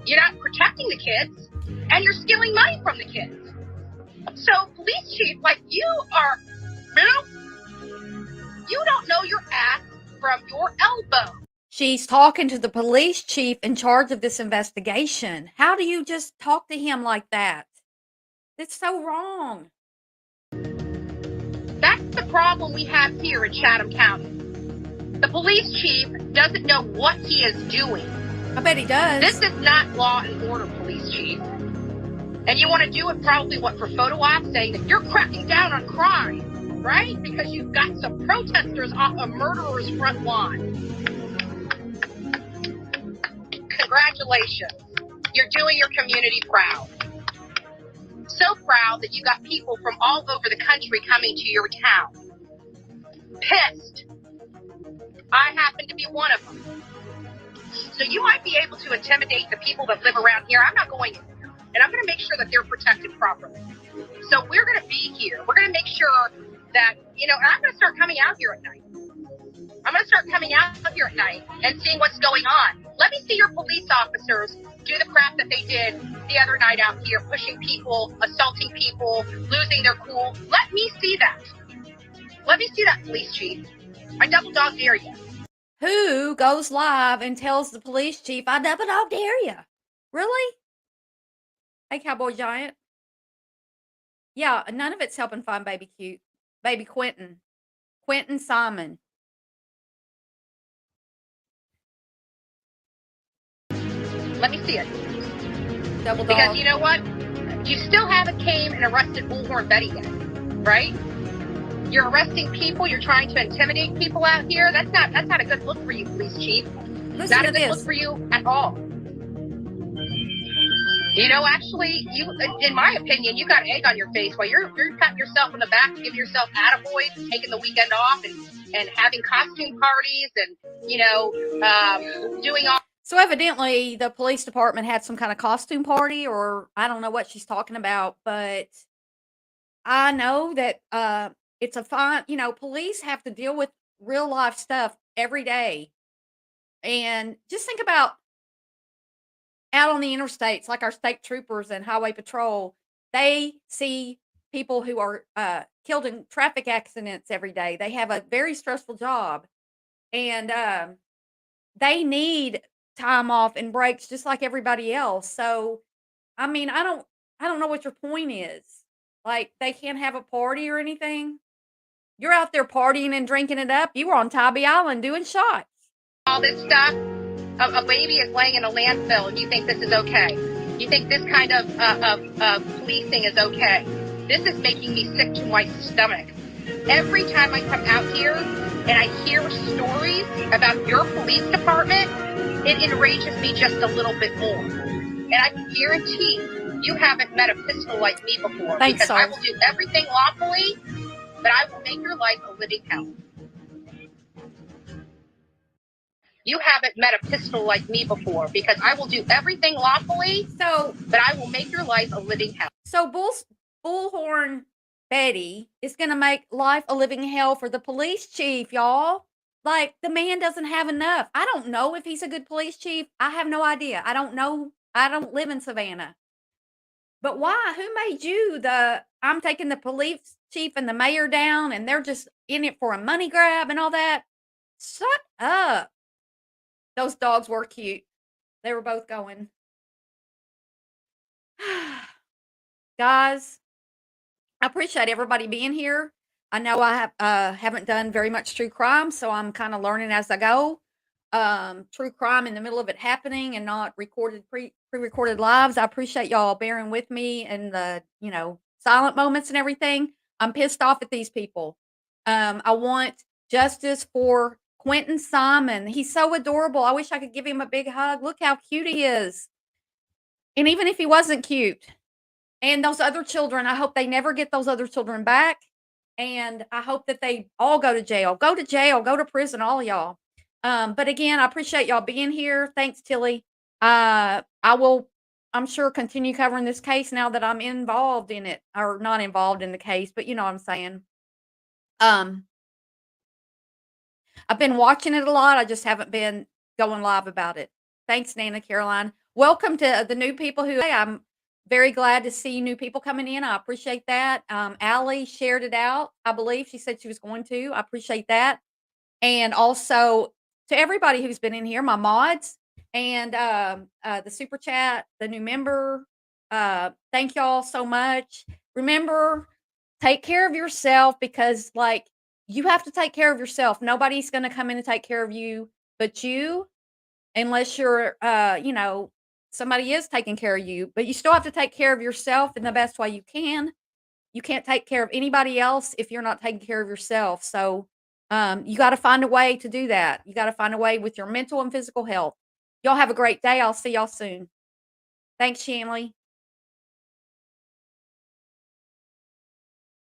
You're not protecting the kids, and you're stealing money from the kids. So, police chief, you don't know your ass from your elbow. She's talking to the police chief in charge of this investigation. How do you just talk to him like that? It's so wrong. That's the problem we have here in Chatham County. The police chief doesn't know what he is doing. I bet he does. This is not law and order, police chief. And you want to do it probably, for photo ops, saying that you're cracking down on crime, right? Because you've got some protesters off a murderer's front lawn. Congratulations. You're doing your community proud. So proud that you got people from all over the country coming to your town. Pissed. I happen to be one of them. So you might be able to intimidate the people that live around here. I'm not going in there. And I'm going to make sure that they're protected properly. So we're going to be here. We're going to make sure that, and I'm going to start coming out here at night. I'm going to start coming out here at night and seeing what's going on. Let me see your police officers do the crap that they did the other night out here, pushing people, assaulting people, losing their cool. Let me see that. Let me see that, police chief. I double dog dare you. Who goes live and tells the police chief, I double dog dare you? Really? Hey, Cowboy Giant. Yeah, none of it's helping find baby Quinton. Quinton Simon. Let me see it. Double dog. Because you know what? You still haven't came and arrested Bullhorn Betty yet, right? You're arresting people. You're trying to intimidate people out here. That's not a good look for you, police chief. Listen Not to a good this. look for you at all. Actually, in my opinion, you got egg on your face while you're patting yourself on the back, giving yourself attaboys, and taking the weekend off, and having costume parties, and doing all. So evidently the police department had some kind of costume party, or I don't know what she's talking about, but I know that it's a fine, police have to deal with real life stuff every day. And just think about out on the interstates, like our state troopers and highway patrol, they see people who are killed in traffic accidents every day. They have a very stressful job, and they need time off and breaks just like everybody else. So I mean, I don't know what your point is. Like, they can't have a party or anything? You're out there partying and drinking it up. You were on Tybee Island doing shots. All this stuff, a baby is laying in a landfill, and you think this is okay. You think this kind of policing is okay. This is making me sick to my stomach. Every time I come out here and I hear stories about your police department, it enrages me just a little bit more. And I can guarantee you haven't met a pistol like me before. Thanks, because I Sarge. will do everything lawfully, but I will make your life a living hell. You haven't met a pistol like me before because I will do everything lawfully, but I will make your life a living hell. So Bullhorn Betty is going to make life a living hell for the police chief, y'all. Like, the man doesn't have enough. I don't know if he's a good police chief. I have no idea. I don't know. I don't live in Savannah. But why? Who made you I'm taking the police chief and the mayor down and they're just in it for a money grab and all that? Shut up. Those dogs were cute. They were both going. Guys, I appreciate everybody being here. I know I haven't done very much true crime, so I'm kind of learning as I go. True crime in the middle of it happening and not pre-recorded lives. I appreciate y'all bearing with me and the, silent moments and everything. I'm pissed off at these people. I want justice for Quinton Simon. He's so adorable. I wish I could give him a big hug. Look how cute he is. And even if he wasn't cute, and those other children, I hope they never get those other children back. And I hope that they all go to jail. Go to jail. Go to prison, all of y'all. But again, I appreciate y'all being here. Thanks, Tilly. I will, I'm sure, continue covering this case now that I'm involved in it. Or not involved in the case, but you know what I'm saying. I've been watching it a lot. I just haven't been going live about it. Thanks, Nana Caroline. Welcome to the new people who, I'm very glad to see new people coming in. I appreciate that. Allie shared it out. I believe she said she was going to. I appreciate that. And also to everybody who's been in here, my mods and the super chat, the new member. Thank y'all so much. Remember, take care of yourself because, like, you have to take care of yourself. Nobody's going to come in and take care of you but you, unless you're, somebody is taking care of you. But you still have to take care of yourself in the best way you can. You can't take care of anybody else if you're not taking care of yourself. So you got to find a way to do that. You got to find a way with your mental and physical health. Y'all have a great day. I'll see y'all soon. Thanks, Shanley.